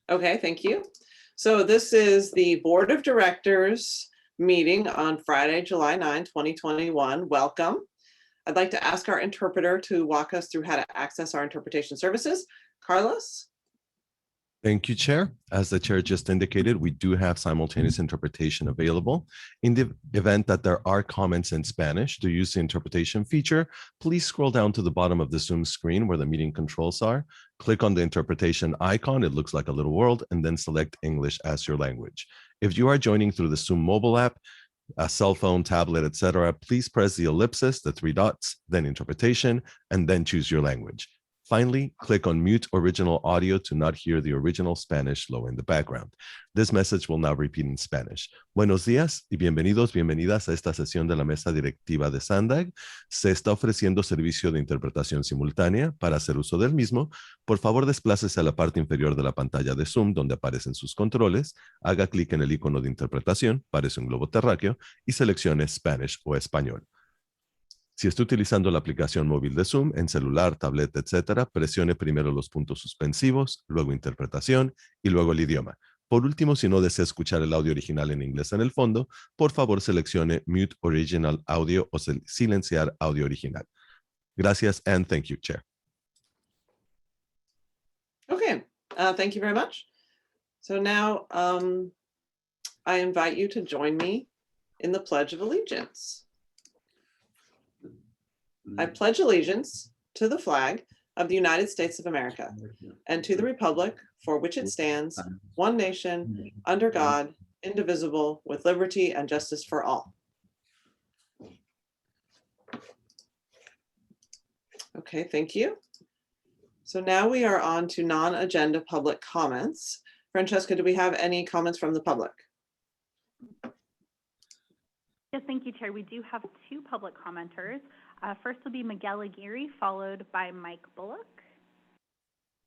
Okay, thank you. So this is the Board of Directors meeting on Friday, July 9, 2021. Welcome. I'd like to ask our interpreter to walk us through how to access our interpretation services. Carlos? Thank you, Chair. As the Chair just indicated, we do have simultaneous interpretation available. In the event that there are comments in Spanish, to use the interpretation feature, please scroll down to the bottom of the Zoom screen where the meeting controls are. Click on the interpretation icon. It looks like a little world, and then select English as your language. If you are joining through the Zoom mobile app, a cell phone, tablet, etc., please press the ellipsis, the three dots, then interpretation, and then choose your language. Finally, click on mute original audio to not hear the original Spanish low in the background. This message will now repeat in Spanish. Buenos días y bienvenidos, bienvenidas a esta sesión de la mesa directiva de SANDAG. Se está ofreciendo servicio de interpretación simultánea. Para hacer uso del mismo, por favor desplácese a la parte inferior de la pantalla de Zoom donde aparecen sus controles, haga clic en el icono de interpretación, parece un globo terráqueo, y seleccione Spanish o español. Si está utilizando la aplicación móvil de Zoom, en celular, tableta, etcétera, presione primero los puntos suspensivos, luego interpretación y luego el idioma. Por último, si no desea escuchar el audio original en inglés en el fondo, por favor seleccione Mute Original Audio o silenciar audio original. Gracias and thank you, Chair. Okay, thank you very much. So now I invite you to join me in the Pledge of Allegiance. I pledge allegiance to the flag of the United States of America and to the republic for which it stands, one nation, under God, indivisible, with liberty and justice for all. Okay, thank you. So now we are on to non-agenda public comments. Francesca, do we have any comments from the public? Yes, thank you, Chair. We do have two public commenters. First will be Miguel Aguirre, followed by Mike Bullock.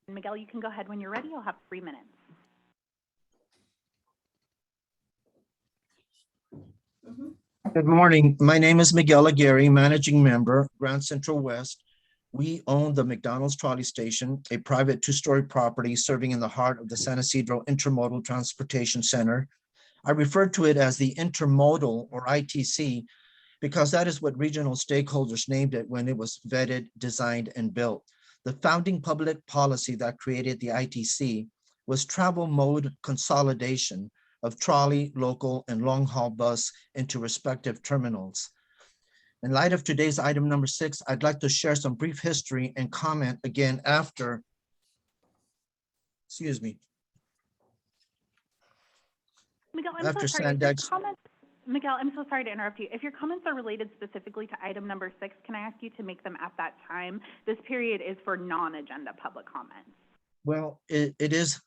Miguel, you can go ahead when you're ready. You'll have 3 minutes. Good morning. My name is Miguel Aguirre, Managing Member, Grand Central West. We own the McDonald's Trolley Station, a private two-story property serving in the heart of the San Ysidro Intermodal Transportation Center. I refer to it as the Intermodal, or ITC, because that is what regional stakeholders named it when it was vetted, designed, and built. The founding public policy that created the ITC was travel mode consolidation of trolley, local, and long-haul bus into respective terminals. In light of today's item number 6, I'd like to share some brief history and comment again after, excuse me. Miguel, I'm so sorry. Miguel, I'm so sorry to interrupt you. If your comments are related specifically to item number 6, can I ask you to make them at that time? This period is for non-agenda public comments. Well, it is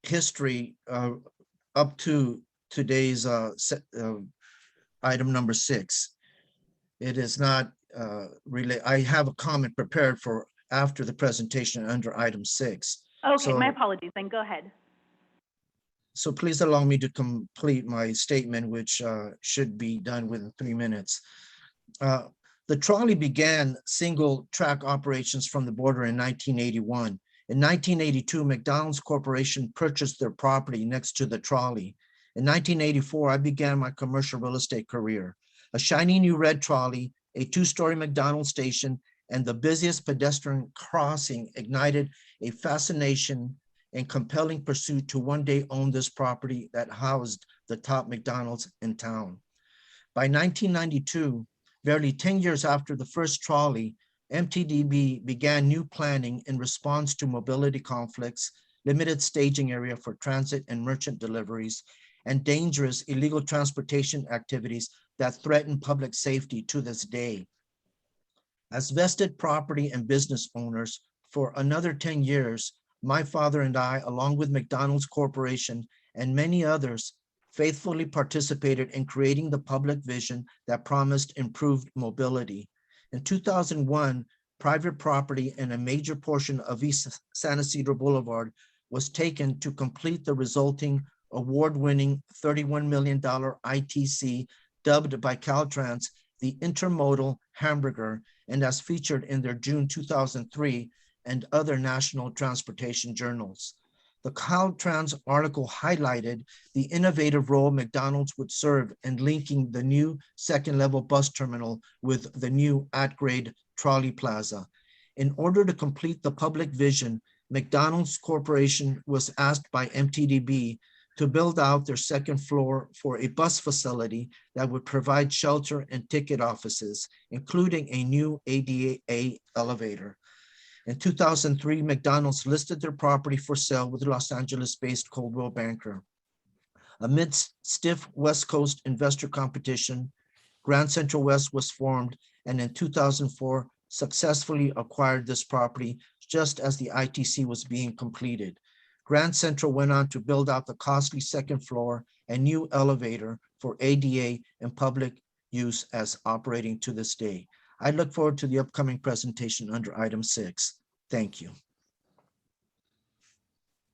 history up to today's item number 6. It is not really. I have a comment prepared for after the presentation under item 6. Okay, so, my apologies. Then go ahead. So please allow me to complete my statement, which should be done within 3 minutes. The trolley began single track operations from the border in 1981. In 1982, McDonald's Corporation purchased their property next to the trolley. In 1984, I began my commercial real estate career. A shiny new red trolley, a two-story McDonald's station, and the busiest pedestrian crossing ignited a fascination and compelling pursuit to one day own this property that housed the top McDonald's in town. By 1992, barely 10 years after the first trolley, MTDB began new planning in response to mobility conflicts, limited staging area for transit and merchant deliveries, and dangerous illegal transportation activities that threaten public safety to this day. As vested property and business owners for another 10 years, my father and I, along with McDonald's Corporation and many others, faithfully participated in creating the public vision that promised improved mobility. In 2001, private property and a major portion of East San Ysidro Boulevard was taken to complete the resulting award-winning $31 million ITC, dubbed by Caltrans the Intermodal Hamburger, and as featured in their June 2003 and other national transportation journals. The Caltrans article highlighted the innovative role McDonald's would serve in linking the new second-level bus terminal with the new at-grade trolley plaza. In order to complete the public vision, McDonald's Corporation was asked by MTDB to build out their second floor for a bus facility that would provide shelter and ticket offices, including a new ADA elevator. In 2003, McDonald's listed their property for sale with Los Angeles-based Coldwell Banker. Amidst stiff West Coast investor competition, Grand Central West was formed, and in 2004, successfully acquired this property just as the ITC was being completed. Grand Central went on to build out the costly second floor and new elevator for ADA and public use as operating to this day. I look forward to the upcoming presentation under item 6. Thank you.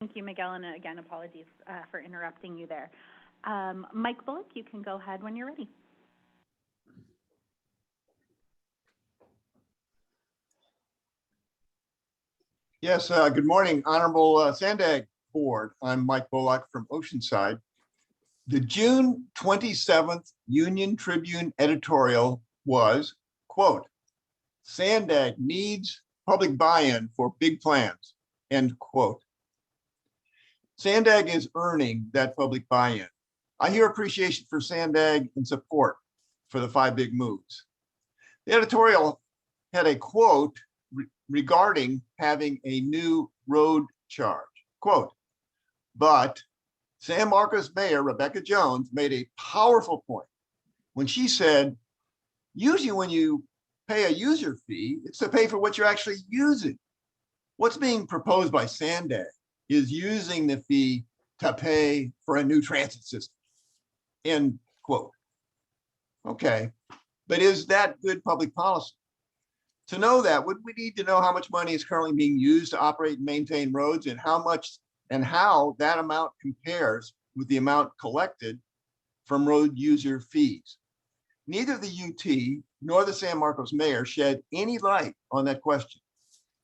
Thank you, Miguel, and again, apologies for interrupting you there. Mike Bullock, you can go ahead when you're ready. Yes, good morning, Honorable Sandag Board. I'm Mike Bullock from Oceanside. The June 27th Union Tribune editorial was, quote, "Sandag needs public buy-in for big plans," end quote. Sandag is earning that public buy-in. I hear appreciation for Sandag and support for the 5 big moves. The editorial had a quote regarding having a new road charge. Quote, "But San Marcos Mayor Rebecca Jones made a powerful point when she said, usually when you pay a user fee, it's to pay for what you're actually using. What's being proposed by Sandag is using the fee to pay for a new transit system," end quote. Okay, but is that good public policy? To know that, would we need to know how much money is currently being used to operate and maintain roads, and how much and how that amount compares with the amount collected from road user fees? Neither the UT nor the San Marcos mayor shed any light on that question.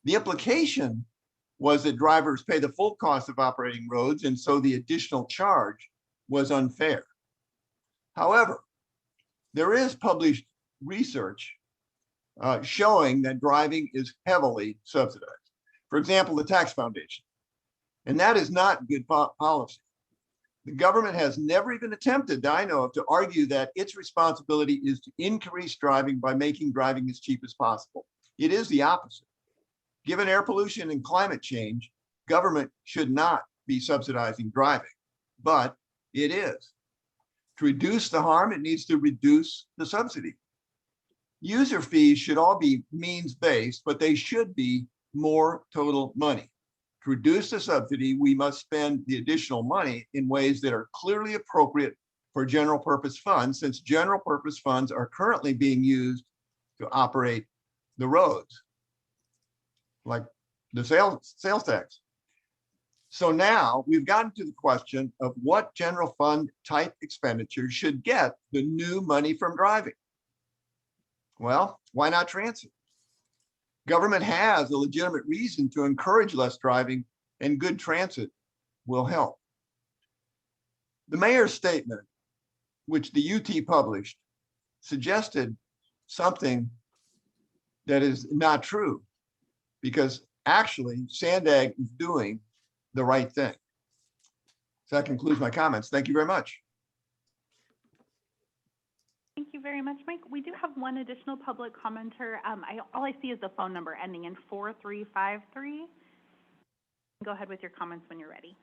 The implication was that drivers pay the full cost of operating roads, and so the additional charge was unfair. However, there is published research showing that driving is heavily subsidized. For example, the Tax Foundation. And that is not good policy. The government has never even attempted, that I know of, to argue that its responsibility is to increase driving by making driving as cheap as possible. It is the opposite. Given air pollution and climate change, government should not be subsidizing driving, but it is. To reduce the harm, it needs to reduce the subsidy. User fees should all be means-based, but they should be more total money. To reduce the subsidy, we must spend the additional money in ways that are clearly appropriate for general purpose funds, since general purpose funds are currently being used to operate the roads, like the sales tax. So now we've gotten to the question of what general fund type expenditures should get the new money from driving. Well, why not transit? Government has a legitimate reason to encourage less driving, and good transit will help. The mayor's statement, which the UT published, suggested something that is not true, because actually Sandag is doing the right thing. So that concludes my comments. Thank you very much. Thank you very much, Mike. We do have one additional public commenter. All I see is the phone number ending in 4353. Go ahead with your comments when you're ready.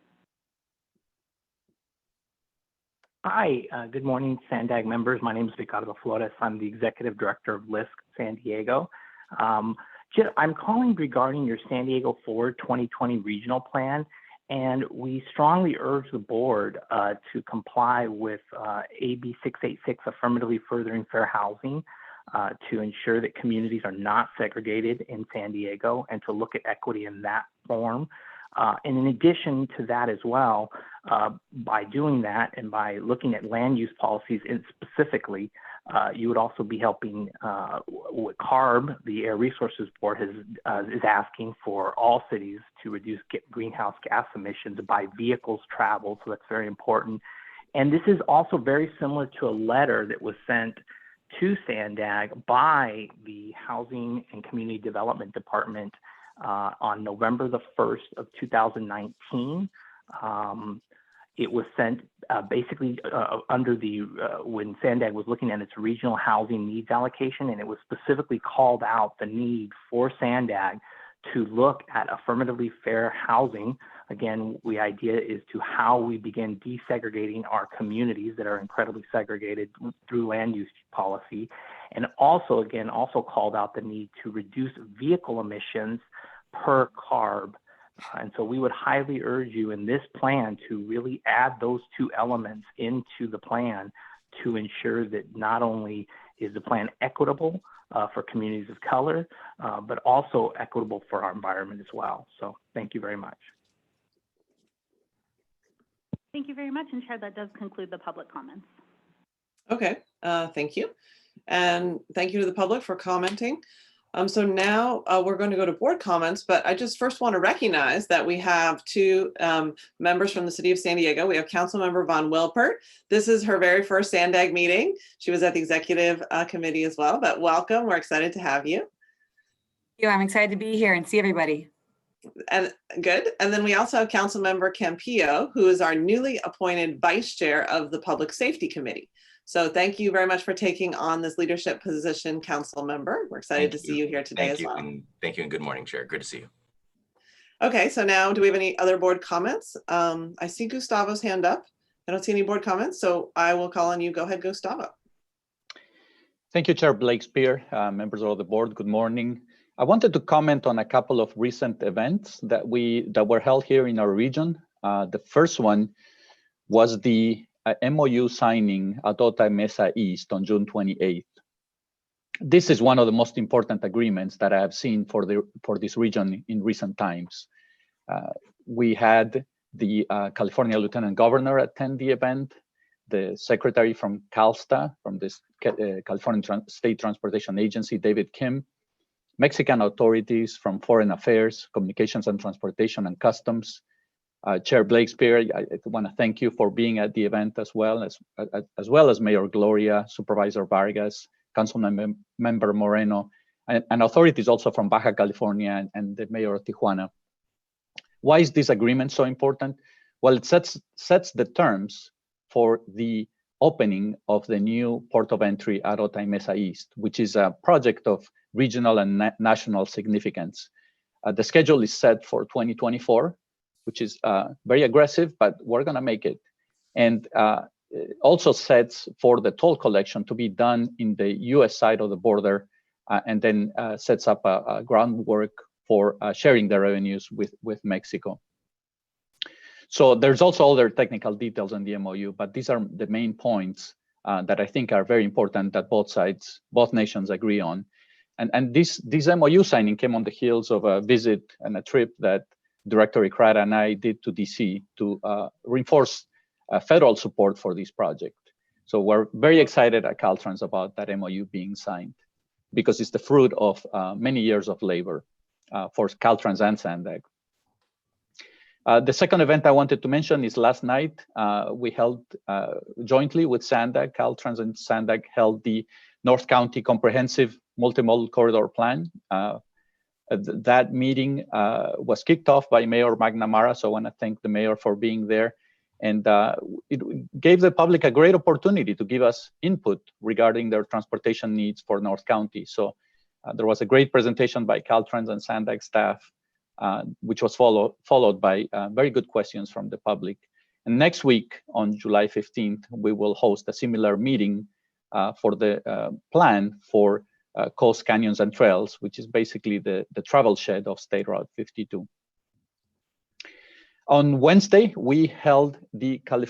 Hi, good morning, Sandag members. My name is Ricardo Flores. I'm the Executive Director of LISC San Diego. I'm calling regarding your San Diego Forward 2020 regional plan, and we strongly urge the board to comply with AB 686, affirmatively furthering fair housing, to ensure that communities are not segregated in San Diego, and to look at equity in that form. And in addition to that as well, by doing that and by looking at land use policies specifically, You would also be helping with CARB. The Air Resources Board is asking for all cities to reduce greenhouse gas emissions by vehicles traveled, so that's very important. And this is also very similar to a letter that was sent to SANDAG by the Housing and Community Development Department on November the 1st of 2019. It was sent basically under when SANDAG was looking at its regional housing needs allocation, and it was specifically called out the need for SANDAG to look at affirmatively fair housing. Again, the idea is to how we begin desegregating our communities that are incredibly segregated through land use policy. And also, again, also called out the need to reduce vehicle emissions per CARB. And so we would highly urge you in this plan to really add those two elements into the plan to ensure that not only is the plan equitable for communities of color, but also equitable for our environment as well. So thank you very much. Thank you very much, and Chair, that does conclude the public comments. Okay, thank you. And thank you to the public for commenting. So now we're going to go to board comments, but I just first want to recognize that we have two members from the city of San Diego. We have Councilmember Von Wilpert. This is her very first SANDAG meeting. She was at the executive committee as well, but welcome. We're excited to have you. I'm excited to be here and see everybody. And good. And then we also have Councilmember Campillo, who is our newly appointed vice chair of the Public Safety Committee. So thank you very much for taking on this leadership position, council member. We're excited to see you here today as well. Thank you and good morning, Chair. Good to see you. Okay, so now do we have any other board comments? I see Gustavo's hand up. I don't see any board comments, so I will call on you. Go ahead, Gustavo. Thank you, Chair Blake Spear, members of the board. Good morning. I wanted to comment on a couple of recent events that were held here in our region. The first one was the MOU signing at Otay Mesa East on June 28th. This is one of the most important agreements that I have seen for this region in recent times. We had the California Lieutenant Governor attend the event, the Secretary from CalSTA, from this California State Transportation Agency, David Kim, Mexican authorities from Foreign Affairs, Communications and Transportation and Customs. Chair Blake Spear, I want to thank you for being at the event as well as Mayor Gloria, Supervisor Vargas, Councilmember Moreno, and authorities also from Baja California and the Mayor of Tijuana. Why is this agreement so important? Well, it sets the terms for the opening of the new port of entry at Otay Mesa East, which is a project of regional and national significance. The schedule is set for 2024, which is very aggressive, but we're going to make it. And it also sets for the toll collection to be done in the US side of the border, and then sets up a groundwork for sharing the revenues with Mexico. So there's also other technical details in the MOU, but these are the main points that I think are very important that both nations agree on. And this MOU signing came on the heels of a visit and a trip that Director Ikrada and I did to DC to reinforce federal support for this project. So we're very excited at Caltrans about that MOU being signed, because it's the fruit of many years of labor for Caltrans and SANDAG. The second event I wanted to mention is last night, we held jointly with SANDAG, Caltrans and SANDAG held the North County Comprehensive Multimodal Corridor Plan. That meeting was kicked off by Mayor McNamara, so I want to thank the mayor for being there. And it gave the public a great opportunity to give us input regarding their transportation needs for North County. So there was a great presentation by Caltrans and SANDAG staff, which was followed by very good questions from the public. And next week, on July 15th, we will host a similar meeting for the plan for Coast Canyons and Trails, which is basically the travel shed of State Route 52. On Wednesday, we held the Clean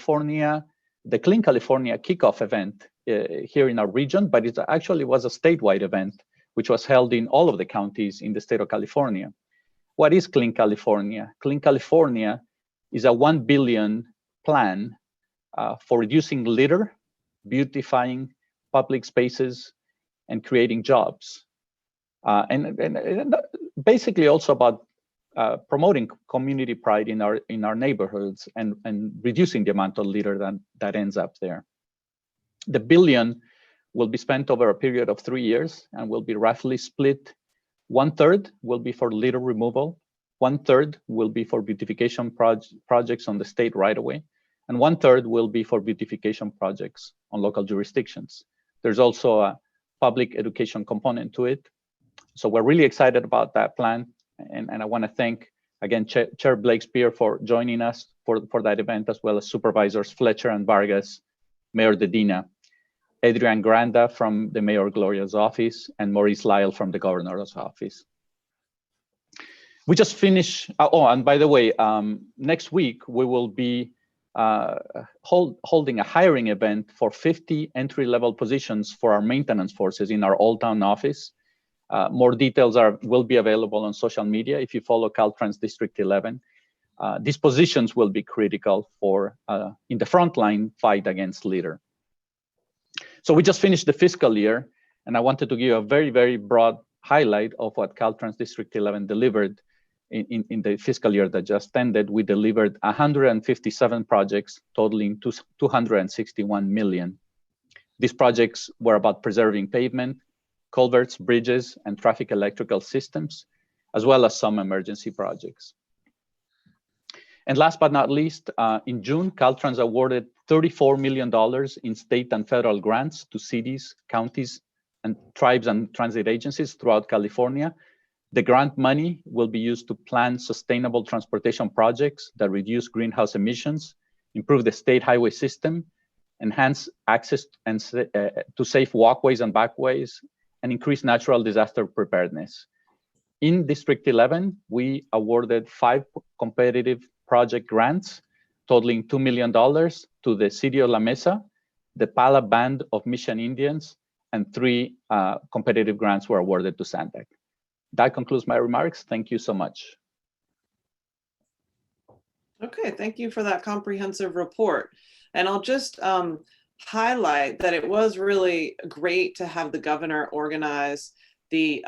California kickoff event here in our region, but it actually was a statewide event, which was held in all of the counties in the state of California. What is Clean California? Clean California is a $1 billion plan for reducing litter, beautifying public spaces, and creating jobs. And basically also about promoting community pride in our neighborhoods and reducing the amount of litter that ends up there. The $1 billion will be spent over a period of 3 years and will be roughly split. 1/3 will be for litter removal, 1/3 will be for beautification projects on the state right-of-way, and 1/3 will be for beautification projects on local jurisdictions. There's also a public education component to it. So we're really excited about that plan. And I want to thank, again, Chair Blake Spear for joining us for that event, as well as Supervisors Fletcher and Vargas, Mayor Dedina, Adrian Granda from the Mayor Gloria's office, and Maurice Lyle from the Governor's office. We just finished, and by the way, next week we will be holding a hiring event for 50 entry-level positions for our maintenance forces in our Old Town office. More details will be available on social media if you follow Caltrans District 11. These positions will be critical for in the frontline fight against litter. So we just finished the fiscal year, and I wanted to give a very, very broad highlight of what Caltrans District 11 delivered in the fiscal year that just ended. We delivered 157 projects totaling 261 million. These projects were about preserving pavement, culverts, bridges, and traffic electrical systems, as well as some emergency projects. And last but not least, in June, Caltrans awarded $34 million in state and federal grants to cities, counties, and tribes and transit agencies throughout California. The grant money will be used to plan sustainable transportation projects that reduce greenhouse emissions, improve the state highway system, enhance access to safe walkways and backways, and increase natural disaster preparedness. In District 11, we awarded 5 competitive project grants totaling $2 million to the City of La Mesa, the Pala Band of Mission Indians, and 3 competitive grants were awarded to Sandag. That concludes my remarks. Thank you so much. Okay, thank you for that comprehensive report. And I'll just highlight that it was really great to have the governor organize the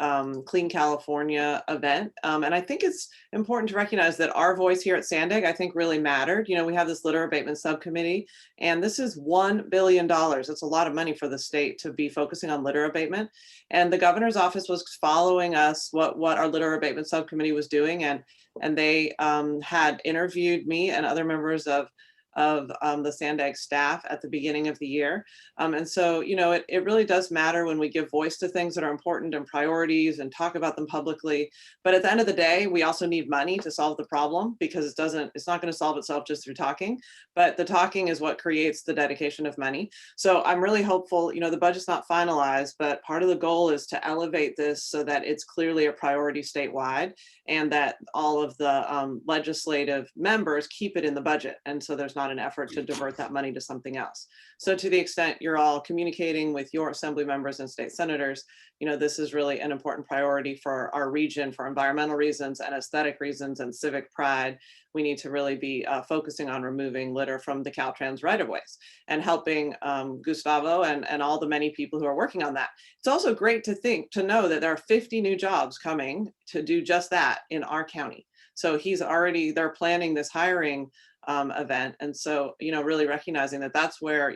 Clean California event. And I think it's important to recognize that our voice here at Sandag, I think, really mattered. You know, we have this litter abatement subcommittee, and this is $1 billion. It's a lot of money for the state to be focusing on litter abatement. And the governor's office was following us, what our litter abatement subcommittee was doing. And they had interviewed me and other members of the Sandag staff at the beginning of the year. And so, you know, it really does matter when we give voice to things that are important and priorities and talk about them publicly. But at the end of the day, we also need money to solve the problem, because it's not going to solve itself just through talking, but the talking is what creates the dedication of money. So I'm really hopeful. You know, the budget's not finalized, but part of the goal is to elevate this so that it's clearly a priority statewide, and that all of the legislative members keep it in the budget. And so there's not an effort to divert that money to something else. So to the extent you're all communicating with your assembly members and state senators, you know, this is really an important priority for our region for environmental reasons and aesthetic reasons and civic pride. We need to really be focusing on removing litter from the Caltrans right-of-ways and helping Gustavo and all the many people who are working on that. It's also great to know that there are 50 new jobs coming to do just that in our county. So they're planning this hiring event. And so, you know, really recognizing that that's where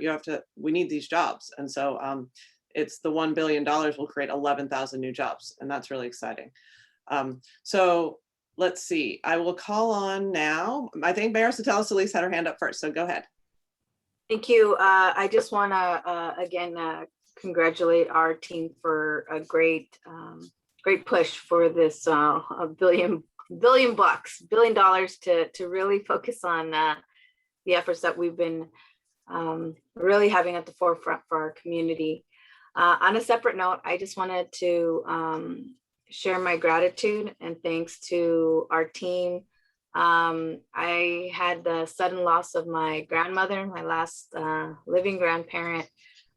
we need these jobs. And so it's the $1 billion will create 11,000 new jobs. And that's really exciting. So let's see, I will call on now. I think Mayor Sotelo Solis had her hand up first, so go ahead. Thank you. I just want to again congratulate our team for a great push for this $1 billion to really focus on the efforts that we've been really having at the forefront for our community. On a separate note, I just wanted to share my gratitude and thanks to our team. I had the sudden loss of my grandmother, my last living grandparent.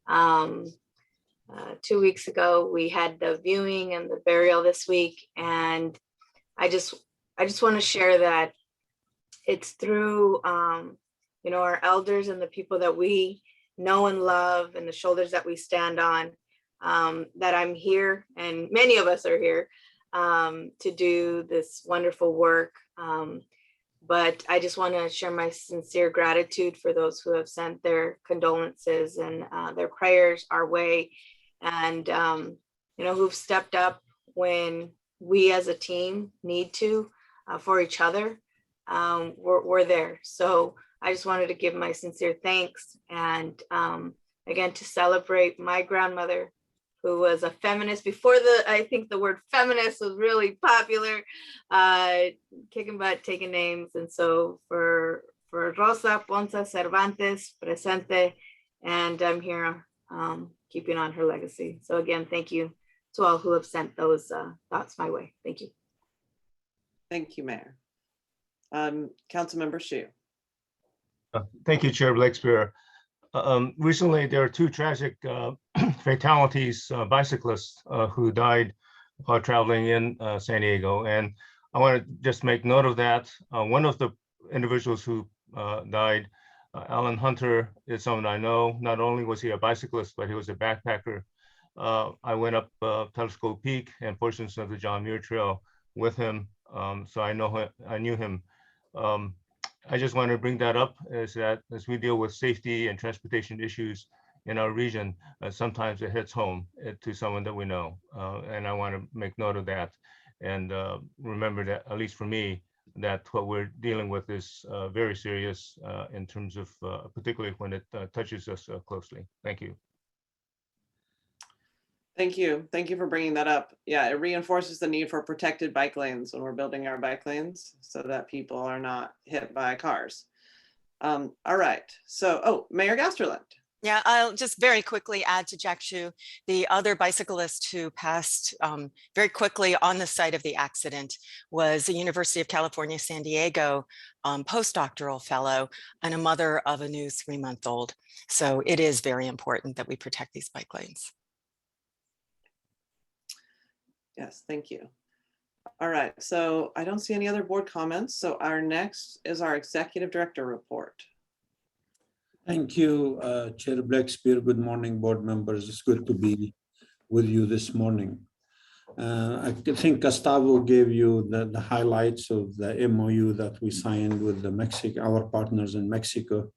2 weeks ago, we had the viewing and the burial this week, and I just want to share that it's through you know, our elders and the people that we know and love and the shoulders that we stand on, that I'm here, and many of us are here to do this wonderful work. But I just want to share my sincere gratitude for those who have sent their condolences and their prayers our way, and who've stepped up when we as a team need to for each other. We're there. So I just wanted to give my sincere thanks, and again, to celebrate my grandmother, who was a feminist before I think the word feminist was really popular, kicking butt, taking names. And so for Rosa Ponce Cervantes, presente, and I'm here keeping on her legacy. So again, thank you to all who have sent those thoughts my way. Thank you. Thank you, Mayor. Councilmember Shu. Thank you, Chair Blakespear. Recently, there are two tragic fatalities, bicyclists who died while traveling in San Diego. And I want to just make note of that. One of the individuals who died, Alan Hunter, is someone I know. Not only was he a bicyclist, but he was a backpacker. I went up Telescope Peak and portions of the John Muir Trail with him. So I knew him. I just want to bring that up, is that as we deal with safety and transportation issues in our region, sometimes it hits home to someone that we know. And I want to make note of that. And remember that, at least for me, that what we're dealing with is very serious in terms of, particularly when it touches us closely. Thank you. Thank you. Thank you for bringing that up. Yeah, it reinforces the need for protected bike lanes when we're building our bike lanes so that people are not hit by cars. All right. So, Mayor Gasterland. Yeah, I'll just very quickly add to Jack Shu, the other bicyclist who passed very quickly on the site of the accident was a University of California, San Diego postdoctoral fellow and a mother of a new 3-month-old. So it is very important that we protect these bike lanes. Yes, thank you. All right, so I don't see any other board comments. So our next is our executive director report. Thank you, Chair Blakespear. Good morning, board members. It's good to be with you this morning. I think Gustavo gave you the highlights of the MOU that we signed with our partners in Mexico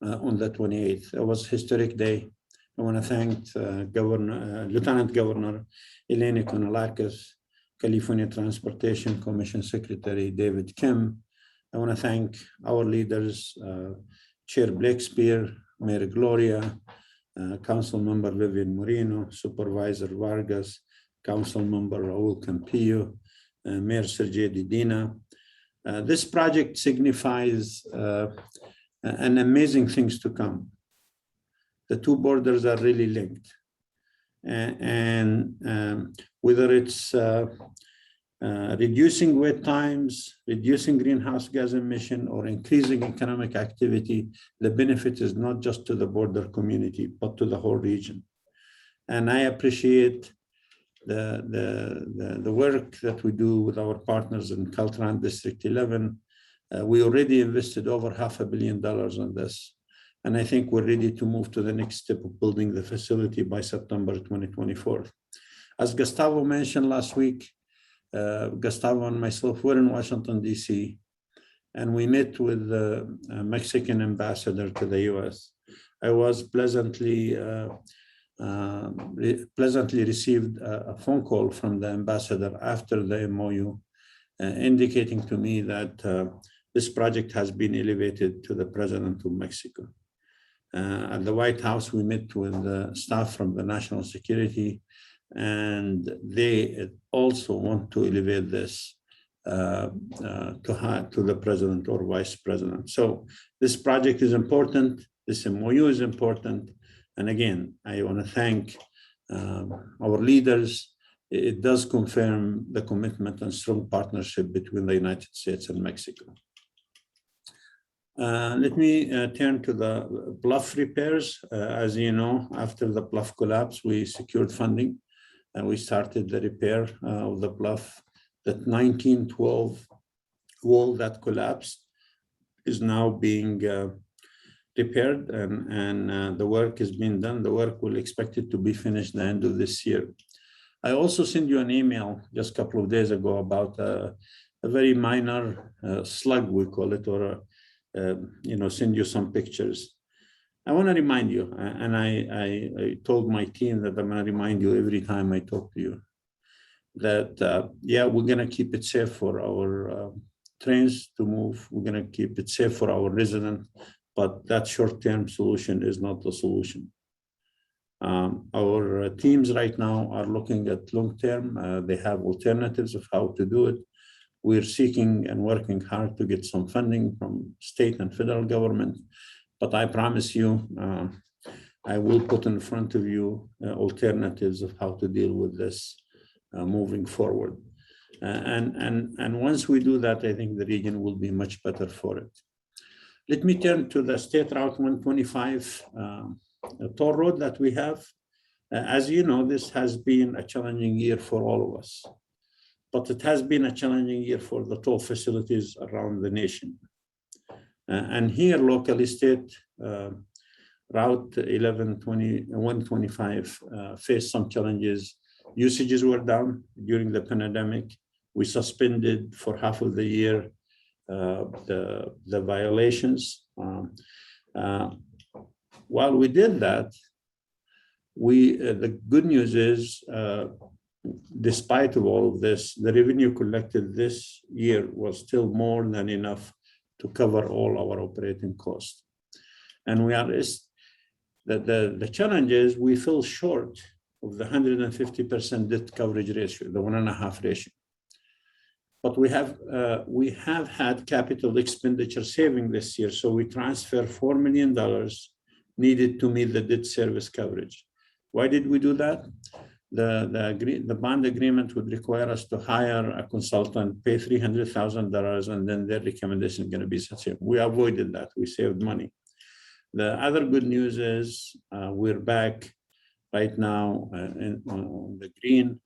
on the 28th. It was a historic day. I want to thank Lieutenant Governor Eleni Konalakis, California Transportation Commission Secretary David Kim. I want to thank our leaders, Chair Blakespear, Mayor Gloria, Council Member Vivian Moreno, Supervisor Vargas, Council Member Raul Campillo, Mayor Sergey Didina. This project signifies an amazing things to come. The two borders are really linked. And whether it's reducing wait times, reducing greenhouse gas emission, or increasing economic activity, the benefit is not just to the border community, but to the whole region. And I appreciate the work that we do with our partners in Caltrans District 11. We already invested over $500 million on this. And I think we're ready to move to the next step of building the facility by September 2024. As Gustavo mentioned last week, Gustavo and myself were in Washington, D.C., and we met with the Mexican ambassador to the U.S. I was pleasantly received a phone call from the ambassador after the MOU, indicating to me that this project has been elevated to the president of Mexico. At the White House, we met with the staff from the National Security, and they also want to elevate this to the president or vice president. So this project is important. This MOU is important. And again, I want to thank our leaders. It does confirm the commitment and strong partnership between the United States and Mexico. Let me turn to the bluff repairs. As you know, after the bluff collapse, we secured funding and we started the repair of the bluff. That 1912 wall that collapsed is now being repaired and the work is being done. The work will expected to be finished the end of this year. I also sent you an email just a couple of days ago about a very minor slug, we call it, or send you some pictures. I want to remind you, and I told my team that I'm going to remind you every time I talk to you, that yeah, we're going to keep it safe for our trains to move. We're going to keep it safe for our residents, but that short-term solution is not the solution. Our teams right now are looking at long-term. They have alternatives of how to do it. We're seeking and working hard to get some funding from state and federal government. But I promise you, I will put in front of you alternatives of how to deal with this moving forward. And once we do that, I think the region will be much better for it. Let me turn to the State Route 125 toll road that we have. As you know, this has been a challenging year for all of us, but it has been a challenging year for the toll facilities around the nation. And here locally, State Route 125 faced some challenges. Usages were down during the pandemic. We suspended for half of the year the violations. While we did that, the good news is, despite of all of this, the revenue collected this year was still more than enough to cover all our operating costs. And we are, the challenge is we fell short of the 150% debt coverage ratio, the 1.5 ratio. But we have had capital expenditure saving this year, so we transfer $4 million needed to meet the debt service coverage. Why did we do that? The bond agreement would require us to hire a consultant, pay $300,000, and then their recommendation is going to be such. We avoided that. We saved money. The other good news is we're back right now on the green.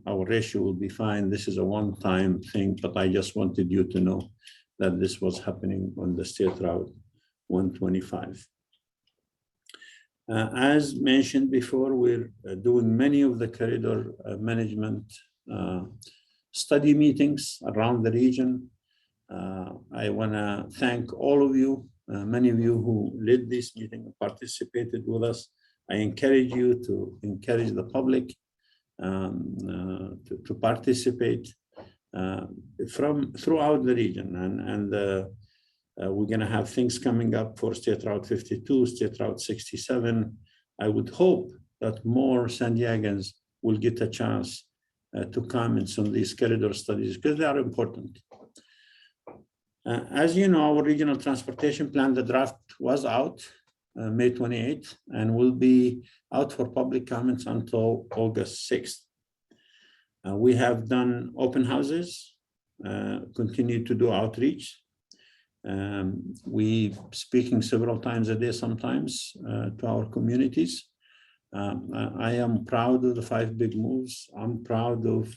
Our ratio will be fine. This is a one-time thing, but I just wanted you to know that this was happening on the State Route 125. As mentioned before, we're doing many of the corridor management study meetings around the region. I want to thank all of you, many of you who led this meeting and participated with us. I encourage you to encourage the public to participate throughout the region. And we're going to have things coming up for State Route 52, State Route 67. I would hope that more San Diegans will get a chance to come in some of these corridor studies because they are important. As you know, our regional transportation plan, the draft was out May 28th and will be out for public comments until August 6th. We have done open houses, continue to do outreach. We speaking several times a day sometimes to our communities. I am proud of the 5 big moves. I'm proud of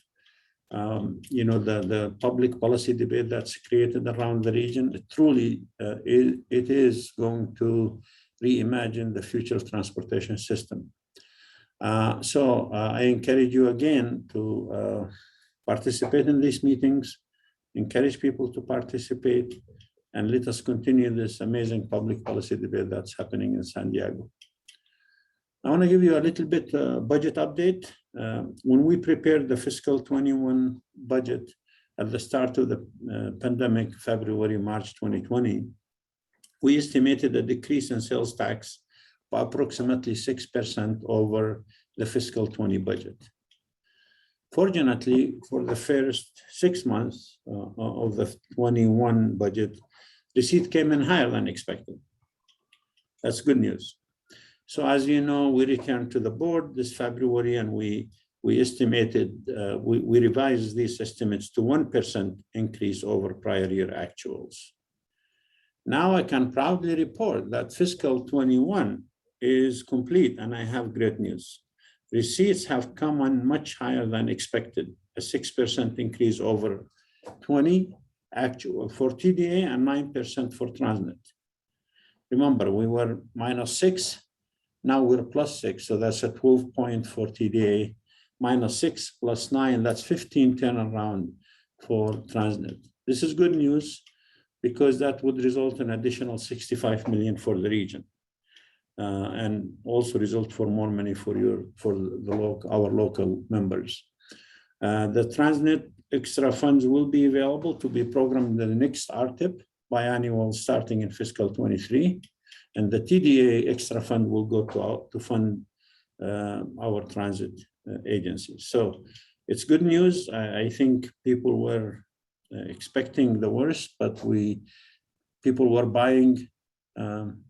the public policy debate that's created around the region. It truly, it is going to reimagine the future of transportation system. So I encourage you again to participate in these meetings, encourage people to participate, and let us continue this amazing public policy debate that's happening in San Diego. I want to give you a little bit budget update. When we prepared the fiscal 21 budget at the start of the pandemic, February, March 2020, we estimated a decrease in sales tax by approximately 6% over the fiscal 20 budget. Fortunately, for the first 6 months of the 21 budget, receipt came in higher than expected. That's good news. So as you know, we returned to the board this February and we estimated, we revised these estimates to 1% increase over prior year actuals. Now I can proudly report that fiscal 21 is complete and I have great news. Receipts have come on much higher than expected, a 6% increase over 20 actual for TDA and 9% for Transnet. remember, we were -6, now we're +6, so that's a 12 point for TDA, -6 + 9, that's 15 turnaround for Transnet. This is good news because that would result in additional 65 million for the region. And also result for more money for our local members. The Transnet extra funds will be available to be programmed in the next RTIP biannual starting in fiscal 23, and the TDA extra fund will go to fund our transit agencies. So it's good news. I think people were expecting the worst, but people were buying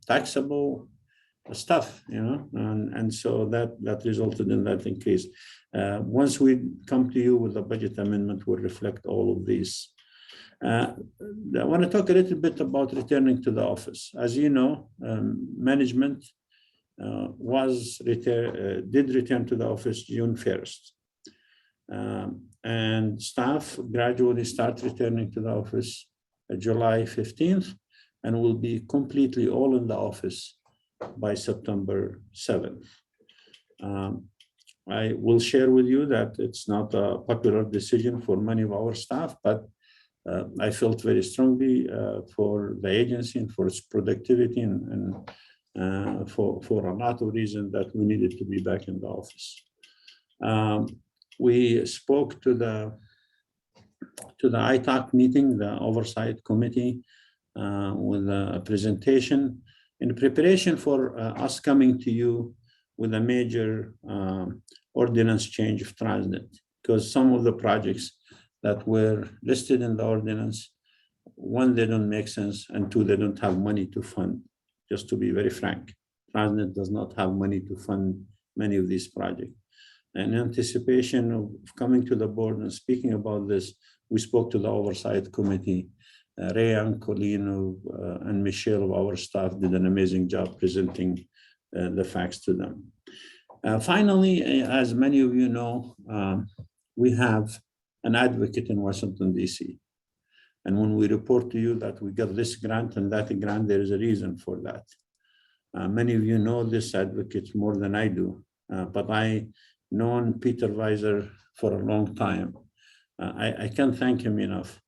taxable stuff, and so that resulted in that increase. Once we come to you with the budget amendment, we'll reflect all of these. I want to talk a little bit about returning to the office. As you know, management did return to the office June 1st. And staff gradually start returning to the office July 15th, and will be completely all in the office by September 7th. I will share with you that it's not a popular decision for many of our staff, but I felt very strongly for the agency and for its productivity and for a lot of reasons that we needed to be back in the office. We spoke to the ITAC meeting, the oversight committee, with a presentation in preparation for us coming to you with a major ordinance change of Transnet, because some of the projects that were listed in the ordinance, one, they don't make sense, and two, they don't have money to fund. Just to be very frank, Transnet does not have money to fund many of these projects. In anticipation of coming to the board and speaking about this, we spoke to the oversight committee. Ray and Colleen and Michelle of our staff did an amazing job presenting the facts to them. Finally, as many of you know, we have an advocate in Washington, D.C. And when we report to you that we got this grant and that grant, there is a reason for that. Many of you know this advocate more than I do, but I known Peter Weiser for a long time. I can't thank him enough.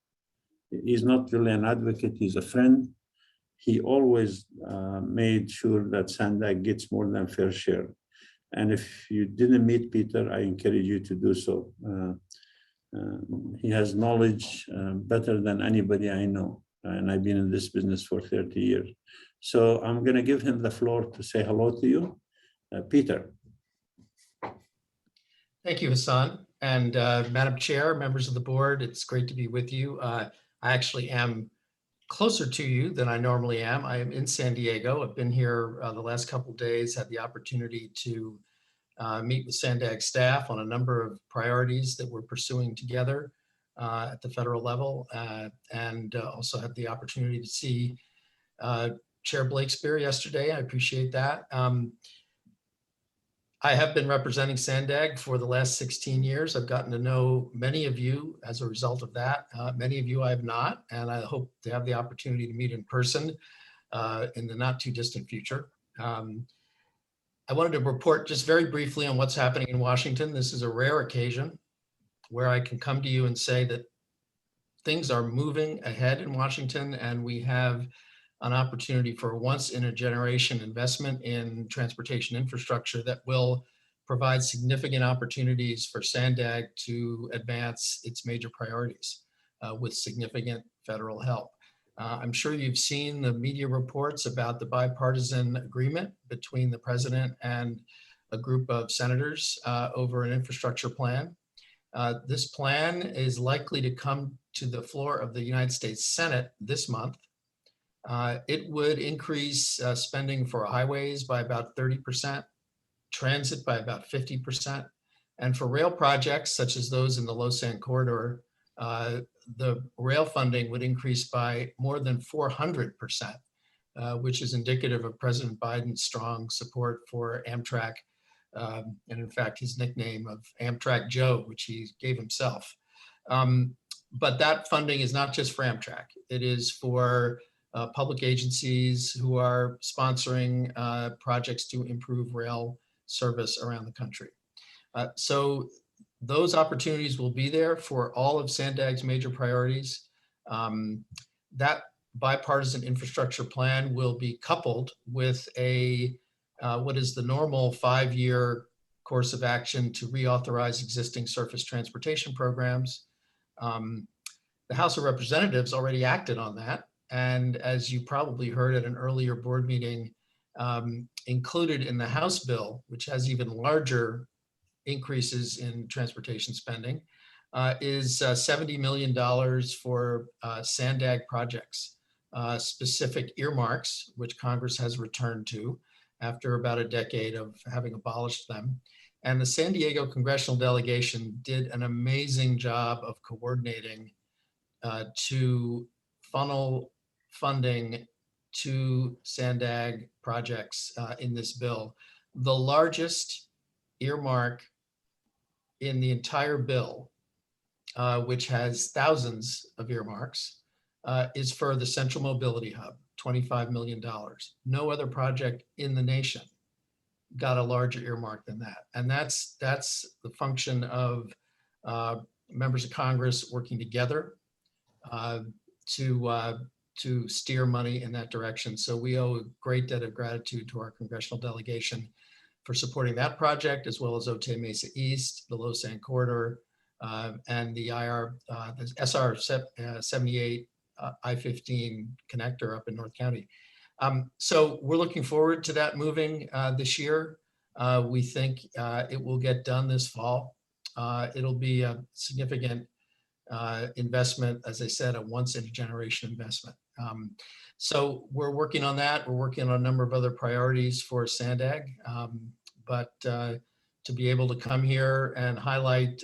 He's not really an advocate, he's a friend. He always made sure that Sandag gets more than fair share. And if you didn't meet Peter, I encourage you to do so. He has knowledge better than anybody I know, and I've been in this business for 30 years. So I'm going to give him the floor to say hello to you. Peter. Thank you, Hassan. And Madam Chair, members of the board, it's great to be with you. I actually am closer to you than I normally am. I am in San Diego. I've been here the last couple of days, had the opportunity to meet with Sandag staff on a number of priorities that we're pursuing together at the federal level, and also had the opportunity to see Chair Blakespear yesterday. I appreciate that. I have been representing Sandag for the last 16 years. I've gotten to know many of you as a result of that. Many of you I have not, and I hope to have the opportunity to meet in person in the not too distant future. I wanted to report just very briefly on what's happening in Washington. This is a rare occasion where I can come to you and say that things are moving ahead in Washington, and we have an opportunity for a once-in-a-generation investment in transportation infrastructure that will provide significant opportunities for Sandag to advance its major priorities with significant federal help. I'm sure you've seen the media reports about the bipartisan agreement between the president and a group of senators over an infrastructure plan. This plan is likely to come to the floor of the United States Senate this month. It would increase spending for highways by about 30%, transit by about 50%, and for rail projects such as those in the Lausanne corridor, the rail funding would increase by more than 400%, which is indicative of President Biden's strong support for Amtrak, and in fact, his nickname of Amtrak Joe, which he gave himself. But that funding is not just for Amtrak. It is for public agencies who are sponsoring projects to improve rail service around the country. So those opportunities will be there for all of Sandag's major priorities. That bipartisan infrastructure plan will be coupled with a what is the normal 5-year course of action to reauthorize existing surface transportation programs. The House of Representatives already acted on that. And as you probably heard at an earlier board meeting, included in the House bill, which has even larger increases in transportation spending, is $70 million for Sandag projects, specific earmarks, which Congress has returned to after about a decade of having abolished them. And the San Diego congressional delegation did an amazing job of coordinating to funnel funding to Sandag projects in this bill. The largest earmark in the entire bill, which has thousands of earmarks, is for the Central Mobility Hub, $25 million. No other project in the nation got a larger earmark than that. And that's the function of members of Congress working together to steer money in that direction. So we owe a great debt of gratitude to our congressional delegation for supporting that project, as well as Otay Mesa East, the Los San Corridor, and the SR 78 I-15 connector up in North County. So we're looking forward to that moving this year. We think it will get done this fall. It'll be a significant investment, as I said, a once in a generation investment. So we're working on that. We're working on a number of other priorities for Sandag, but to be able to come here and highlight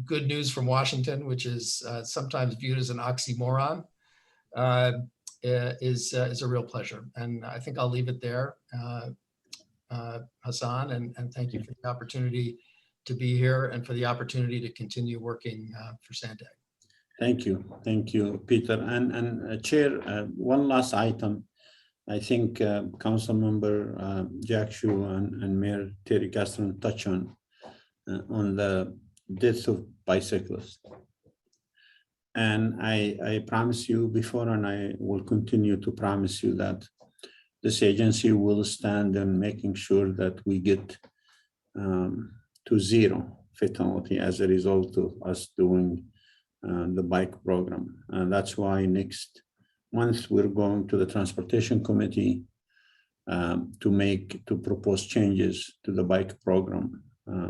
good news from Washington, which is sometimes viewed as an oxymoron, is a real pleasure. And I think I'll leave it there, Hassan, and thank you for the opportunity to be here and for the opportunity to continue working for Sandag. Thank you, Peter. And Chair, one last item. I think Council Member Jack Shu and Mayor Terry Castro touch on the deaths of bicyclists. And I promise you before, and I will continue to promise you that this agency will stand in making sure that we get to zero fatality as a result of us doing the bike program. And that's why next month we're going to the Transportation Committee to propose changes to the bike program,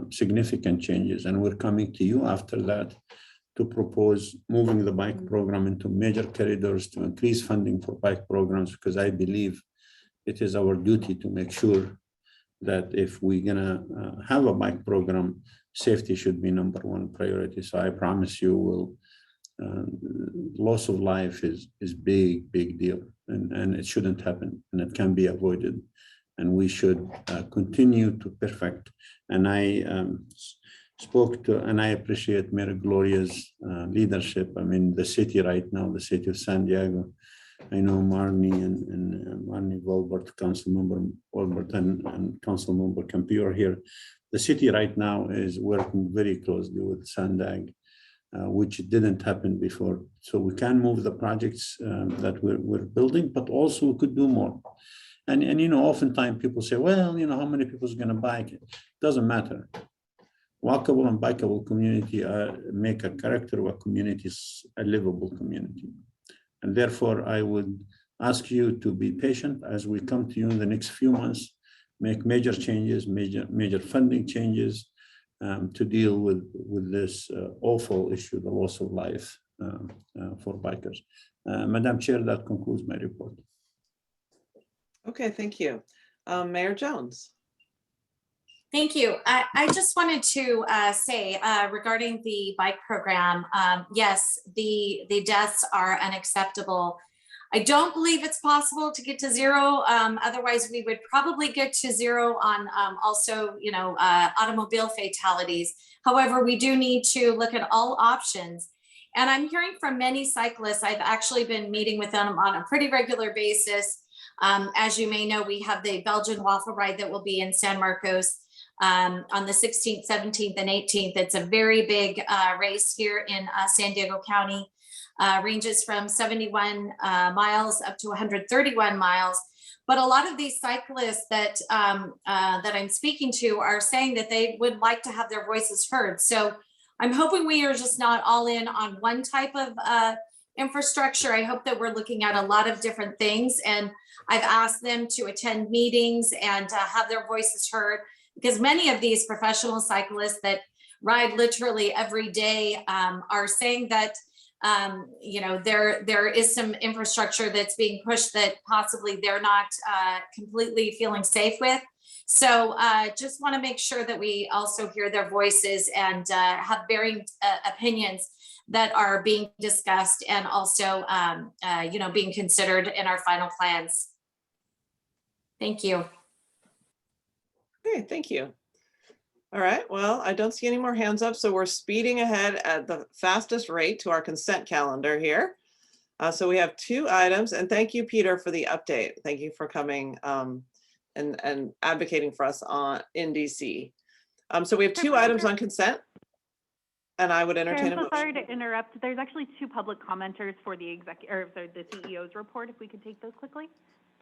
significant changes. And we're coming to you after that to propose moving the bike program into major corridors to increase funding for bike programs, because I believe it is our duty to make sure that if we're gonna have a bike program, safety should be #1 priority. So I promise you will, loss of life is big deal, and it shouldn't happen, and it can be avoided, and we should continue to perfect. And I spoke to, and I appreciate Mayor Gloria's leadership. I mean, the city right now, the city of San Diego, I know Marnie and Marnie Volbert, Councilmember Volbert, and Councilmember Campio are here. The city right now is working very closely with Sandag, which didn't happen before. So we can move the projects that we're building, but also we could do more. And you know, oftentimes people say, well, you know, how many people is going to bike? It doesn't matter. Walkable and bikeable community make a character of a community, a livable community. And therefore, I would ask you to be patient as we come to you in the next few months, make major changes, major funding changes to deal with this awful issue, the loss of life for bikers. Madam Chair, that concludes my report. Okay, thank you. Mayor Jones. Thank you. I just wanted to say regarding the bike program, yes, the deaths are unacceptable. I don't believe it's possible to get to zero. Otherwise, we would probably get to zero on also, you know, automobile fatalities. However, we do need to look at all options. And I'm hearing from many cyclists. I've actually been meeting with them on a pretty regular basis. As you may know, we have the Belgian Waffle Ride that will be in San Marcos on the 16th, 17th, and 18th. It's a very big race here in San Diego County. Ranges from 71 miles up to 131 miles. But a lot of these cyclists that I'm speaking to are saying that they would like to have their voices heard. So I'm hoping we are just not all in on one type of infrastructure. I hope that we're looking at a lot of different things. And I've asked them to attend meetings and have their voices heard, because many of these professional cyclists that ride literally every day are saying that there is some infrastructure that's being pushed that possibly they're not completely feeling safe with. So just want to make sure that we also hear their voices and have varying opinions that are being discussed and also, being considered in our final plans. Thank you. Okay, thank you. All right, well, I don't see any more hands up, so we're speeding ahead at the fastest rate to our consent calendar here. So we have 2 items, and thank you, Peter, for the update. Thank you for coming and advocating for us in DC. So we have 2 items on consent, and I would entertain a motion. I'm so sorry to interrupt. There's actually 2 public commenters for the the CEO's report, if we could take those quickly.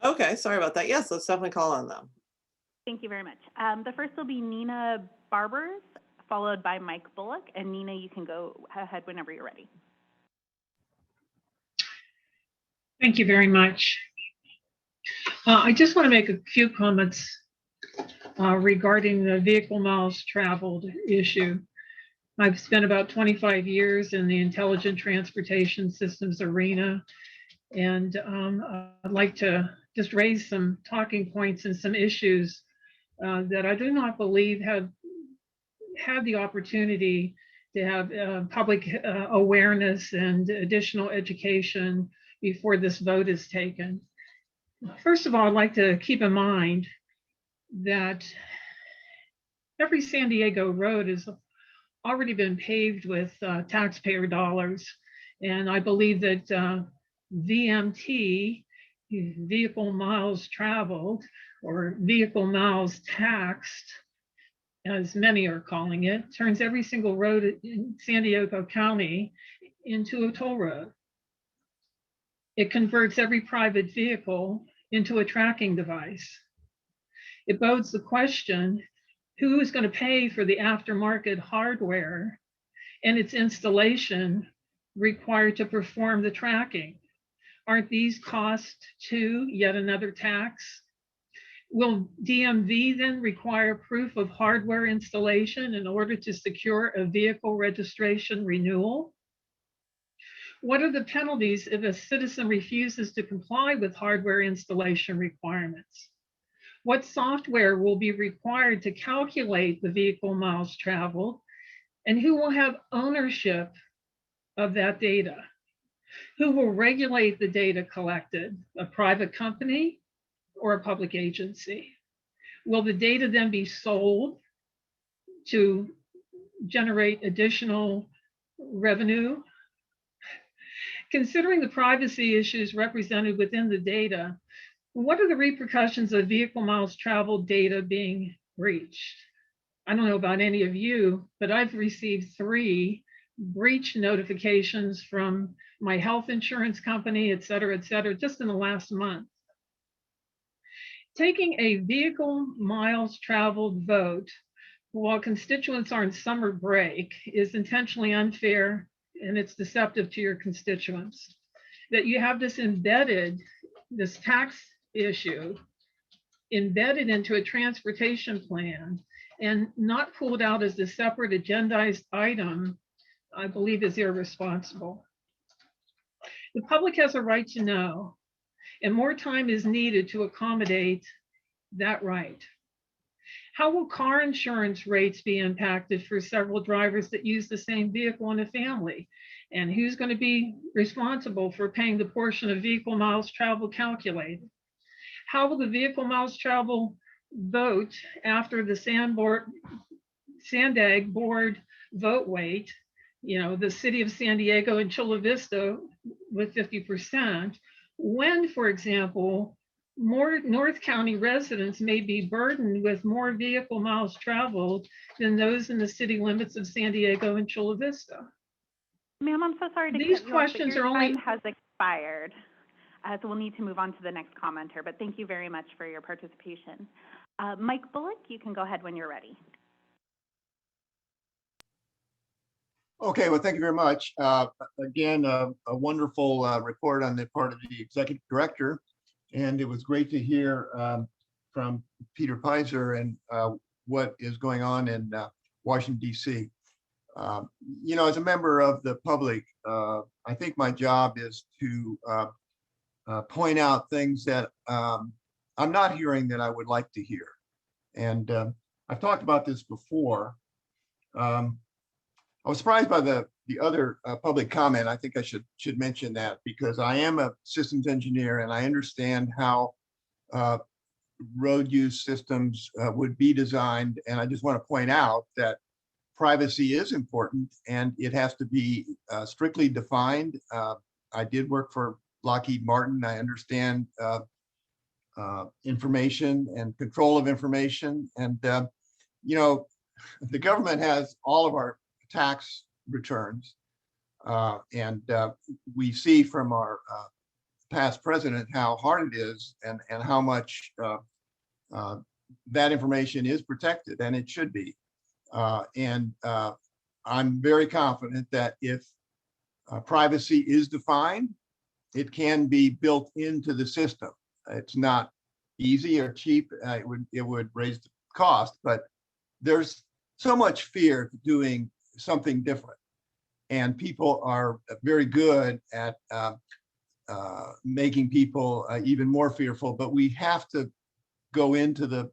Okay, sorry about that. Yes, let's definitely call on them. Thank you very much. The first will be Nina Barbers, followed by Mike Bullock. And Nina, you can go ahead whenever you're ready. Thank you very much. I just want to make a few comments regarding the vehicle miles traveled issue. I've spent about 25 years in the intelligent transportation systems arena, and I'd like to just raise some talking points and some issues that I do not believe have had the opportunity to have public awareness and additional education before this vote is taken. First of all, I'd like to keep in mind that every San Diego road has already been paved with taxpayer dollars. And I believe that VMT, vehicle miles traveled, or vehicle miles taxed, as many are calling it, turns every single road in San Diego County into a toll road. It converts every private vehicle into a tracking device. It bodes the question, who is going to pay for the aftermarket hardware and its installation required to perform the tracking? Aren't these costs too yet another tax? Will DMV then require proof of hardware installation in order to secure a vehicle registration renewal? What are the penalties if a citizen refuses to comply with hardware installation requirements? What software will be required to calculate the vehicle miles traveled? And who will have ownership of that data? Who will regulate the data collected? A private company or a public agency? Will the data then be sold to generate additional revenue? Considering the privacy issues represented within the data, what are the repercussions of vehicle miles traveled data being breached? I don't know about any of you, but I've received 3 breach notifications from my health insurance company, et cetera, just in the last month. Taking a vehicle miles traveled vote while constituents are in summer break is intentionally unfair, and it's deceptive to your constituents. That you have this tax issue embedded into a transportation plan and not pulled out as a separate agendized item, I believe is irresponsible. The public has a right to know, and more time is needed to accommodate that right. How will car insurance rates be impacted for several drivers that use the same vehicle in a family? And who's going to be responsible for paying the portion of vehicle miles traveled calculated? How will the vehicle miles traveled vote after the SANDAG board vote wait the city of San Diego and Chula Vista with 50%, when, for example, more North County residents may be burdened with more vehicle miles traveled than those in the city limits of San Diego and Chula Vista. Ma'am, I'm so sorry to These cut you off, but questions your are only. time has expired. So we'll need to move on to the next commenter, but thank you very much for your participation. Mike Bullock, you can go ahead when you're ready. Okay, well, thank you very much. Again, a wonderful report on the part of the executive director. And it was great to hear from Peter Pizer and what is going on in Washington, D.C. As a member of the public, I think my job is to point out things that I'm not hearing that I would like to hear. And I've talked about this before. I was surprised by the other public comment. I think I should mention that because I am a systems engineer and I understand how road use systems would be designed. And I just want to point out that privacy is important and it has to be strictly defined. I did work for Lockheed Martin. I understand information and control of information. And, the government has all of our tax returns. And we see from our past president how hard it is and how much that information is protected, and it should be. And I'm very confident that if privacy is defined, it can be built into the system. It's not easy or cheap. It would raise the cost, but there's so much fear to doing something different. And people are very good at making people even more fearful, but we have to go into the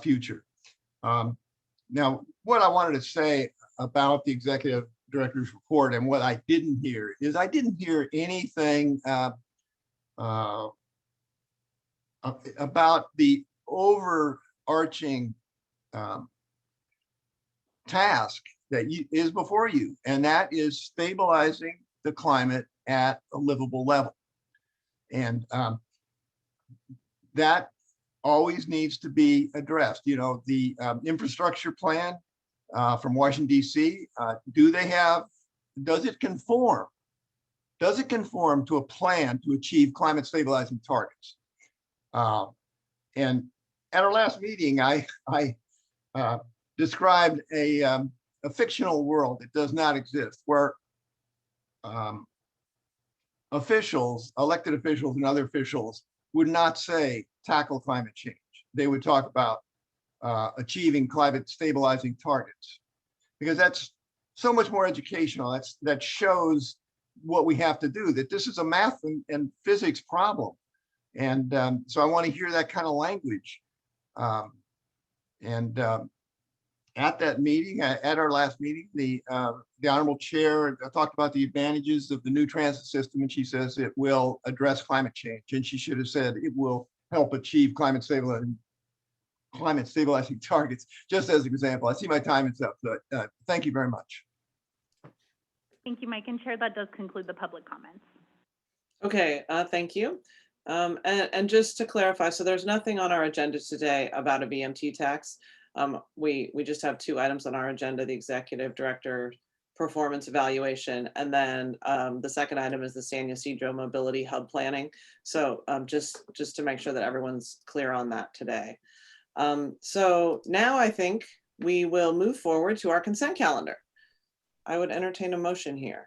future. Now, what I wanted to say about the executive director's report and what I didn't hear is I didn't hear anything about the overarching task that is before you, and that is stabilizing the climate at a livable level. And that always needs to be addressed. The infrastructure plan from Washington, D.C., does it conform? Does it conform to a plan to achieve climate stabilizing targets? And at our last meeting, I described a fictional world that does not exist, where elected officials and other officials would not say tackle climate change. They would talk about achieving climate stabilizing targets, because that's so much more educational. That shows what we have to do, that this is a math and physics problem. And so I want to hear that kind of language. At that meeting, at our last meeting, the Honorable Chair talked about the advantages of the new transit system, and she says it will address climate change. And she should have said it will help achieve climate stabilizing targets, just as an example. I see my time is up, but thank you very much. Thank you, Mike. And Chair, that does conclude the public comments. Okay, thank you. And just to clarify, so there's nothing on our agenda today about a BMT tax. We just have two items on our agenda: the executive director performance evaluation, and then the second item is the San Ysidro mobility hub planning. So just to make sure that everyone's clear on that today. So now I think we will move forward to our consent calendar. I would entertain a motion here.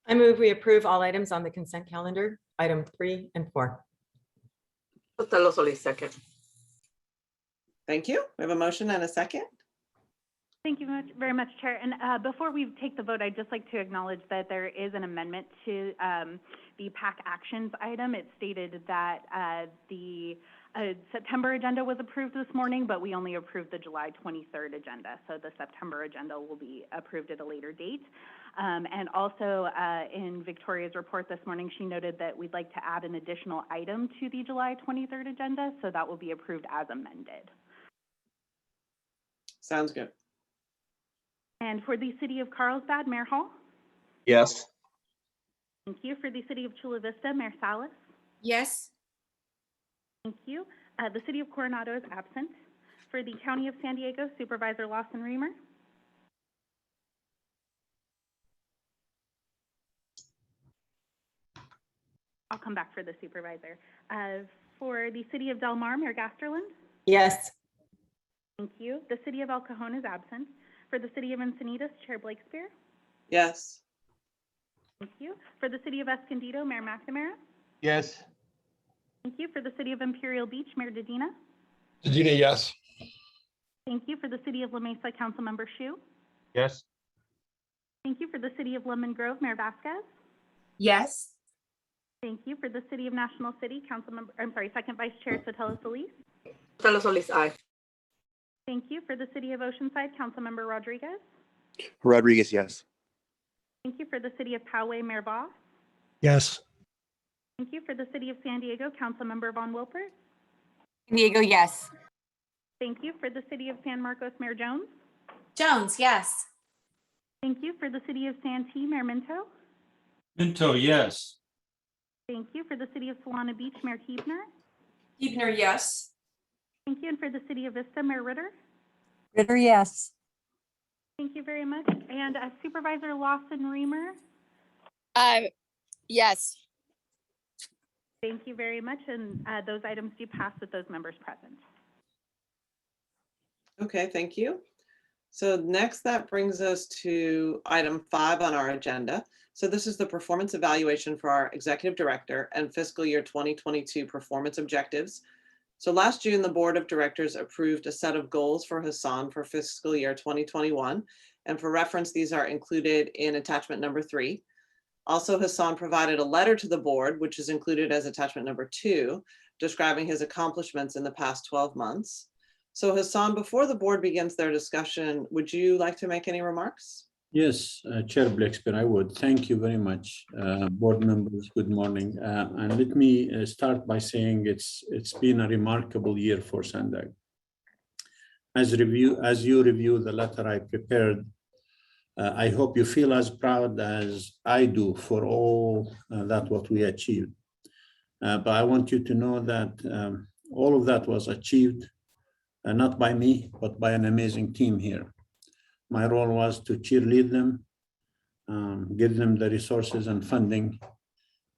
I move we approve all items on the consent calendar, item 3 and 4. Second. Thank you. We have a motion and a second. Thank you very much, Chair. And before we take the vote, I'd just like to acknowledge that there is an amendment to the PAC actions item. It stated that the September agenda was approved this morning, but we only approved the July 23rd agenda. So the September agenda will be approved at a later date. And also in Victoria's report this morning, she noted that we'd like to add an additional item to the July 23rd agenda. So that will be approved as amended. Sounds good. And for the city of Carlsbad, Mayor Hall. Yes. Thank you. For the city of Chula Vista, Mayor Salas. Yes. Thank you. The city of Coronado is absent. For the county of San Diego, Supervisor Lawson Reamer. I'll come back for the supervisor. For the city of Del Mar, Mayor Gasterland. Yes. Thank you. The city of El Cajon is absent. For the city of Encinitas, Chair Blakespear. Yes. Thank you. For the city of Escondido, Mayor McNamara. Yes. Thank you. For the city of Imperial Beach, Mayor Dedina. Dedina, yes. Thank you. For the city of La Mesa, Councilmember Shu. Yes. Thank you. For the city of Lemon Grove, Mayor Vasquez. Yes. Thank you. For the city of National City, Second Vice Chair Sotelo Solis. Sotelo Solis, aye. Thank you. For the city of Oceanside, Councilmember Rodriguez. Rodriguez, yes. Thank you. For the city of Poway, Mayor Voss. Yes. Thank you. For the city of San Diego, Councilmember Von Wilpert. San Diego, yes. Thank you. For the city of San Marcos, Mayor Jones. Jones, yes. Thank you. For the city of Santee, Mayor Minto. Minto, yes. Thank you. For the city of Solana Beach, Mayor Keebner. Keebner, yes. Thank you. And for the city of Vista, Mayor Ritter. Ritter, yes. Thank you very much. And Supervisor Lawson Reamer. Yes. Thank you very much. And those items do pass with those members present. Okay, thank you. So next, that brings us to item 5 on our agenda. So this is the performance evaluation for our executive director and fiscal year 2022 performance objectives. So last June, the board of directors approved a set of goals for Hassan for fiscal year 2021. And for reference, these are included in attachment number 3. Also, Hassan provided a letter to the board, which is included as attachment number 2, describing his accomplishments in the past 12 months. So Hassan, before the board begins their discussion, would you like to make any remarks? Yes, Chair Blakespear, I would. Thank you very much, board members. Good morning. And let me start by saying it's been a remarkable year for Sandag. As you review the letter I prepared, I hope you feel as proud as I do for all that what we achieved. But I want you to know that all of that was achieved not by me, but by an amazing team here. My role was to cheerlead them, give them the resources and funding,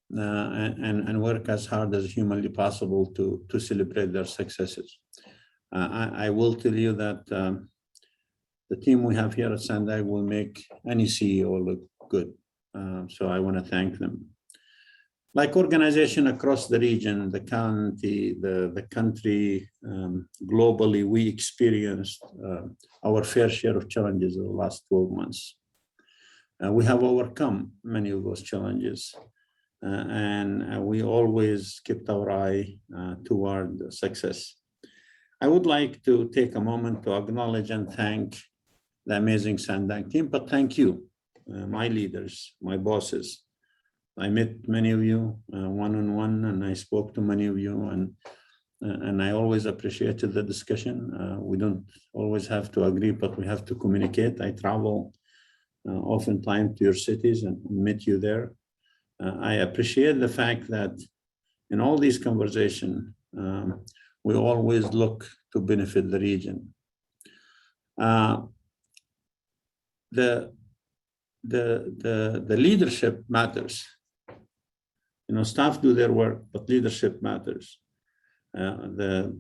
and work as hard as humanly possible to celebrate their successes. I will tell you that the team we have here at Sandag will make any CEO look good. So I want to thank them. Like organization across the region, the county, the country, globally, we experienced our fair share of challenges in the last 12 months. We have overcome many of those challenges, and we always kept our eye toward success. I would like to take a moment to acknowledge and thank the amazing Sandag team, but thank you, my leaders, my bosses. I met many of you one-on-one, and I spoke to many of you, and I always appreciated the discussion. We don't always have to agree, but we have to communicate. I travel oftentimes to your cities and meet you there. I appreciate the fact that in all these conversations, we always look to benefit the region. The leadership matters. You know, staff do their work, but leadership matters. The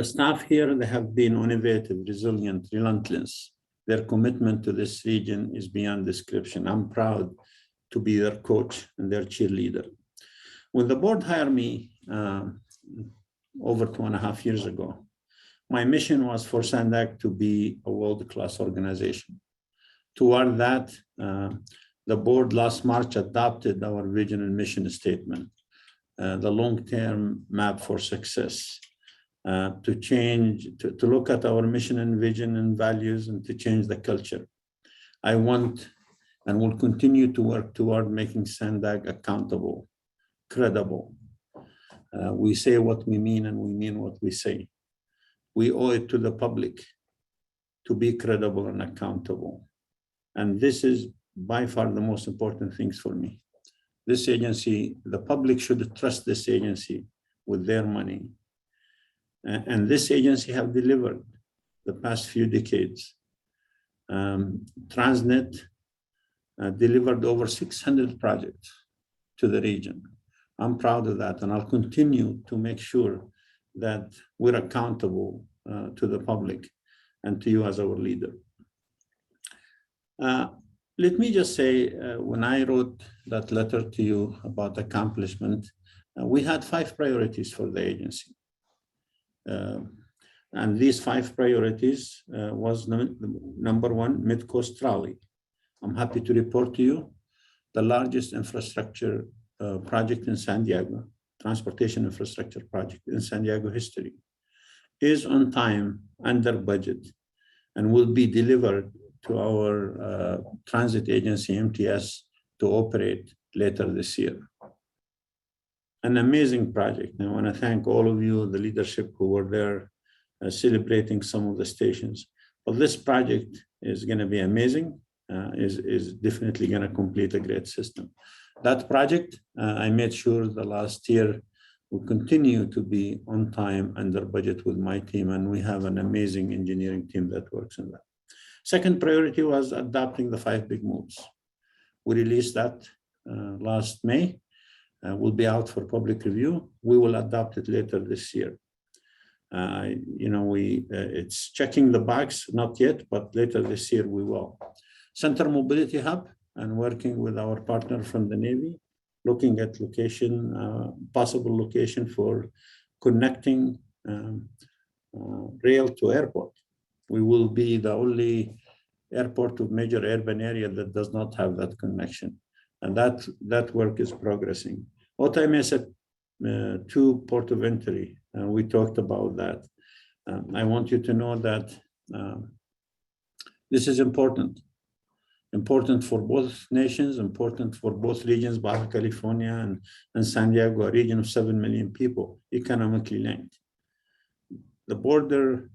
staff here, they have been innovative, resilient, relentless. Their commitment to this region is beyond description. I'm proud to be their coach and their cheerleader. When the board hired me over 2.5 years ago, my mission was for Sandag to be a world-class organization. Toward that, the board last March adopted our vision and mission statement, the long-term map for success, to look at our mission and vision and values and to change the culture. I want and will continue to work toward making Sandag accountable, credible. We say what we mean and we mean what we say. We owe it to the public to be credible and accountable. And this is by far the most important things for me. This agency, the public should trust this agency with their money. And this agency have delivered the past few decades. Transnet delivered over 600 projects to the region. I'm proud of that, and I'll continue to make sure that we're accountable to the public and to you as our leader. Let me just say, when I wrote that letter to you about accomplishment, we had 5 priorities for the agency. And these 5 priorities was number 1, Mid-Coast Trolley. I'm happy to report to you the largest infrastructure project in San Diego, transportation infrastructure project in San Diego history, is on time, under budget, and will be delivered to our transit agency, MTS, to operate later this year. An amazing project. I want to thank all of you, the leadership who were there celebrating some of the stations. But this project is going to be amazing, is definitely going to complete a great system. That project, I made sure the last year will continue to be on time, under budget with my team, and we have an amazing engineering team that works on that. Second priority was adopting the 5 big moves. We released that last May. Will be out for public review. We will adopt it later this year. It's checking the box, not yet, but later this year we will. Center Mobility Hub, and working with our partner from the Navy, looking at location, possible location for connecting rail to airport. We will be the only airport of major urban area that does not have that connection. And that work is progressing. Otaimesa to Port of Entry, we talked about that. I want you to know that this is important for both nations, important for both regions, Baja California and San Diego, a region of 7 million people, economically linked. The border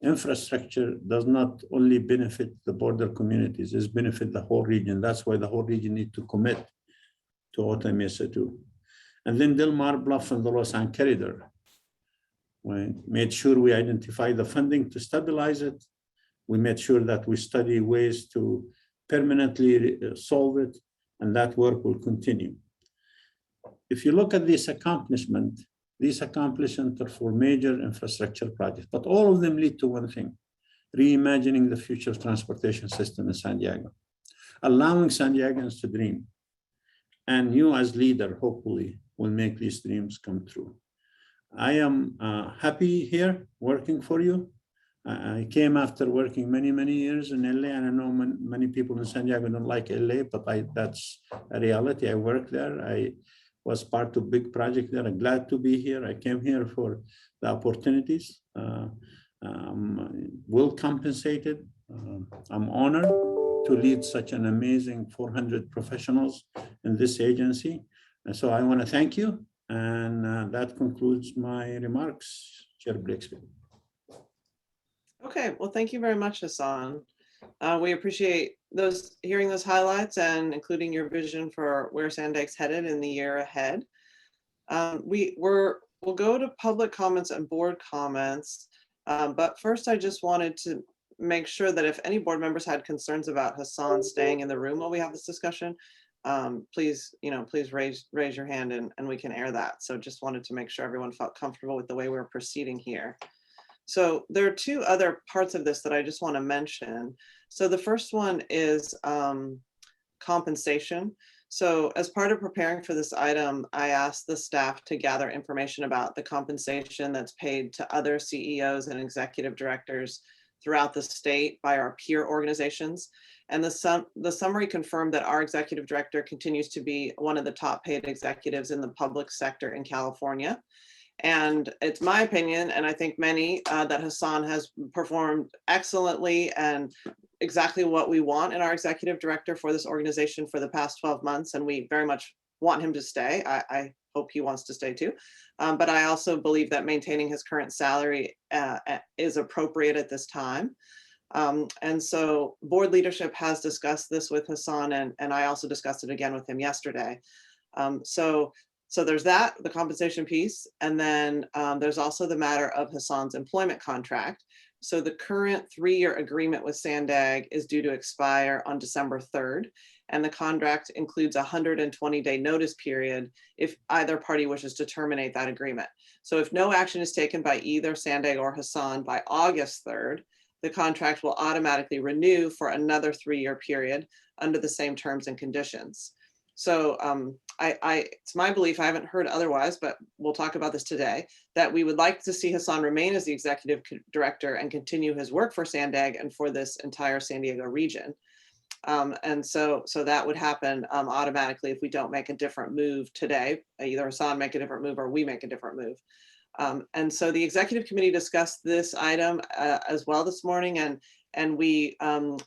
infrastructure does not only benefit the border communities, it's benefit the whole region. That's why the whole region needs to commit to Otaimesa too. And then Del Mar, Bluff, and the Los Angeles corridor. We made sure we identify the funding to stabilize it. We made sure that we study ways to permanently solve it, and that work will continue. If you look at these accomplishments are for major infrastructure projects, but all of them lead to one thing: reimagining the future transportation system in San Diego, allowing San Diegans to dream. And you as leader, hopefully, will make these dreams come true. I am happy here working for you. I came after working many, many years in LA, and I know many people in San Diego don't like LA, but that's a reality. I worked there. I was part of big project there. I'm glad to be here. I came here for the opportunities. Well compensated. I'm honored to lead such an amazing 400 professionals in this agency. And so I want to thank you. And that concludes my remarks, Chair Blakespeare. Okay, well, thank you very much, Hassan. We appreciate hearing those highlights and including your vision for where Sandag's headed in the year ahead. We'll go to public comments and board comments, but first I just wanted to make sure that if any board members had concerns about Hassan staying in the room while we have this discussion, please raise your hand and we can air that. So just wanted to make sure everyone felt comfortable with the way we're proceeding here. So there are 2 other parts of this that I just want to mention. So the first one is compensation. So as part of preparing for this item, I asked the staff to gather information about the compensation that's paid to other CEOs and executive directors throughout the state by our peer organizations. And the summary confirmed that our executive director continues to be one of the top paid executives in the public sector in California. And it's my opinion, and I think many, that Hassan has performed excellently and exactly what we want in our executive director for this organization for the past 12 months. And we very much want him to stay. I hope he wants to stay too. But I also believe that maintaining his current salary is appropriate at this time. And so board leadership has discussed this with Hassan, and I also discussed it again with him yesterday. So there's that, the compensation piece, and then there's also the matter of Hassan's employment contract. So the current 3-year agreement with Sandag is due to expire on December 3rd, and the contract includes a 120-day notice period if either party wishes to terminate that agreement. So if no action is taken by either Sandag or Hassan by August 3rd, the contract will automatically renew for another 3-year period under the same terms and conditions. So it's my belief, I haven't heard otherwise, but we'll talk about this today, that we would like to see Hassan remain as the executive director and continue his work for Sandag and for this entire San Diego region. And so that would happen automatically if we don't make a different move today, either Hassan make a different move or we make a different move. And so the executive committee discussed this item as well this morning, and we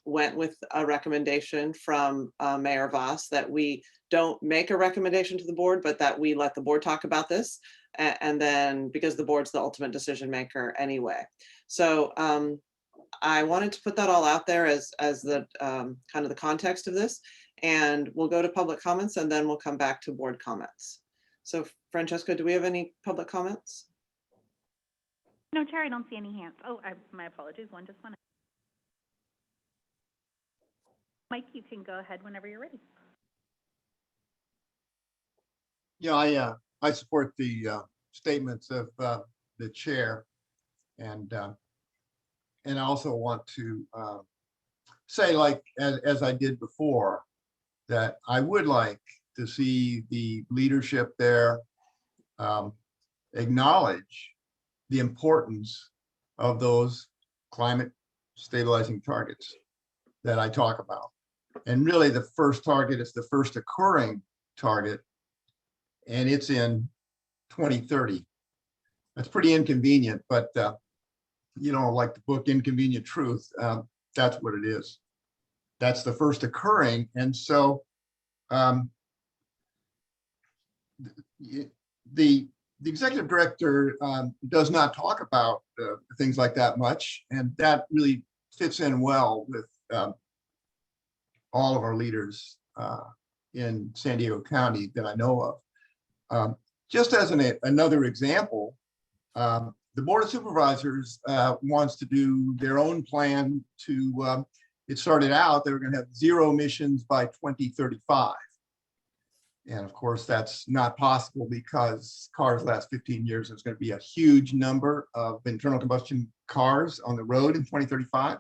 went with a recommendation from Mayor Voss that we don't make a recommendation to the board, but that we let the board talk about this, and then because the board's the ultimate decision maker anyway. So I wanted to put that all out there as the kind of the context of this, and we'll go to public comments and then we'll come back to board comments. So Francesca, do we have any public comments? No, Chair, I don't see any hands. Oh, my apologies. One just went. Mike, you can go ahead whenever you're ready. Yeah, I support the statements of the chair, and I also want to say, like as I did before, that I would like to see the leadership there acknowledge the importance of those climate stabilizing targets that I talk about. And really the first target is the first occurring target, and it's in 2030. That's pretty inconvenient, but like the book Inconvenient Truth, that's what it is. That's the first occurring. And so the executive director does not talk about things like that much, and that really fits in well with all of our leaders in San Diego County that I know of. Just as another example, the Board of Supervisors wants to do their own plan to, it started out, they were going to have 0 emissions by 2035. And of course, that's not possible because cars last 15 years. There's going to be a huge number of internal combustion cars on the road in 2035.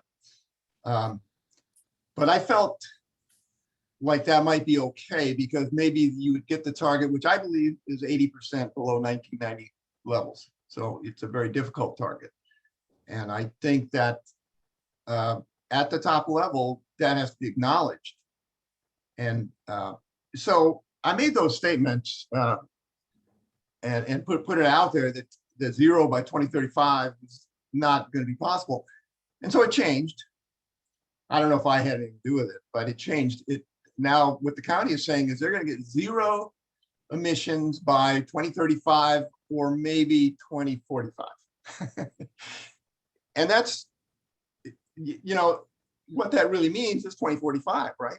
But I felt like that might be okay because maybe you would get the target, which I believe is 80% below 1990 levels. So it's a very difficult target. And I think that at the top level, that has to be acknowledged. And so I made those statements and put it out there that the 0 by 2035 is not going to be possible. And so it changed. I don't know if I had anything to do with it, but it changed. Now what the county is saying is they're going to get 0 emissions by 2035 or maybe 2045. And that's, what that really means is 2045, right?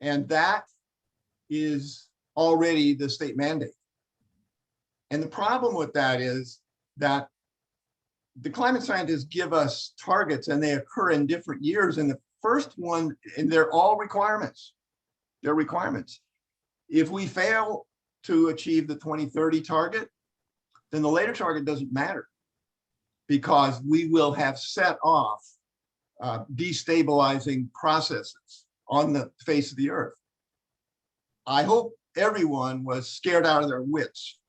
And that is already the state mandate. And the problem with that is that the climate scientists give us targets and they occur in different years. And the first one, and they're all requirements. They're requirements. If we fail to achieve the 2030 target, then the later target doesn't matter because we will have set off destabilizing processes on the face of the earth. I hope everyone was scared out of their wits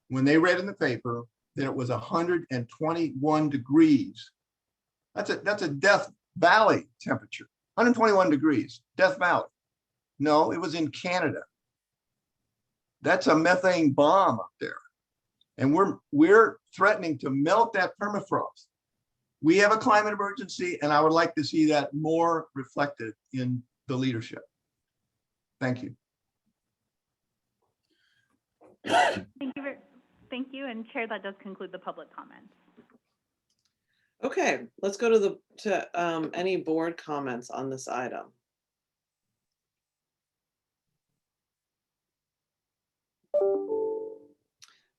when they read in the paper that it was 121 degrees. That's a Death Valley temperature, 121 degrees, Death Valley. No, it was in Canada. That's a methane bomb up there. And we're threatening to melt that permafrost. We have a climate emergency, and I would like to see that more reflected in the leadership. Thank you. Thank you, and Chair, that does conclude the public comments. Okay, let's go to any board comments on this item.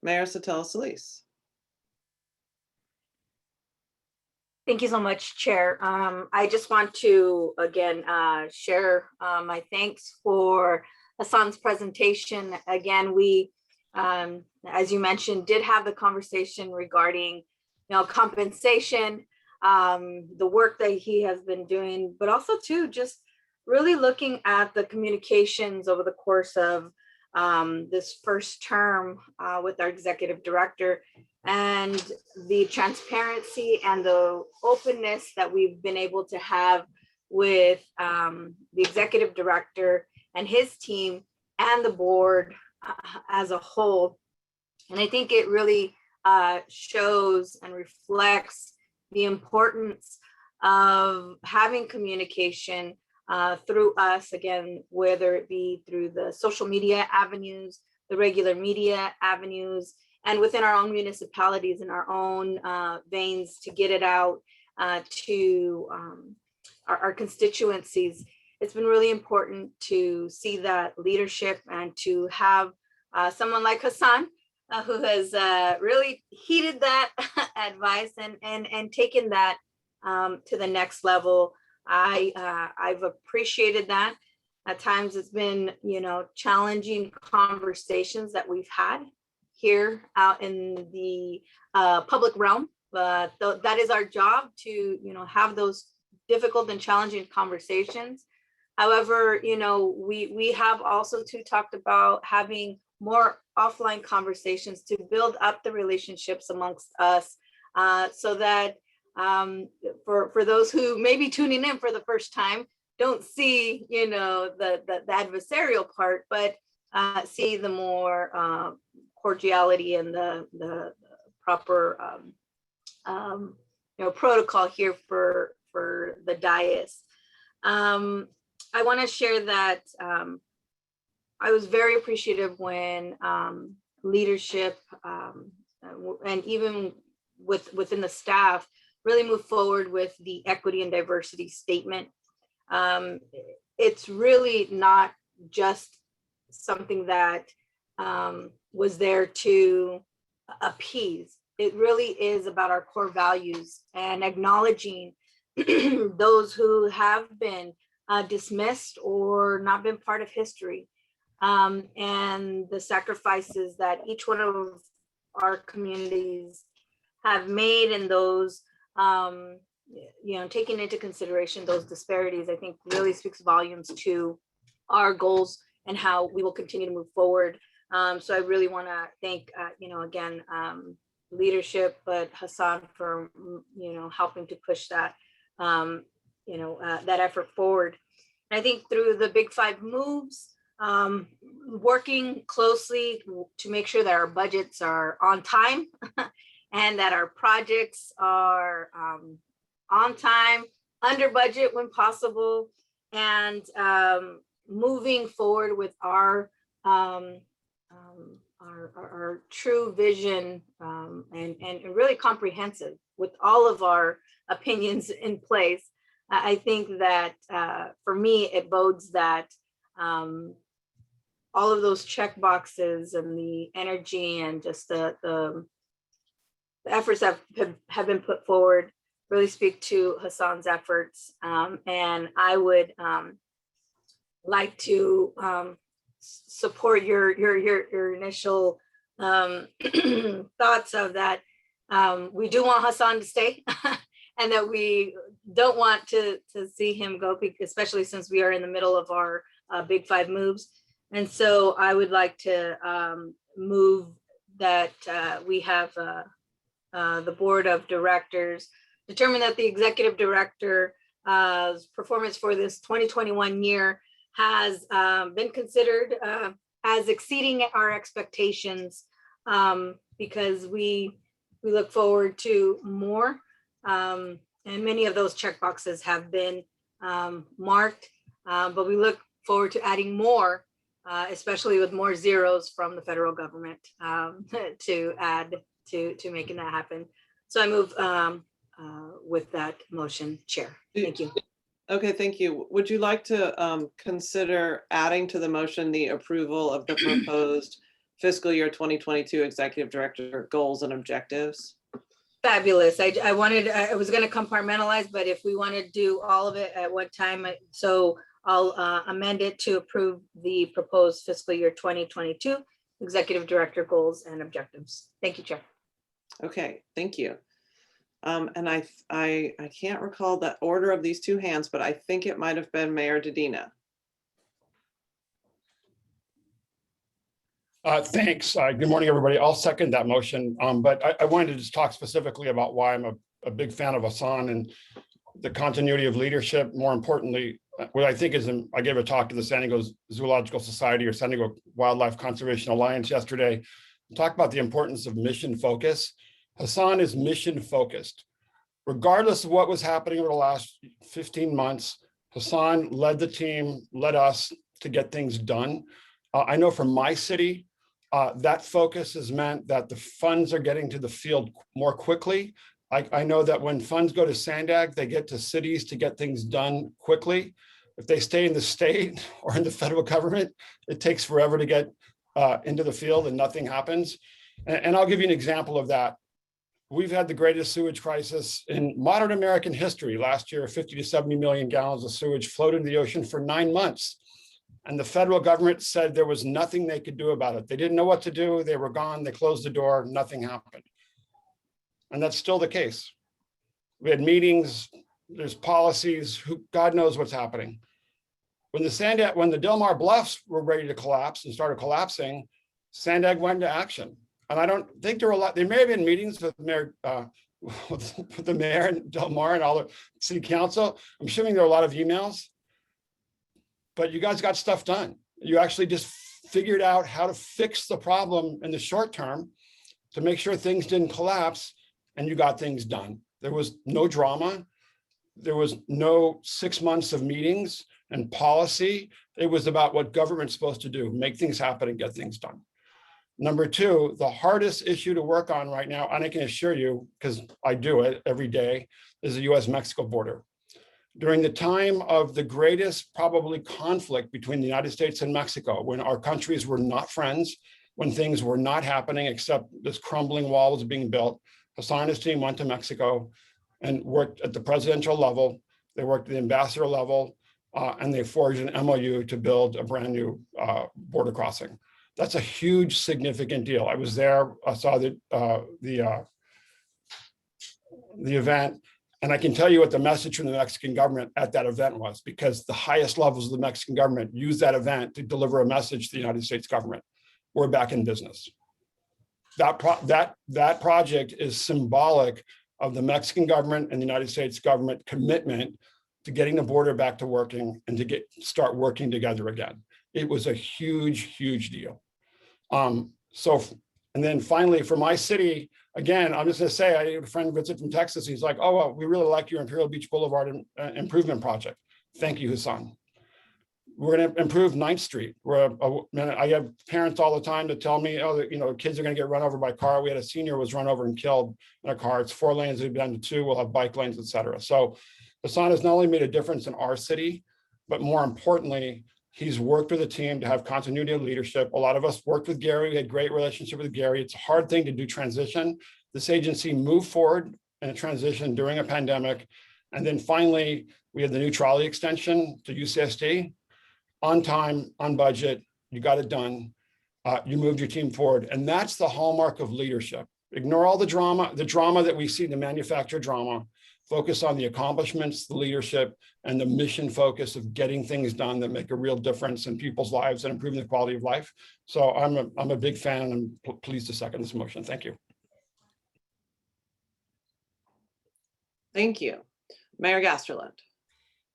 Mayor Satella Solis. Thank you so much, Chair. I just want to, again, share my thanks for Hassan's presentation. Again, we, as you mentioned, did have the conversation regarding, compensation, the work that he has been doing, but also too, just really looking at the communications over the course of this first term with our executive director, and the transparency and the openness that we've been able to have with the executive director and his team and the board as a whole. And I think it really shows and reflects the importance of having communication through us, again, whether it be through the social media avenues, the regular media avenues, and within our own municipalities and our own veins to get it out to our constituencies. It's been really important to see that leadership and to have someone like Hassan who has really heeded that advice and taken that to the next level. I've appreciated that. At times it's been, challenging conversations that we've had here out in the public realm, but that is our job to, have those difficult and challenging conversations. However, we have also too talked about having more offline conversations to build up the relationships amongst us, so that for those who may be tuning in for the first time, don't see, the adversarial part, but see the more cordiality and the proper protocol here for the dais. I want to share that I was very appreciative when leadership and even within the staff really moved forward with the equity and diversity statement. It's really not just something that was there to appease. It really is about our core values and acknowledging those who have been dismissed or not been part of history, and the sacrifices that each one of our communities have made, and those taking into consideration those disparities, I think really speaks volumes to our goals and how we will continue to move forward. So I really want to thank, again, leadership, but Hassan for, helping to push that, that effort forward. And I think through the Big Five moves, working closely to make sure that our budgets are on time and that our projects are on time, under budget when possible, and moving forward with our true vision and really comprehensive with all of our opinions in place. I think that for me, it bodes that all of those check boxes and the energy and just the efforts that have been put forward really speak to Hassan's efforts. And I would like to support your initial thoughts of that. We do want Hassan to stay and that we don't want to see him go, especially since we are in the middle of our Big Five moves. And so I would like to move that we have the board of directors determine that the executive director's performance for this 2021 year has been considered as exceeding our expectations, because we look forward to more, and many of those check boxes have been marked, but we look forward to adding more, especially with more zeros from the federal government to add to making that happen. So I move with that motion, Chair. Thank you. Okay, thank you. Would you like to consider adding to the motion the approval of the proposed fiscal year 2022 executive director goals and objectives? Fabulous. I was going to compartmentalize, but if we want to do all of it at one time, so I'll amend it to approve the proposed fiscal year 2022 executive director goals and objectives. Thank you, Chair. Okay, thank you. And I can't recall the order of these two hands, but I think it might have been Mayor Dedina. Thanks. Good morning, everybody. I'll second that motion. But I wanted to just talk specifically about why I'm a big fan of Hassan and the continuity of leadership. More importantly, what I think is, I gave a talk to the San Diego Zoological Society or San Diego Wildlife Conservation Alliance yesterday, talk about the importance of mission focus. Hassan is mission focused. Regardless of what was happening over the last 15 months, Hassan led the team, led us to get things done. I know from my city, that focus has meant that the funds are getting to the field more quickly. I know that when funds go to Sandag, they get to cities to get things done quickly. If they stay in the state or in the federal government, it takes forever to get into the field and nothing happens. And I'll give you an example of that. We've had the greatest sewage crisis in modern American history. Last year, 50 to 70 million gallons of sewage floated into the ocean for 9 months. And the federal government said there was nothing they could do about it. They didn't know what to do. They were gone. They closed the door. Nothing happened. And that's still the case. We had meetings. There's policies. God knows what's happening. When the Del Mar Bluffs were ready to collapse and started collapsing, Sandag went into action. And I don't think there were a lot. There may have been meetings with the mayor and Del Mar and all the city council. I'm assuming there were a lot of emails. But you guys got stuff done. You actually just figured out how to fix the problem in the short term to make sure things didn't collapse, and you got things done. There was no drama. There was no 6 months of meetings and policy. It was about what government's supposed to do, make things happen and get things done. Number two, the hardest issue to work on right now, and I can assure you, because I do it every day, is the US-Mexico border. During the time of the greatest probably conflict between the United States and Mexico, when our countries were not friends, when things were not happening except this crumbling wall was being built, Hassan and his team went to Mexico and worked at the presidential level. They worked at the ambassador level, and they forged an MOU to build a brand new border crossing. That's a huge, significant deal. I was there, I saw the event. And I can tell you what the message from the Mexican government at that event was, because the highest levels of the Mexican government used that event to deliver a message to the United States government. We're back in business. That project is symbolic of the Mexican government and the United States government commitment to getting the border back to working and to start working together again. It was a huge, huge deal. And then finally, for my city, again, I'm just going to say, I had a friend visit from Texas. He's like, oh, well, we really like your Imperial Beach Boulevard improvement project. Thank you, Hassan. We're going to improve 9th Street. I have parents all the time to tell me, oh, kids are going to get run over by a car. We had a senior who was run over and killed in a car. It's 4 lanes, it'll be down to 2. We'll have bike lanes, et cetera. So Hassan has not only made a difference in our city, but more importantly, he's worked with a team to have continuity of leadership. A lot of us worked with Gary. We had great relationship with Gary. It's a hard thing to do transition. This agency moved forward in a transition during a pandemic. And then finally, we had the new trolley extension to UCSD. On time, on budget, you got it done. You moved your team forward. And that's the hallmark of leadership. Ignore all the drama that we see, the manufactured drama. Focus on the accomplishments, the leadership, and the mission focus of getting things done that make a real difference in people's lives and improving the quality of life. So I'm a big fan, and I'm pleased to second this motion. Thank you. Thank you. Mayor Gasterland.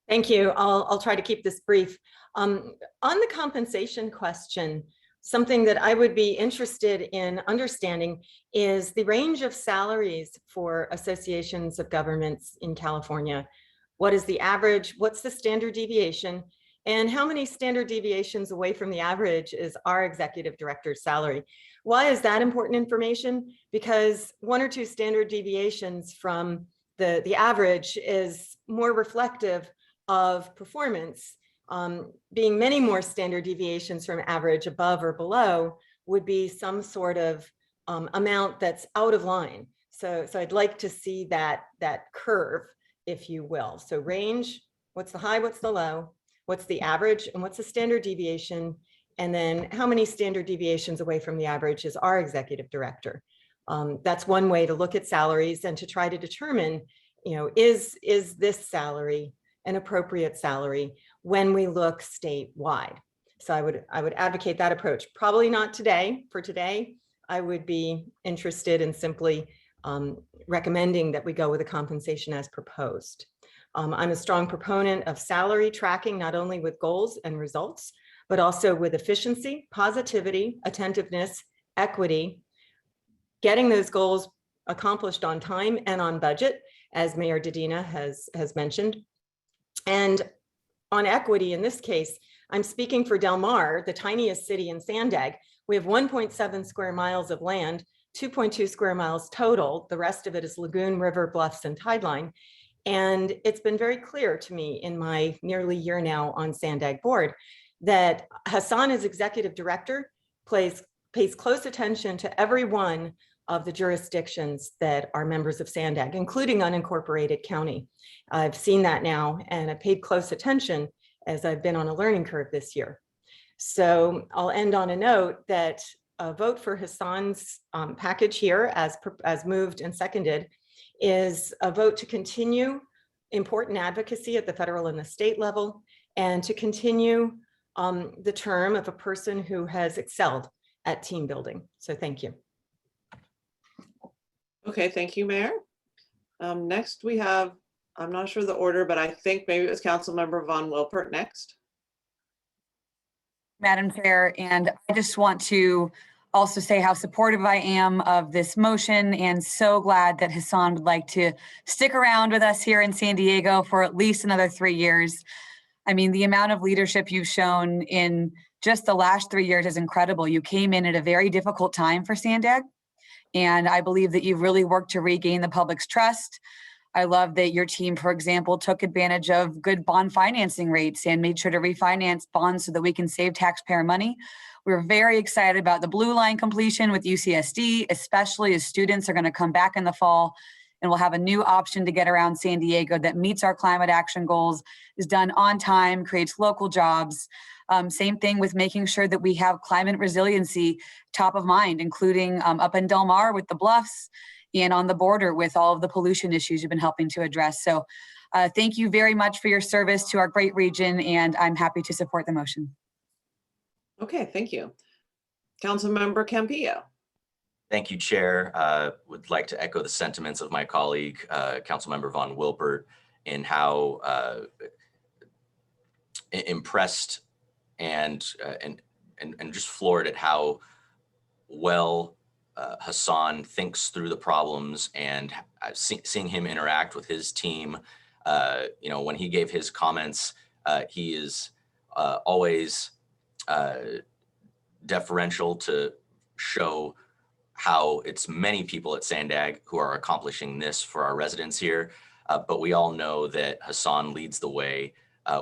Thank you. I'll try to keep this brief. On the compensation question, something that I would be interested in understanding is the range of salaries for associations of governments in California. What is the average? What's the standard deviation? And how many standard deviations away from the average is our executive director's salary? Why is that important information? Because 1 or 2 standard deviations from the average is more reflective of performance. Being many more standard deviations from average above or below would be some sort of amount that's out of line. So I'd like to see that curve, if you will. So range, what's the high, what's the low, what's the average, and what's the standard deviation? And then how many standard deviations away from the average is our executive director? That's one way to look at salaries and to try to determine, is this salary an appropriate salary when we look statewide? So I would advocate that approach. Probably not today. For today, I would be interested in simply recommending that we go with a compensation as proposed. I'm a strong proponent of salary tracking, not only with goals and results, but also with efficiency, positivity, attentiveness, equity, getting those goals accomplished on time and on budget, as Mayor Dedina has mentioned. And on equity, in this case, I'm speaking for Del Mar, the tiniest city in Sandag. We have 1.7 square miles of land, 2.2 square miles total. The rest of it is lagoon, river, bluffs, and tideline. And it's been very clear to me in my nearly year now on Sandag board that Hassan, as executive director, pays close attention to every one of the jurisdictions that are members of Sandag, including unincorporated county. I've seen that now, and I paid close attention as I've been on a learning curve this year. So I'll end on a note that a vote for Hassan's package here, as moved and seconded, is a vote to continue important advocacy at the federal and the state level, and to continue the term of a person who has excelled at team building. So thank you. Okay, thank you, Mayor. Next we have, I'm not sure the order, but I think maybe it was Councilmember Von Wilpert next. Madam Chair, and I just want to also say how supportive I am of this motion, and so glad that Hassan would like to stick around with us here in San Diego for at least another 3 years. I mean, the amount of leadership you've shown in just the last 3 years is incredible. You came in at a very difficult time for Sandag, and I believe that you've really worked to regain the public's trust. I love that your team, for example, took advantage of good bond financing rates and made sure to refinance bonds so that we can save taxpayer money. We're very excited about the Blue Line completion with UCSD, especially as students are going to come back in the fall and we'll have a new option to get around San Diego that meets our climate action goals, is done on time, creates local jobs. Same thing with making sure that we have climate resiliency top of mind, including up in Del Mar with the bluffs and on the border with all of the pollution issues you've been helping to address. So thank you very much for your service to our great region, and I'm happy to support the motion. Okay, thank you. Councilmember Campillo. Thank you, Chair. Would like to echo the sentiments of my colleague, Councilmember Von Wilpert, in how impressed and just floored at how well Hassan thinks through the problems, and seeing him interact with his team. When he gave his comments, he is always deferential to show how it's many people at Sandag who are accomplishing this for our residents here. But we all know that Hassan leads the way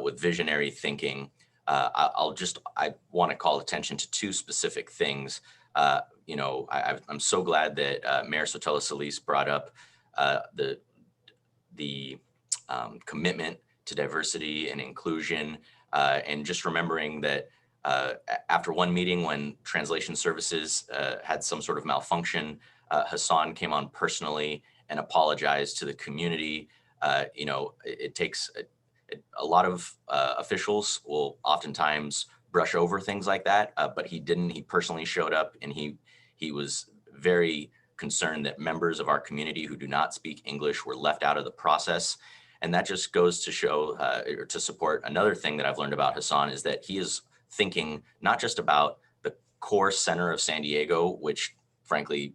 with visionary thinking. I want to call attention to two specific things. I'm so glad that Mayor Sotelo Solis brought up the commitment to diversity and inclusion, and just remembering that after one meeting when translation services had some sort of malfunction, Hassan came on personally and apologized to the community. It takes a lot of officials will oftentimes brush over things like that, but he didn't. He personally showed up, and he was very concerned that members of our community who do not speak English were left out of the process. And that just goes to show or to support another thing that I've learned about Hassan, is that he is thinking not just about the core center of San Diego, which frankly,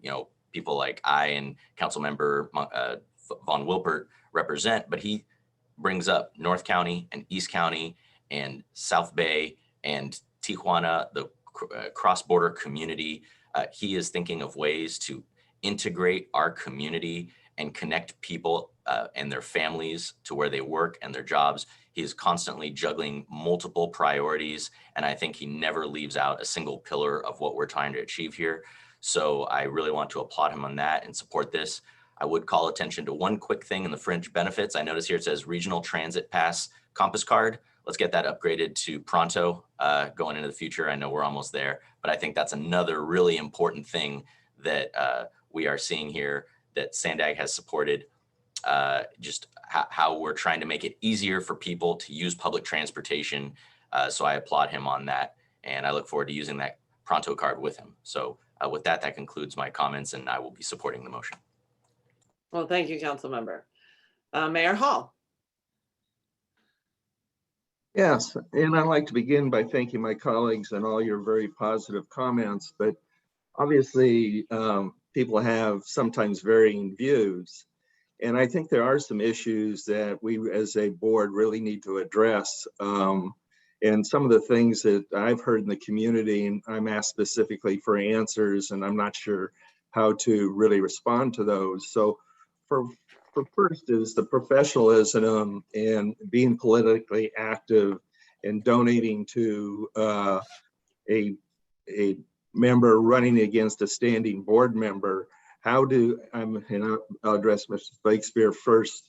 people like I and Councilmember Von Wilpert represent, but he brings up North County and East County and South Bay and Tijuana, the cross-border community. He is thinking of ways to integrate our community and connect people and their families to where they work and their jobs. He is constantly juggling multiple priorities, and I think he never leaves out a single pillar of what we're trying to achieve here. So I really want to applaud him on that and support this. I would call attention to one quick thing in the fringe benefits. I notice here it says Regional Transit Pass Compass Card. Let's get that upgraded to Pronto going into the future. I know we're almost there, but I think that's another really important thing that we are seeing here that Sandag has supported, just how we're trying to make it easier for people to use public transportation. So I applaud him on that, and I look forward to using that Pronto card with him. So with that, that concludes my comments, and I will be supporting the motion. Well, thank you, Council Member. Mayor Hall. Yes, and I'd like to begin by thanking my colleagues and all your very positive comments, but obviously people have sometimes varying views. And I think there are some issues that we as a board really need to address. And some of the things that I've heard in the community, and I'm asked specifically for answers, and I'm not sure how to really respond to those. So for first is the professionalism and being politically active and donating to a member running against a standing board member. How do, and I'll address Mr. Blakespear first.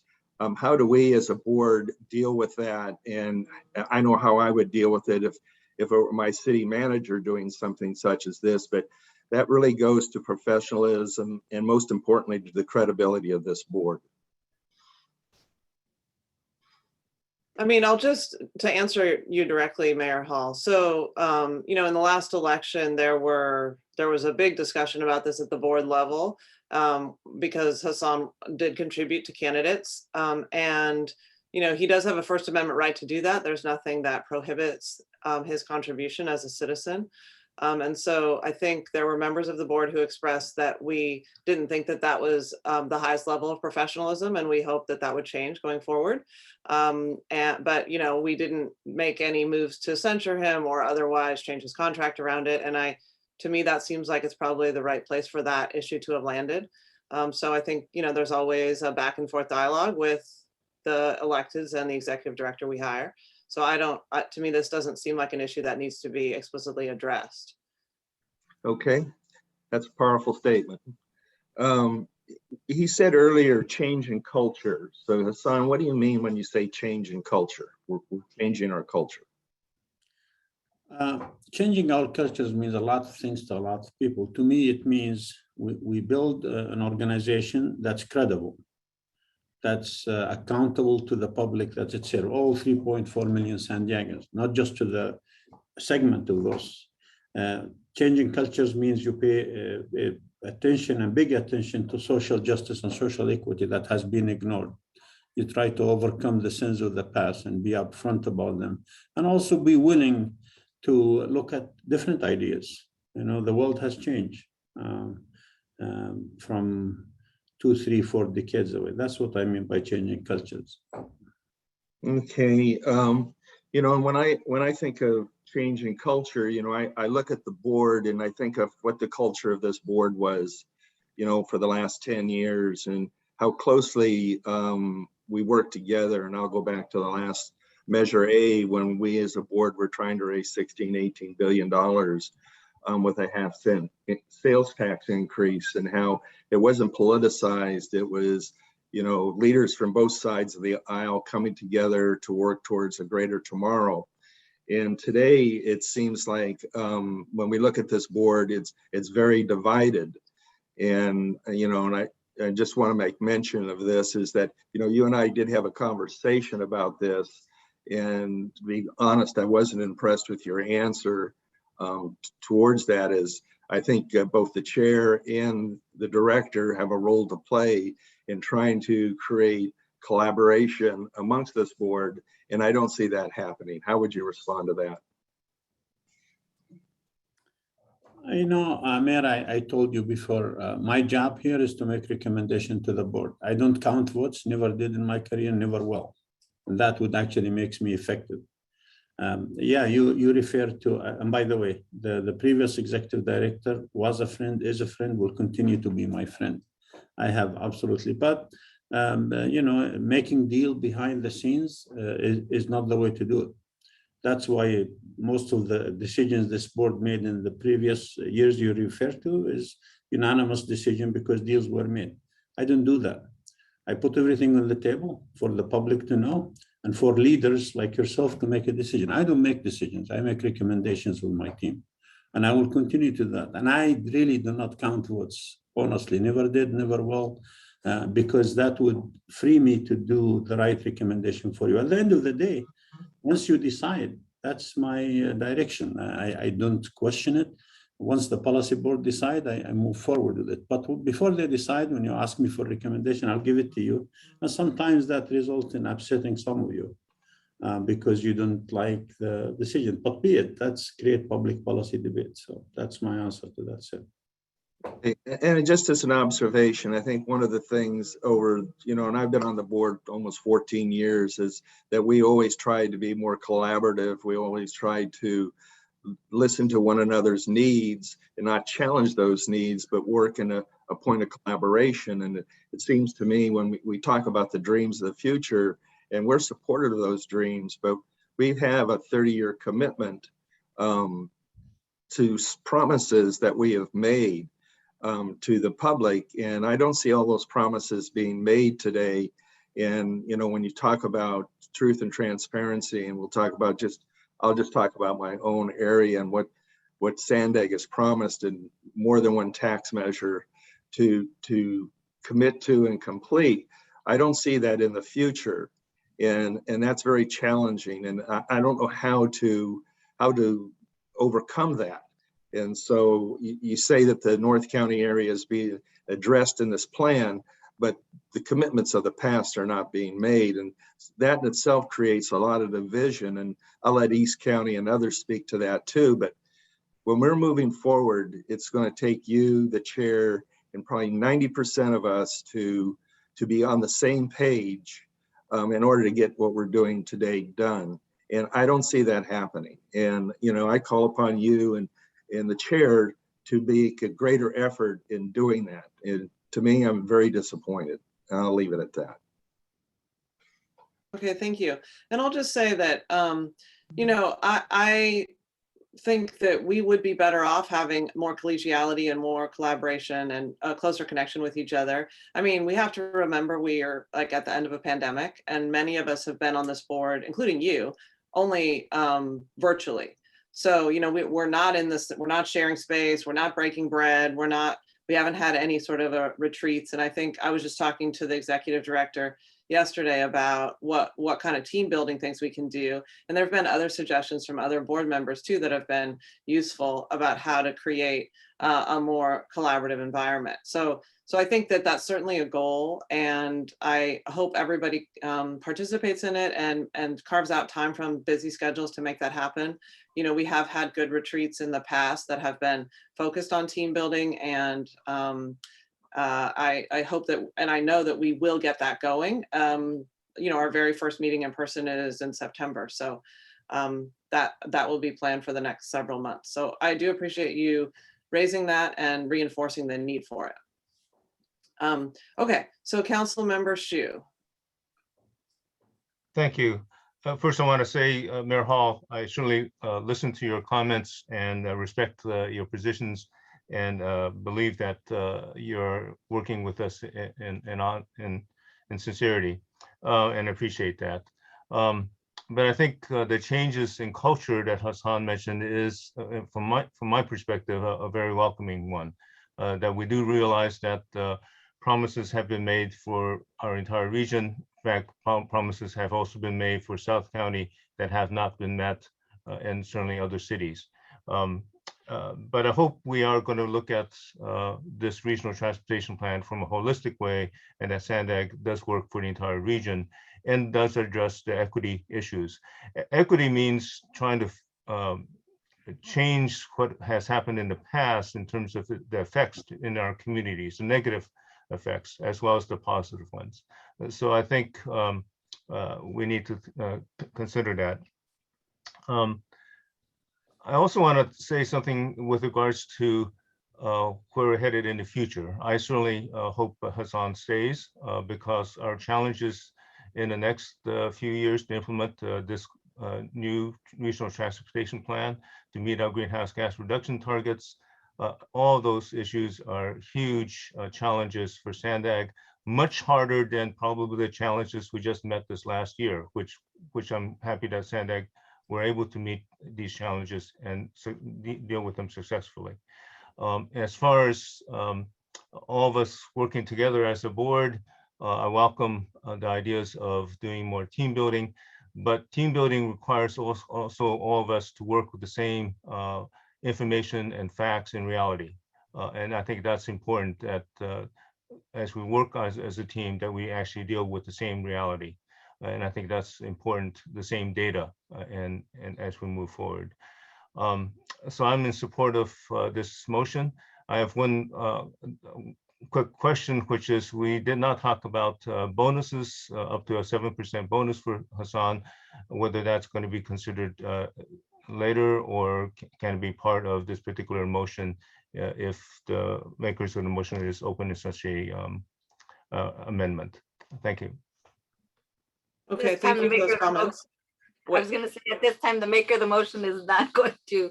How do we as a board deal with that? And I know how I would deal with it if it were my city manager doing something such as this, but that really goes to professionalism and most importantly to the credibility of this board. I mean, I'll just, to answer you directly, Mayor Hall. So, you know, in the last election, there was a big discussion about this at the board level because Hassan did contribute to candidates. And, you know, he does have a First Amendment right to do that. There's nothing that prohibits his contribution as a citizen. And so I think there were members of the board who expressed that we didn't think that that was the highest level of professionalism, and we hope that that would change going forward. But, you know, we didn't make any moves to censure him or otherwise change his contract around it. And to me, that seems like it's probably the right place for that issue to have landed. So I think, you know, there's always a back and forth dialogue with the electeds and the executive director we hire. So to me, this doesn't seem like an issue that needs to be explicitly addressed. Okay, that's a powerful statement. He said earlier, change in culture. So Hassan, what do you mean when you say change in culture? We're changing our culture. Changing our cultures means a lot of things to a lot of people. To me, it means we build an organization that's credible, that's accountable to the public that it serves, all 3.4 million San Diegans, not just to the segment of those. Changing cultures means you pay attention and big attention to social justice and social equity that has been ignored. You try to overcome the sins of the past and be upfront about them, and also be willing to look at different ideas. You know, the world has changed from 2, 3, 4 decades away. That's what I mean by changing cultures. Okay, you know, and when I think of changing culture, you know, I look at the board and I think of what the culture of this board was, you know, for the last 10 years and how closely we work together. And I'll go back to the last Measure A when we as a board were trying to raise $18 billion with a 0.5-cent sales tax increase, and how it wasn't politicized. It was, you know, leaders from both sides of the aisle coming together to work towards a greater tomorrow. And today it seems like when we look at this board, it's very divided. And, you know, and I just want to make mention of this is that, you know, you and I did have a conversation about this. And to be honest, I wasn't impressed with your answer towards that. As I think both the chair and the director have a role to play in trying to create collaboration amongst this board. And I don't see that happening. How would you respond to that? You know, Mayor, I told you before, my job here is to make recommendation to the board. I don't count votes, never did in my career, never will. And that would actually makes me effective. Yeah, you refer to, and by the way, the previous executive director was a friend, is a friend, will continue to be my friend. I have absolutely, but making deal behind the scenes is not the way to do it. That's why most of the decisions this board made in the previous years you refer to is unanimous decision because deals were made. I don't do that. I put everything on the table for the public to know and for leaders like yourself to make a decision. I don't make decisions. I make recommendations with my team. And I will continue to that. And I really do not count votes, honestly, never did, never will, because that would free me to do the right recommendation for you. At the end of the day, once you decide, that's my direction. I don't question it. Once the policy board decide, I move forward with it. But before they decide, when you ask me for recommendation, I'll give it to you. And sometimes that results in upsetting some of you because you don't like the decision. But be it, that's create public policy debate. So that's my answer to that, sir. And just as an observation, I think one of the things over, and I've been on the board almost 14 years, is that we always tried to be more collaborative. We always tried to listen to one another's needs and not challenge those needs, but work in a point of collaboration. And it seems to me when we talk about the dreams of the future, and we're supportive of those dreams, but we have a 30-year commitment to promises that we have made to the public. And I don't see all those promises being made today. And, when you talk about truth and transparency, and we'll talk about I'll just talk about my own area and what Sandag has promised in more than one tax measure to commit to and complete. I don't see that in the future. And that's very challenging. And I don't know how to overcome that. And so you say that the North County area is being addressed in this plan, but the commitments of the past are not being made. And that in itself creates a lot of division. And I'll let East County and others speak to that too. But when we're moving forward, it's going to take you, the chair, and probably 90% of us to be on the same page in order to get what we're doing today done. And I don't see that happening. And, I call upon you and the chair to make a greater effort in doing that. And to me, I'm very disappointed. I'll leave it at that. Okay, thank you. And I'll just say that, I think that we would be better off having more collegiality and more collaboration and a closer connection with each other. I mean, we have to remember we are like at the end of a pandemic, and many of us have been on this board, including you, only virtually. So, we're not in this, we're not sharing space, we're not breaking bread, we haven't had any sort of retreats. And I think I was just talking to the executive director yesterday about what kind of team building things we can do. And there have been other suggestions from other board members too that have been useful about how to create a more collaborative environment. So I think that that's certainly a goal, and I hope everybody participates in it and carves out time from busy schedules to make that happen. We have had good retreats in the past that have been focused on team building, and I hope that, and I know that we will get that going. Our very first meeting in person is in September. So that will be planned for the next several months. So I do appreciate you raising that and reinforcing the need for it. Okay, so Council Member Shu. Thank you. First, I want to say, Mayor Hall, I certainly listened to your comments and respect your positions, and believe that you're working with us in sincerity, and appreciate that. But I think the changes in culture that Hassan mentioned is, from my perspective, a very welcoming one. That we do realize that promises have been made for our entire region. In fact, promises have also been made for South County that have not been met, and certainly other cities. But I hope we are going to look at this regional transportation plan from a holistic way, and that Sandag does work for the entire region and does address the equity issues. Equity means trying to change what has happened in the past in terms of the effects in our communities, the negative effects, as well as the positive ones. So I think we need to consider that. I also want to say something with regards to where we're headed in the future. I certainly hope Hassan stays because our challenges in the next few years to implement this new regional transportation plan to meet our greenhouse gas reduction targets. All those issues are huge challenges for Sandag, much harder than probably the challenges we just met this last year, which I'm happy that Sandag were able to meet these challenges and deal with them successfully. As far as all of us working together as a board, I welcome the ideas of doing more team building, but team building requires also all of us to work with the same information and facts in reality. And I think that's important that as we work as a team, that we actually deal with the same reality. And I think that's important, the same data, and as we move forward. So I'm in support of this motion. I have one quick question, which is we did not talk about bonuses up to a 7% bonus for Hassan, whether that's going to be considered later or can it be part of this particular motion if the makers of the motion is open to such a amendment. Thank you. Okay, thank you for those comments. I was going to say at this time, the maker of the motion is not going to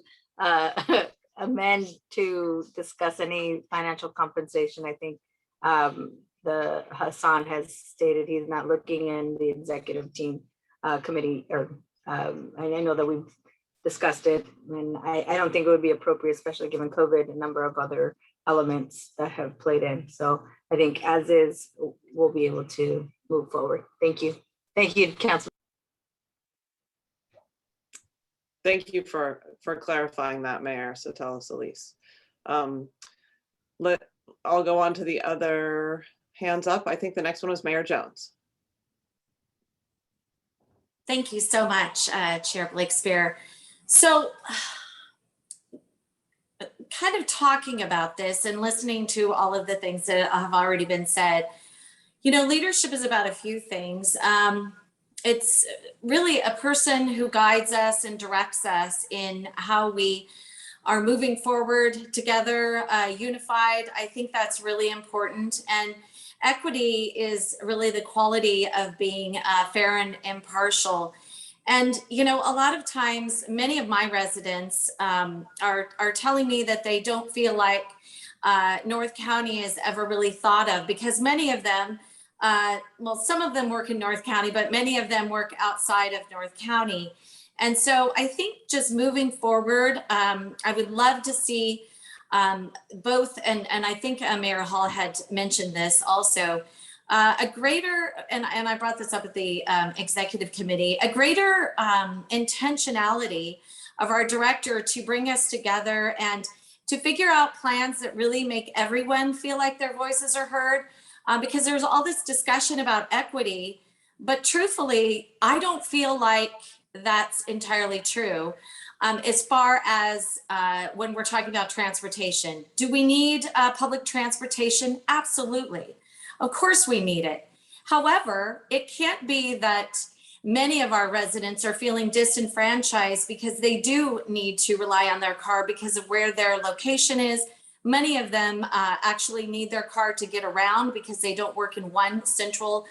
amend to discuss any financial compensation. I think the Hassan has stated he's not looking in the executive team committee, or I know that we've discussed it, and I don't think it would be appropriate, especially given COVID, a number of other elements that have played in. So I think as is, we'll be able to move forward. Thank you. Thank you, Councilor. Thank you for clarifying that, Mayor Sotelo Solis. I'll go on to the other hands up. I think the next one was Mayor Jones. Thank you so much, Chair Blakespear. So kind of talking about this and listening to all of the things that have already been said, you know, leadership is about a few things. It's really a person who guides us and directs us in how we are moving forward together, unified. I think that's really important. And equity is really the quality of being fair and impartial. And, you know, a lot of times, many of my residents are telling me that they don't feel like North County is ever really thought of, because many of them, well, some of them work in North County, but many of them work outside of North County. And so I think just moving forward, I would love to see both, and I think Mayor Hall had mentioned this also, a greater, and I brought this up at the executive committee, a greater intentionality of our director to bring us together and to figure out plans that really make everyone feel like their voices are heard. Because there's all this discussion about equity, but truthfully, I don't feel like that's entirely true. As far as when we're talking about transportation, do we need public transportation? Absolutely. Of course we need it. However, it can't be that many of our residents are feeling disenfranchised because they do need to rely on their car because of where their location is. Many of them actually need their car to get around because they don't work in one central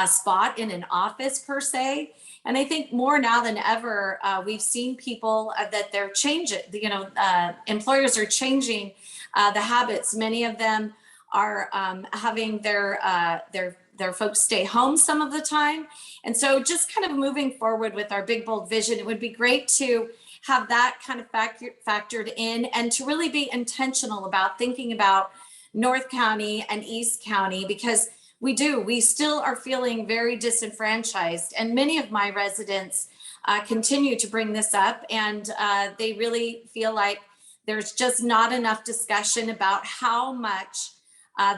spot in an office per se. And I think more now than ever, we've seen people that they're changing, you know, employers are changing the habits. Many of them are having their folks stay home some of the time. And so just kind of moving forward with our big, bold vision, it would be great to have that kind of factored in and to really be intentional about thinking about North County and East County, because we still are feeling very disenfranchised. And many of my residents continue to bring this up, and they really feel like there's just not enough discussion about how much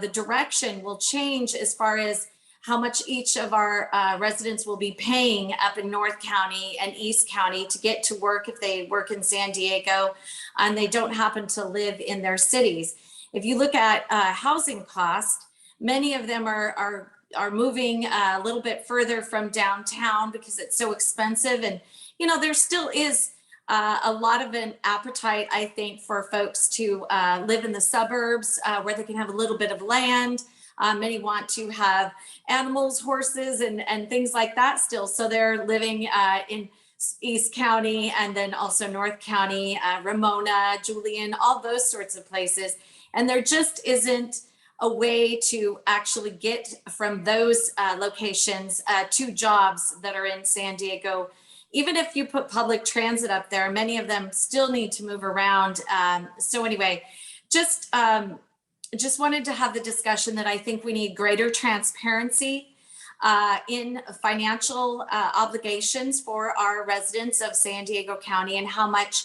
the direction will change as far as how much each of our residents will be paying up in North County and East County to get to work if they work in San Diego and they don't happen to live in their cities. If you look at housing costs, many of them are moving a little bit further from downtown because it's so expensive. And, you know, there still is a lot of an appetite, I think, for folks to live in the suburbs where they can have a little bit of land. Many want to have animals, horses, and things like that still. So they're living in East County and then also North County, Ramona, Julian, all those sorts of places. And there just isn't a way to actually get from those locations to jobs that are in San Diego. Even if you put public transit up there, many of them still need to move around. So anyway, just wanted to have the discussion that I think we need greater transparency in financial obligations for our residents of San Diego County and how much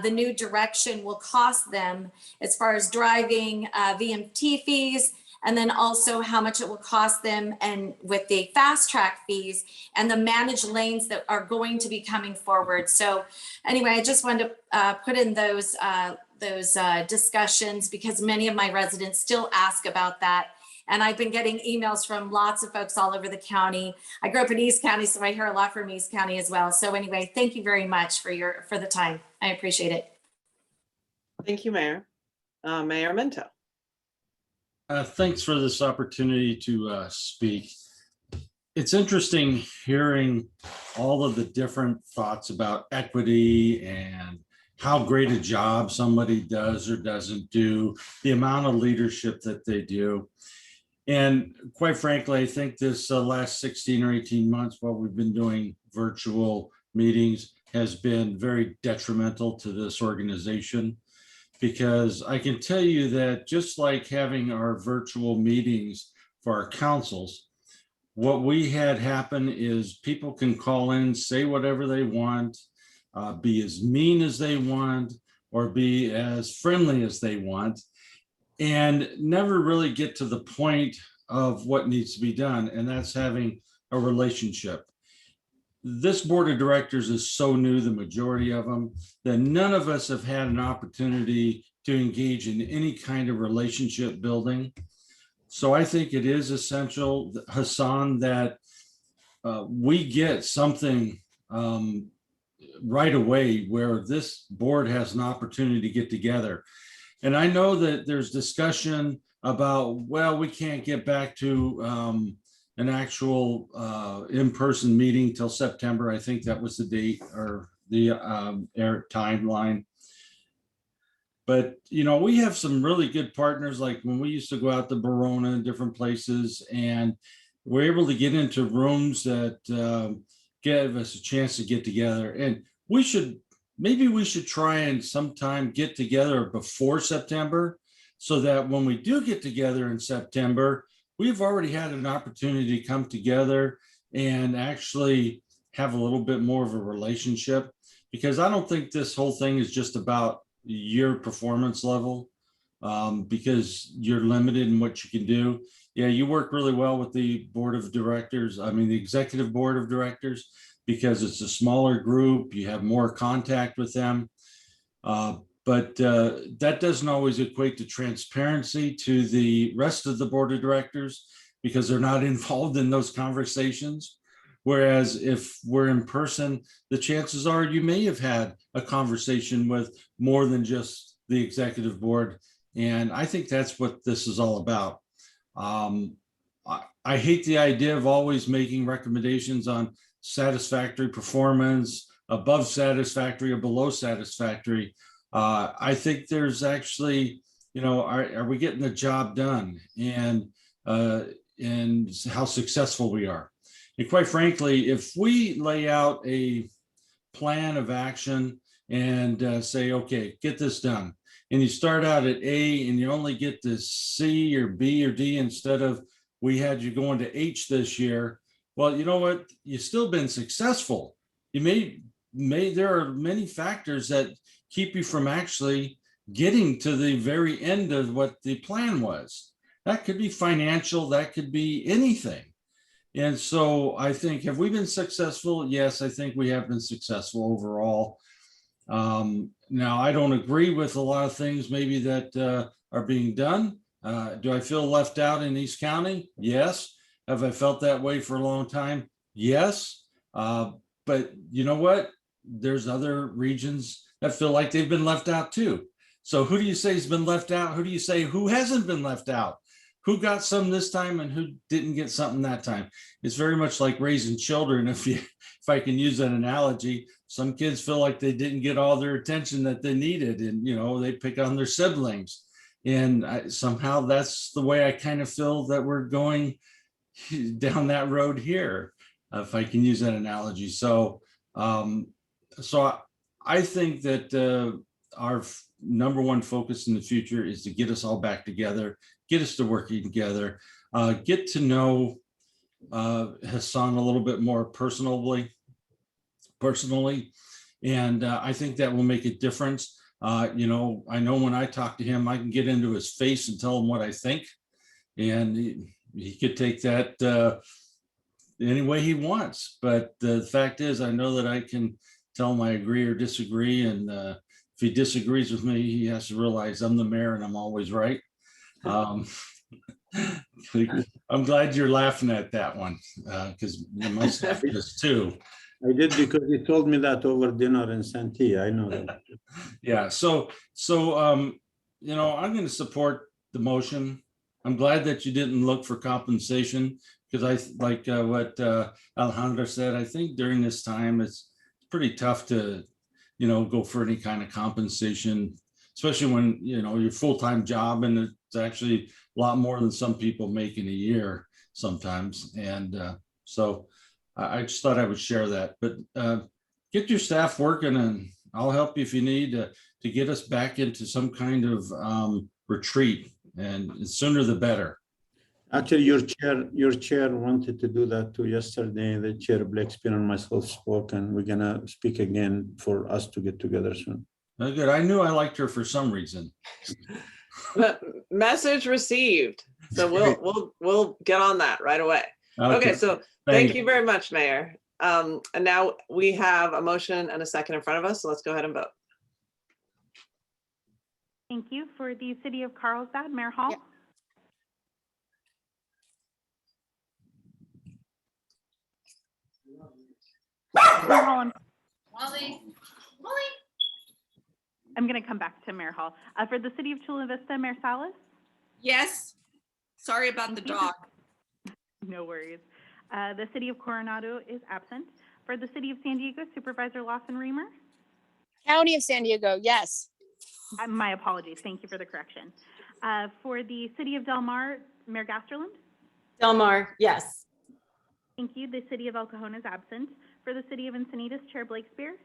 the new direction will cost them as far as driving, VMT fees, and then also how much it will cost them and with the fast track fees and the managed lanes that are going to be coming forward. So anyway, I just wanted to put in those discussions because many of my residents still ask about that. And I've been getting emails from lots of folks all over the county. I grew up in East County, so I hear a lot from East County as well. So anyway, thank you very much for the time. I appreciate it. Thank you, Mayor. Mayor Minto. Thanks for this opportunity to speak. It's interesting hearing all of the different thoughts about equity and how great a job somebody does or doesn't do, the amount of leadership that they do. And quite frankly, I think this last 16 or 18 months while we've been doing virtual meetings has been very detrimental to this organization, because I can tell you that just like having our virtual meetings for our councils, what we had happen is people can call in, say whatever they want, be as mean as they want, or be as friendly as they want, and never really get to the point of what needs to be done, and that's having a relationship. This board of directors is so new, the majority of them, that none of us have had an opportunity to engage in any kind of relationship building. So I think it is essential, Hassan, that we get something right away where this board has an opportunity to get together. And I know that there's discussion about, well, we can't get back to an actual in-person meeting till September. I think that was the date or the timeline. But, you know, we have some really good partners, like when we used to go out to Verona and different places, and we're able to get into rooms that give us a chance to get together. And maybe we should try and sometime get together before September, so that when we do get together in September, we've already had an opportunity to come together and actually have a little bit more of a relationship. Because I don't think this whole thing is just about your performance level, because you're limited in what you can do. Yeah, you work really well with the board of directors, the executive board of directors, because it's a smaller group, you have more contact with them. But that doesn't always equate to transparency to the rest of the board of directors, because they're not involved in those conversations. Whereas if we're in person, the chances are you may have had a conversation with more than just the executive board. And I think that's what this is all about. I hate the idea of always making recommendations on satisfactory performance, above satisfactory or below satisfactory. I think there's actually, are we getting the job done, and how successful we are. And quite frankly, if we lay out a plan of action and say, okay, get this done, and you start out at A and you only get to C or B or D instead of we had you going to H this year, well, you know what? You've still been successful. You there are many factors that keep you from actually getting to the very end of what the plan was. That could be financial, that could be anything. And so I think, have we been successful? Yes, I think we have been successful overall. Now, I don't agree with a lot of things maybe that are being done. Do I feel left out in East County? Yes. Have I felt that way for a long time? Yes. But you know what? there's other regions that feel like they've been left out too. So who do you say has been left out? Who do you say who hasn't been left out? Who got some this time and who didn't get something that time? It's very much like raising children. If I can use that analogy, some kids feel like they didn't get all their attention that they needed, and they pick on their siblings. And somehow that's the way I kind of feel that we're going down that road here, if I can use that analogy. So, I think that our number one focus in the future is to get us all back together, get us to working together, get to know Hassan a little bit more personally, and I think that will make a difference. I know when I talk to him, I can get into his face and tell him what I think, and he could take that any way he wants. But the fact is, I know that I can tell him I agree or disagree, and if he disagrees with me, he has to realize I'm the mayor and I'm always right. I'm glad you're laughing at that one, because my staff does too. I did, because you told me that over dinner in Santee. I know that. Yeah, so I'm going to support the motion. I'm glad that you didn't look for compensation, because I like what Alejandra said. I think during this time it's pretty tough to go for any kind of compensation, especially when your full-time job, and it's actually a lot more than some people make in a year sometimes. And so I just thought I would share that. But get your staff working, and I'll help you if you need to get us back into some kind of retreat, and the sooner the better. Actually, your chair wanted to do that too yesterday. The chair Blakespeare and myself spoke, and we're gonna speak again for us to get together soon. Good. I knew I liked her for some reason. Message received. So we'll get on that right away. Okay, so thank you very much, Mayor. And now we have a motion and a second in front of us, so let's go ahead and vote. Thank you. For the City of Carlsbad, Mayor Hall. Yep. Mayor Hall, Wally. I'm going to come back to Mayor Hall. For the City of Chula Vista, Mayor Salas. Yes. Sorry about the dog. No worries. The City of Coronado is absent. For the City of San Diego, Supervisor Lawson Reamer. County of San Diego, yes. My apologies. Thank you for the correction. For the City of Del Mar, Mayor Gasterland. Del Mar, yes. Thank you. The City of El Cajon is absent. For the City of Encinitas, Chair Blakespeare.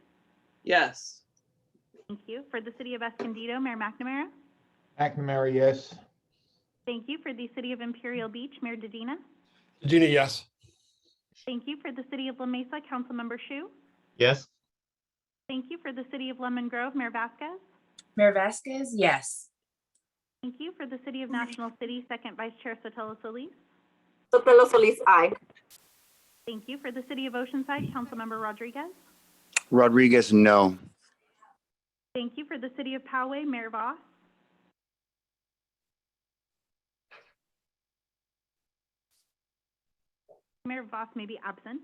Yes. Thank you. For the City of Escondido, Mayor McNamara. McNamara, yes. Thank you. For the City of Imperial Beach, Mayor Dedina. Dedina, yes. Thank you. For the City of La Mesa, Councilmember Shu. Yes. Thank you. For the City of Lemon Grove, Mayor Vasquez. Mayor Vasquez, yes. Thank you. For the City of National City, Second Vice Chair Sotelo Solis. Sotelo Solis, aye. Thank you. For the City of Oceanside, Councilmember Rodriguez. Rodriguez, no. Thank you. For the City of Poway, Mayor Voss. Mayor Voss may be absent.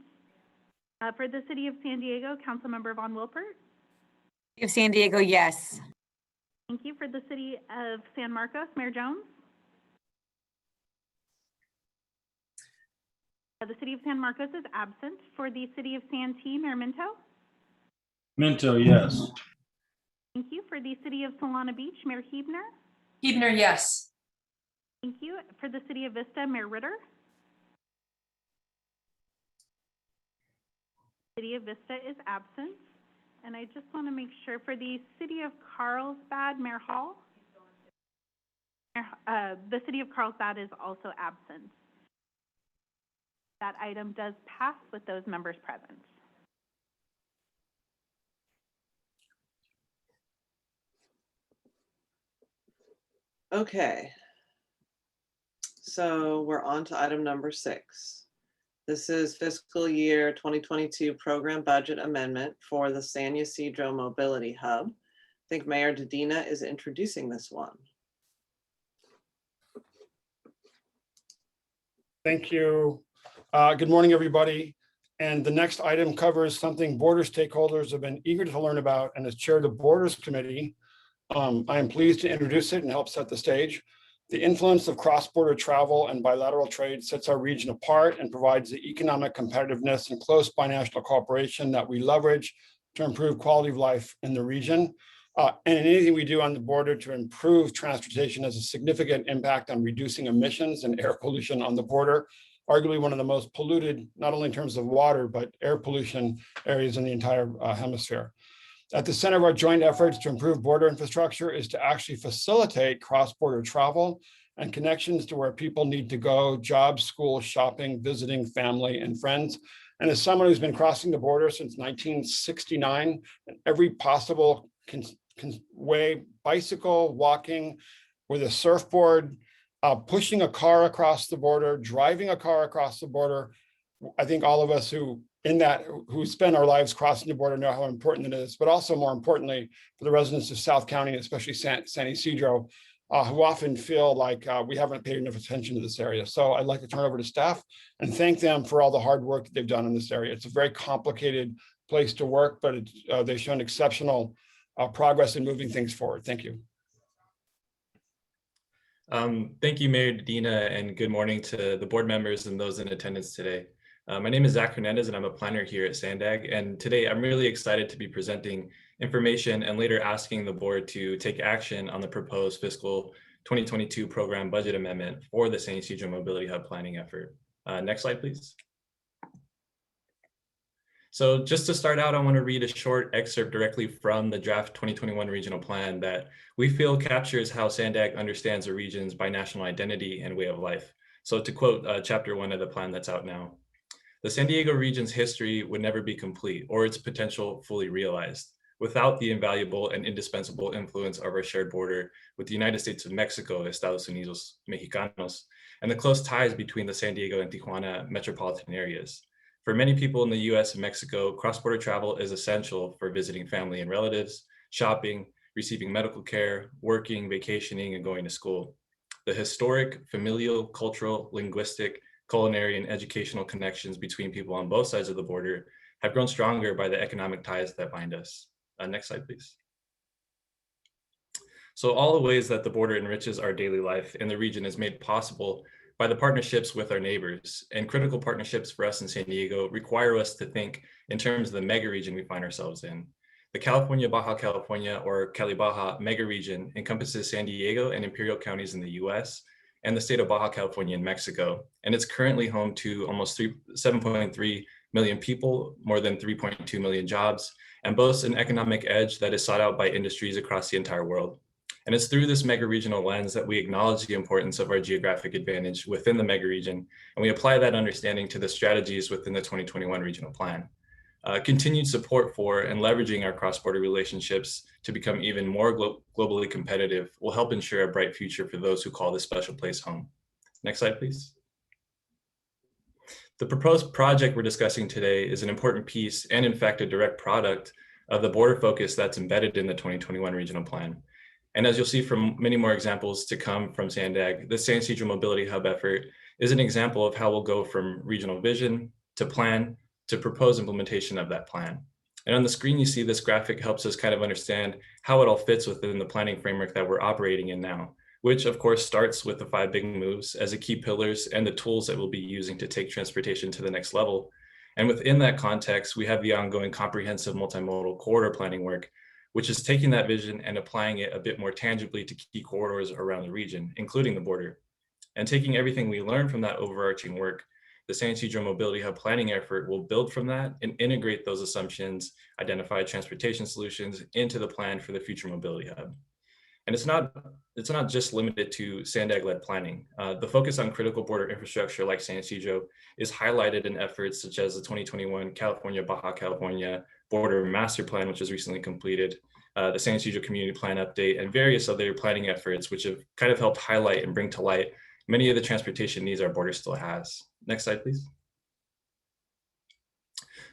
For the City of San Diego, Councilmember Von Wilpert. City of San Diego, yes. Thank you. For the City of San Marcos, Mayor Jones. The City of San Marcos is absent. For the City of Santee, Mayor Minto. Minto, yes. Thank you. For the City of Solana Beach, Mayor Huebner. Huebner, yes. Thank you. For the City of Vista, Mayor Ritter. City of Vista is absent. And I just want to make sure, for the City of Carlsbad, Mayor Hall. The City of Carlsbad is also absent. That item does pass with those members present. Okay. So we're on to item number 6. This is fiscal year 2022 program budget amendment for the San Ysidro Mobility Hub. I think Mayor Dedina is introducing this one. Thank you. Good morning, everybody. And the next item covers something border stakeholders have been eager to learn about, and as chair of the Borders Committee, I am pleased to introduce it and help set the stage. The influence of cross-border travel and bilateral trade sets our region apart and provides the economic competitiveness and close binational cooperation that we leverage to improve quality of life in the region. And anything we do on the border to improve transportation has a significant impact on reducing emissions and air pollution on the border, arguably one of the most polluted, not only in terms of water, but air pollution areas in the entire hemisphere. At the center of our joint efforts to improve border infrastructure is to actually facilitate cross-border travel and connections to where people need to go, jobs, school, shopping, visiting family and friends. And as someone who's been crossing the border since 1969, in every possible way, bicycle, walking, with a surfboard, pushing a car across the border, driving a car across the border, I think all of us who spend our lives crossing the border know how important it is, but also more importantly, for the residents of South County, especially San Ysidro, who often feel like we haven't paid enough attention to this area. So I'd like to turn over to staff and thank them for all the hard work that they've done in this area. It's a very complicated place to work, but they've shown exceptional progress in moving things forward. Thank you. Thank you, Mayor Dina, and good morning to the board members and those in attendance today. My name is Zach Hernandez and I'm a planner here at SANDAG. And today I'm really excited to be presenting information and later asking the board to take action on the proposed fiscal 2022 program budget amendment for the San Ysidro Mobility Hub planning effort. Next slide, please. So just to start out, I want to read a short excerpt directly from the draft 2021 regional plan that we feel captures how SANDAG understands the region's binational identity and way of life. So to quote chapter 1 of the plan that's out now, the San Diego region's history would never be complete or its potential fully realized without the invaluable and indispensable influence of our shared border with the United States of Mexico, Estados Unidos Mexicanos, and the close ties between the San Diego and Tijuana metropolitan areas. For many people in the US and Mexico, cross-border travel is essential for visiting family and relatives, shopping, receiving medical care, working, vacationing, and going to school. The historic, familial, cultural, linguistic, culinary, and educational connections between people on both sides of the border have grown stronger by the economic ties that bind us. Next slide, please. So all the ways that the border enriches our daily life in the region is made possible by the partnerships with our neighbors, and critical partnerships for us in San Diego require us to think in terms of the mega region we find ourselves in. The California-Baja California, or Cali-Baja mega region, encompasses San Diego and Imperial counties in the US and the state of Baja California in Mexico. And it's currently home to almost 7.3 million people, more than 3.2 million jobs, and boasts an economic edge that is sought out by industries across the entire world. And it's through this mega regional lens that we acknowledge the importance of our geographic advantage within the mega region, and we apply that understanding to the strategies within the 2021 regional plan. Continued support for and leveraging our cross-border relationships to become even more globally competitive will help ensure a bright future for those who call this special place home. Next slide, please. The proposed project we're discussing today is an important piece and in fact a direct product of the border focus that's embedded in the 2021 regional plan. And as you'll see from many more examples to come from SANDAG, the San Ysidro Mobility Hub effort is an example of how we'll go from regional vision to plan to propose implementation of that plan. And on the screen, you see this graphic helps us kind of understand how it all fits within the planning framework that we're operating in now, which of course starts with the 5 big moves as the key pillars and the tools that we'll be using to take transportation to the next level. And within that context, we have the ongoing comprehensive multimodal corridor planning work, which is taking that vision and applying it a bit more tangibly to key corridors around the region, including the border. And taking everything we learned from that overarching work, the San Ysidro Mobility Hub planning effort will build from that and integrate those assumptions, identify transportation solutions into the plan for the future mobility hub. And it's not just limited to SANDAG-led planning. The focus on critical border infrastructure like San Ysidro is highlighted in efforts such as the 2021 California-Baja California Border Master Plan, which was recently completed, the San Ysidro Community Plan Update, and various other planning efforts, which have kind of helped highlight and bring to light many of the transportation needs our border still has. Next slide, please.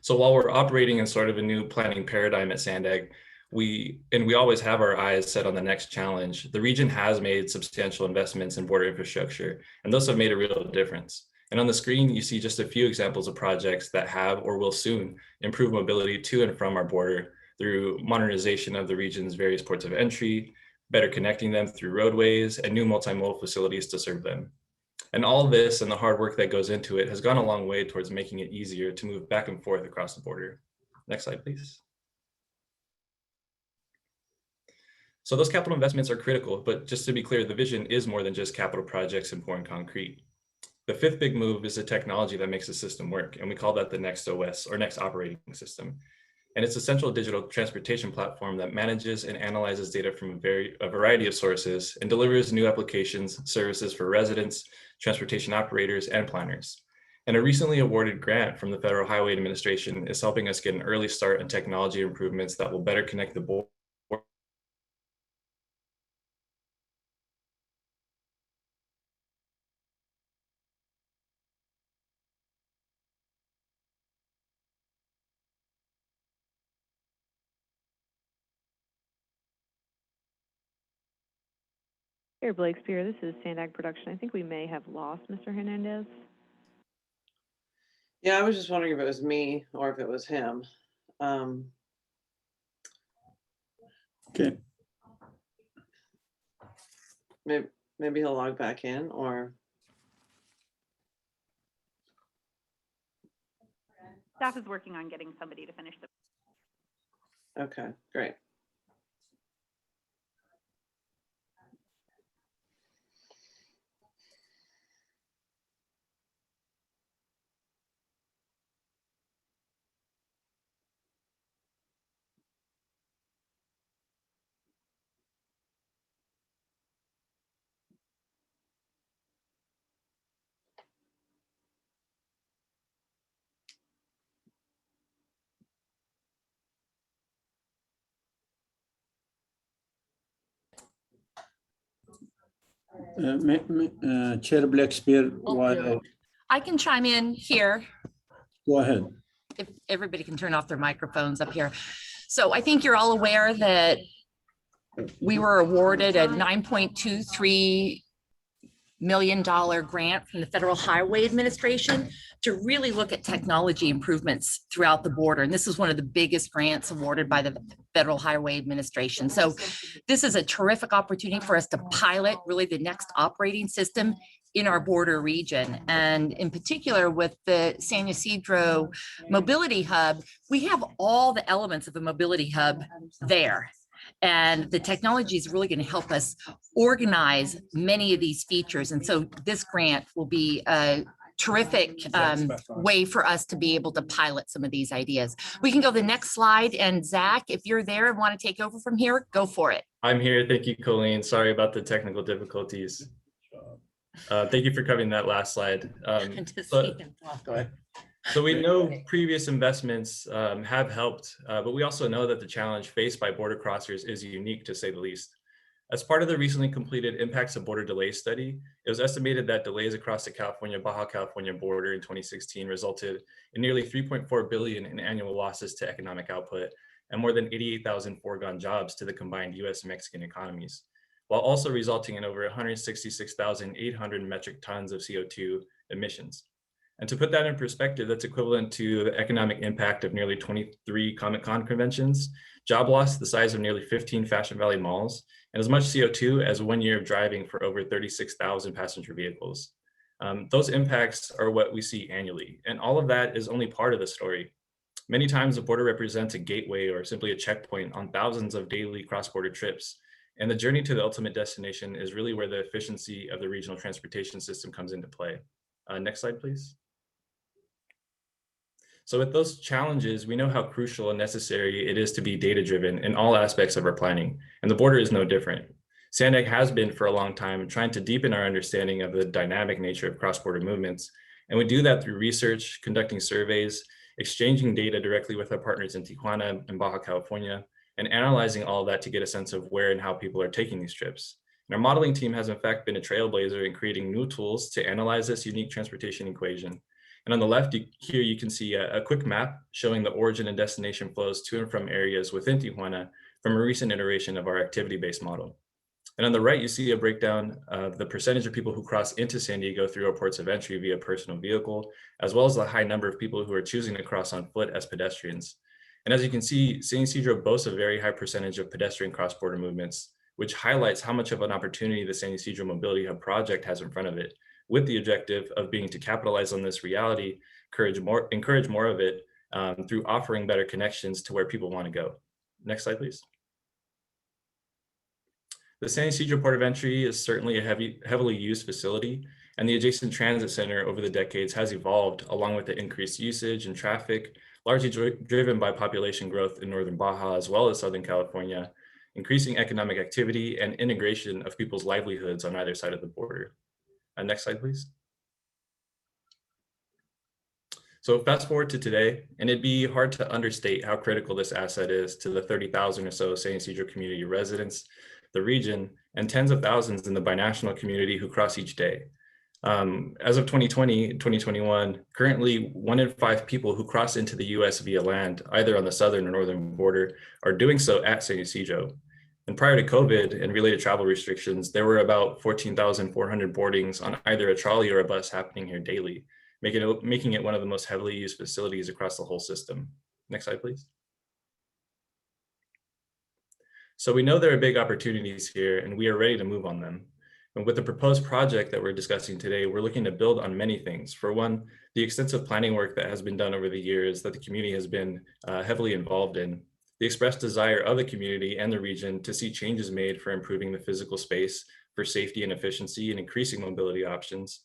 So while we're operating in sort of a new planning paradigm at SANDAG, we always have our eyes set on the next challenge. The region has made substantial investments in border infrastructure, and those have made a real difference. And on the screen, you see just a few examples of projects that have or will soon improve mobility to and from our border through modernization of the region's various ports of entry, better connecting them through roadways, and new multimodal facilities to serve them. And all this and the hard work that goes into it has gone a long way towards making it easier to move back and forth across the border. Next slide, please. So those capital investments are critical, but just to be clear, the vision is more than just capital projects and pouring concrete. The fifth big move is the technology that makes the system work, and we call that the Next OS, or Next Operating System. And it's a central digital transportation platform that manages and analyzes data from a variety of sources and delivers new applications, services for residents, transportation operators, and planners. And a recently awarded grant from the Federal Highway Administration is helping us get an early start in technology improvements that will better connect the border. Chair Blakespear, this is Sandag Production. I think we may have lost Mr. Hernandez. Yeah, I was just wondering if it was me or if it was him. Okay. Maybe he'll log back in, or Staff is working on getting somebody to finish the. okay, great. Chair Blakespear, while I can chime in here. go ahead. If everybody can turn off their microphones up here. So I think you're all aware that we were awarded a $9.23 million grant from the Federal Highway Administration to really look at technology improvements throughout the border. And this is one of the biggest grants awarded by the Federal Highway Administration. So this is a terrific opportunity for us to pilot really the next operating system in our border region. And in particular with the San Ysidro Mobility Hub, we have all the elements of a mobility hub there. And the technology is really going to help us organize many of these features. And so this grant will be a terrific way for us to be able to pilot some of these ideas. We can go to the next slide. And Zach, if you're there and want to take over from here, go for it. I'm here. Thank you, Colleen. Sorry about the technical difficulties. Thank you for covering that last slide. So we know previous investments have helped, but we also know that the challenge faced by border crossers is unique, to say the least. As part of the recently completed Impacts of Border Delays study, it was estimated that delays across the California-Baja California border in 2016 resulted in nearly $3.4 billion in annual losses to economic output and more than 88,000 foregone jobs to the combined US-Mexican economies, while also resulting in over 166,800 metric tons of CO2 emissions. And to put that in perspective, that's equivalent to the economic impact of nearly 23 Comic-Con conventions, job loss the size of nearly 15 Fashion Valley malls, and as much CO2 as 1 year of driving for over 36,000 passenger vehicles. Those impacts are what we see annually, and all of that is only part of the story. Many times the border represents a gateway or simply a checkpoint on thousands of daily cross-border trips, and the journey to the ultimate destination is really where the efficiency of the regional transportation system comes into play. Next slide, please. So with those challenges, we know how crucial and necessary it is to be data-driven in all aspects of our planning, and the border is no different. Sandag has been for a long time trying to deepen our understanding of the dynamic nature of cross-border movements, and we do that through research, conducting surveys, exchanging data directly with our partners in Tijuana and Baja California, and analyzing all of that to get a sense of where and how people are taking these trips. And our modeling team has in fact been a trailblazer in creating new tools to analyze this unique transportation equation. And on the left here, you can see a quick map showing the origin and destination flows to and from areas within Tijuana from a recent iteration of our activity-based model. And on the right, you see a breakdown of the percentage of people who cross into San Diego through our ports of entry via personal vehicle, as well as the high number of people who are choosing to cross on foot as pedestrians. And as you can see, San Ysidro boasts a very high percentage of pedestrian cross-border movements, which highlights how much of an opportunity the San Ysidro Mobility Hub project has in front of it, with the objective of being to capitalize on this reality, encourage more of it through offering better connections to where people want to go. Next slide, please. The San Ysidro Port of Entry is certainly a heavily used facility, and the adjacent transit center over the decades has evolved along with the increased usage and traffic, largely driven by population growth in Northern Baja as well as Southern California, increasing economic activity and integration of people's livelihoods on either side of the border. Next slide, please. So fast forward to today, and it'd be hard to understate how critical this asset is to the 30,000 or so San Ysidro community residents, the region, and tens of thousands in the binational community who cross each day. As of 2020, 2021, currently 1 in 5 people who cross into the US via land, either on the southern or northern border, are doing so at San Ysidro. And prior to COVID and related travel restrictions, there were about 14,400 boardings on either a trolley or a bus happening here daily, making it one of the most heavily used facilities across the whole system. Next slide, please. So we know there are big opportunities here and we are ready to move on them. And with the proposed project that we're discussing today, we're looking to build on many things. For one, the extensive planning work that has been done over the years that the community has been heavily involved in, the expressed desire of the community and the region to see changes made for improving the physical space for safety and efficiency and increasing mobility options,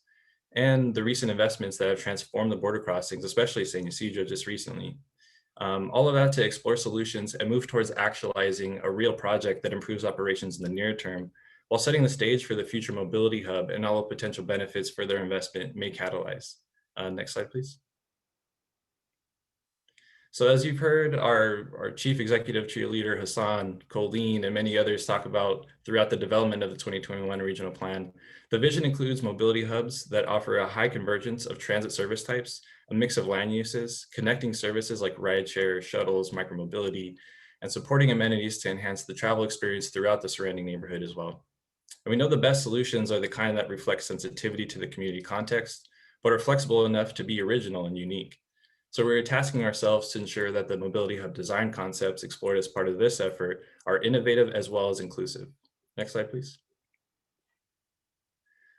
and the recent investments that have transformed the border crossings, especially San Ysidro just recently. All of that to explore solutions and move towards actualizing a real project that improves operations in the near term, while setting the stage for the future mobility hub and all the potential benefits for their investment may catalyze. Next slide, please. So as you've heard our chief executive cheerleader, Hassan, Colleen, and many others talk about throughout the development of the 2021 regional plan, the vision includes mobility hubs that offer a high convergence of transit service types, a mix of land uses, connecting services like rideshare, shuttles, micromobility, and supporting amenities to enhance the travel experience throughout the surrounding neighborhood as well. And we know the best solutions are the kind that reflect sensitivity to the community context, but are flexible enough to be original and unique. So we're tasking ourselves to ensure that the mobility hub design concepts explored as part of this effort are innovative as well as inclusive. Next slide, please.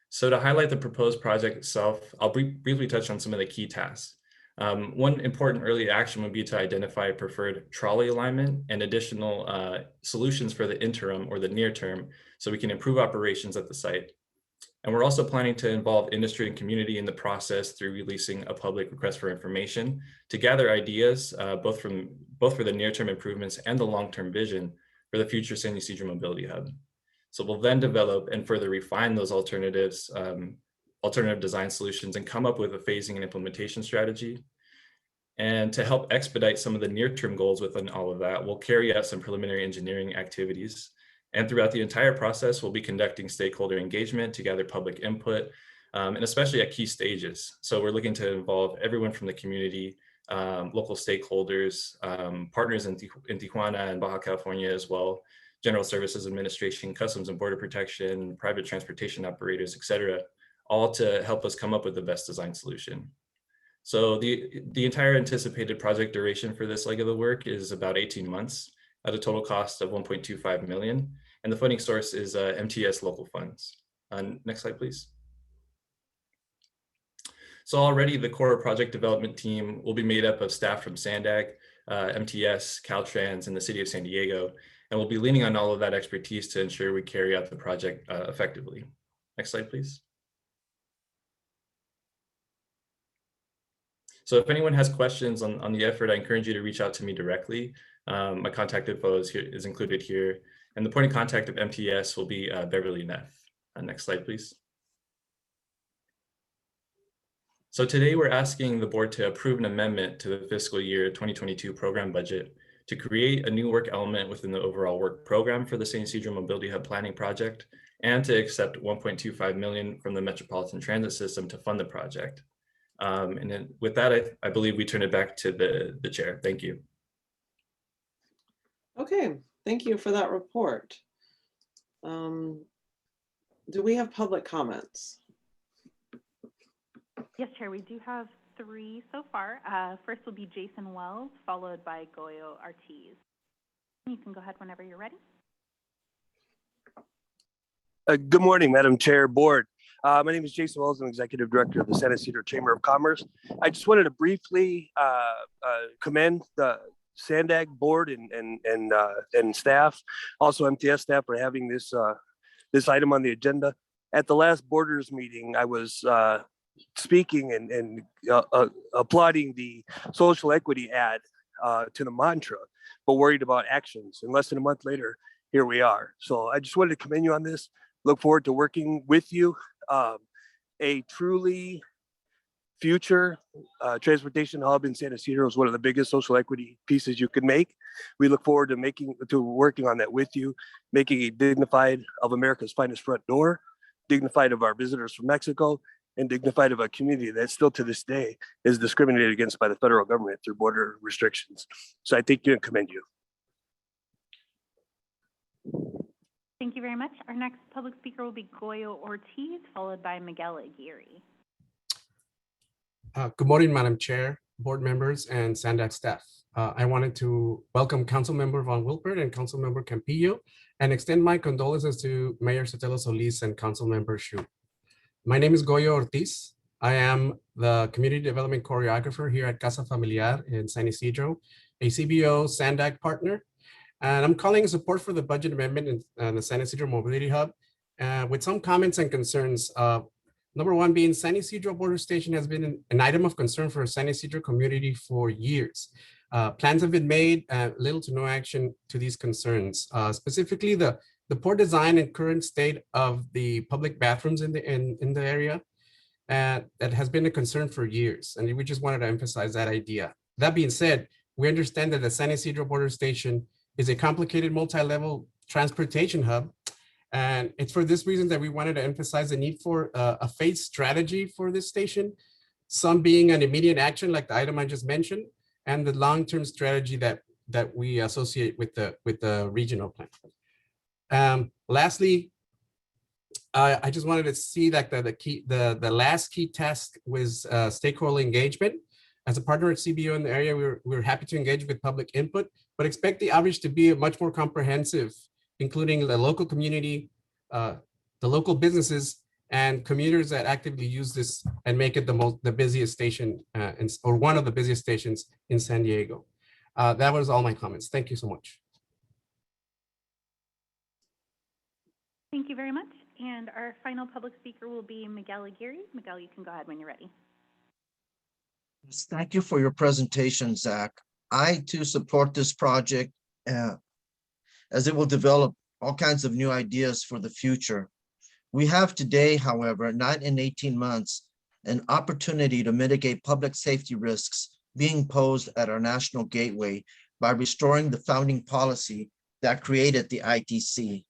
So to highlight the proposed project itself, I'll briefly touch on some of the key tasks. One important early action would be to identify a preferred trolley alignment and additional solutions for the interim or the near term so we can improve operations at the site. And we're also planning to involve industry and community in the process through releasing a public request for information to gather ideas, both for the near-term improvements and the long-term vision for the future San Ysidro Mobility Hub. So we'll then develop and further refine those alternative design solutions and come up with a phasing and implementation strategy. And to help expedite some of the near-term goals within all of that, we'll carry out some preliminary engineering activities. And throughout the entire process, we'll be conducting stakeholder engagement to gather public input, and especially at key stages. So we're looking to involve everyone from the community, local stakeholders, partners in Tijuana and Baja California as well, General Services Administration, Customs and Border Protection, private transportation operators, et cetera, all to help us come up with the best design solution. So the entire anticipated project duration for this leg of the work is about 18 months. At a total cost of 1.25 million, and the funding source is MTS local funds. Next slide, please. So already the core project development team will be made up of staff from SANDAG, MTS, Caltrans, and the City of San Diego, and we'll be leaning on all of that expertise to ensure we carry out the project effectively. Next slide, please. So if anyone has questions on the effort, I encourage you to reach out to me directly. My contact info is included here, and the point of contact of MTS will be Beverly Neff. Next slide, please. So today we're asking the board to approve an amendment to the fiscal year 2022 program budget to create a new work element within the overall work program for the San Ysidro Mobility Hub Planning Project, and to accept 1.25 million from the Metropolitan Transit System to fund the project. And then with that, I believe we turn it back to the chair. Thank you. Okay, thank you for that report. Do we have public comments? Yes, Chair, we do have 3 so far. First will be Jason Wells, followed by Goyo Ortiz. You can go ahead whenever you're ready. Good morning, Madam Chair, Board. My name is Jason Wells. I'm Executive Director of the San Ysidro Chamber of Commerce. I just wanted to briefly commend the SANDAG Board and staff, also MTS staff, for having this item on the agenda. At the last Borders meeting, I was speaking and applauding the social equity ad to the mantra, but worried about actions. And less than a month later, here we are. So I just wanted to commend you on this. Look forward to working with you. A truly future transportation hub in San Ysidro is one of the biggest social equity pieces you could make. We look forward to working on that with you, making it dignified of America's finest front door, dignified of our visitors from Mexico, and dignified of a community that still to this day is discriminated against by the federal government through border restrictions. So I thank you and commend you. Thank you very much. Our next public speaker will be Goyo Ortiz, followed by Miguel Aguirre. Good morning, Madam Chair, board members, and SANDAG staff. I wanted to welcome Councilmember Von Wilpert and Councilmember Campillo and extend my condolences to Mayor Sotelo Solis and Councilmember Shu. My name is Goyo Ortiz. I am the Community Development Choreographer here at Casa Familiar in San Ysidro, a CBO SANDAG partner. And I'm calling in support for the budget amendment in the San Ysidro Mobility Hub with some comments and concerns. Number one being San Ysidro Border Station has been an item of concern for San Ysidro community for years. Plans have been made, little to no action to these concerns. Specifically, the poor design and current state of the public bathrooms in the area that has been a concern for years. And we just wanted to emphasize that idea. That being said, we understand that the San Ysidro Border Station is a complicated multi-level transportation hub. And it's for this reason that we wanted to emphasize the need for a phased strategy for this station, some being an immediate action like the item I just mentioned, and the long-term strategy that we associate with the regional plan. Lastly, I just wanted to see that the last key task was stakeholder engagement. As a partner at CBO in the area, we're happy to engage with public input, but expect the outreach to be much more comprehensive, including the local community, the local businesses, and commuters that actively use this and make it the busiest station or one of the busiest stations in San Diego. That was all my comments. Thank you so much. Thank you very much. And our final public speaker will be Miguel Aguirre. Miguel, you can go ahead when you're ready. Thank you for your presentation, Zach. I too support this project as it will develop all kinds of new ideas for the future. We have today, however, not in 18 months, an opportunity to mitigate public safety risks being posed at our national gateway by restoring the founding policy that created the ITC.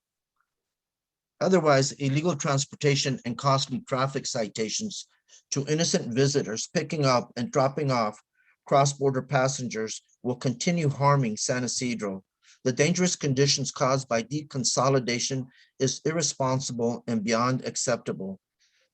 Otherwise, illegal transportation and costly traffic citations to innocent visitors picking up and dropping off cross-border passengers will continue harming San Ysidro. The dangerous conditions caused by deconsolidation is irresponsible and beyond acceptable.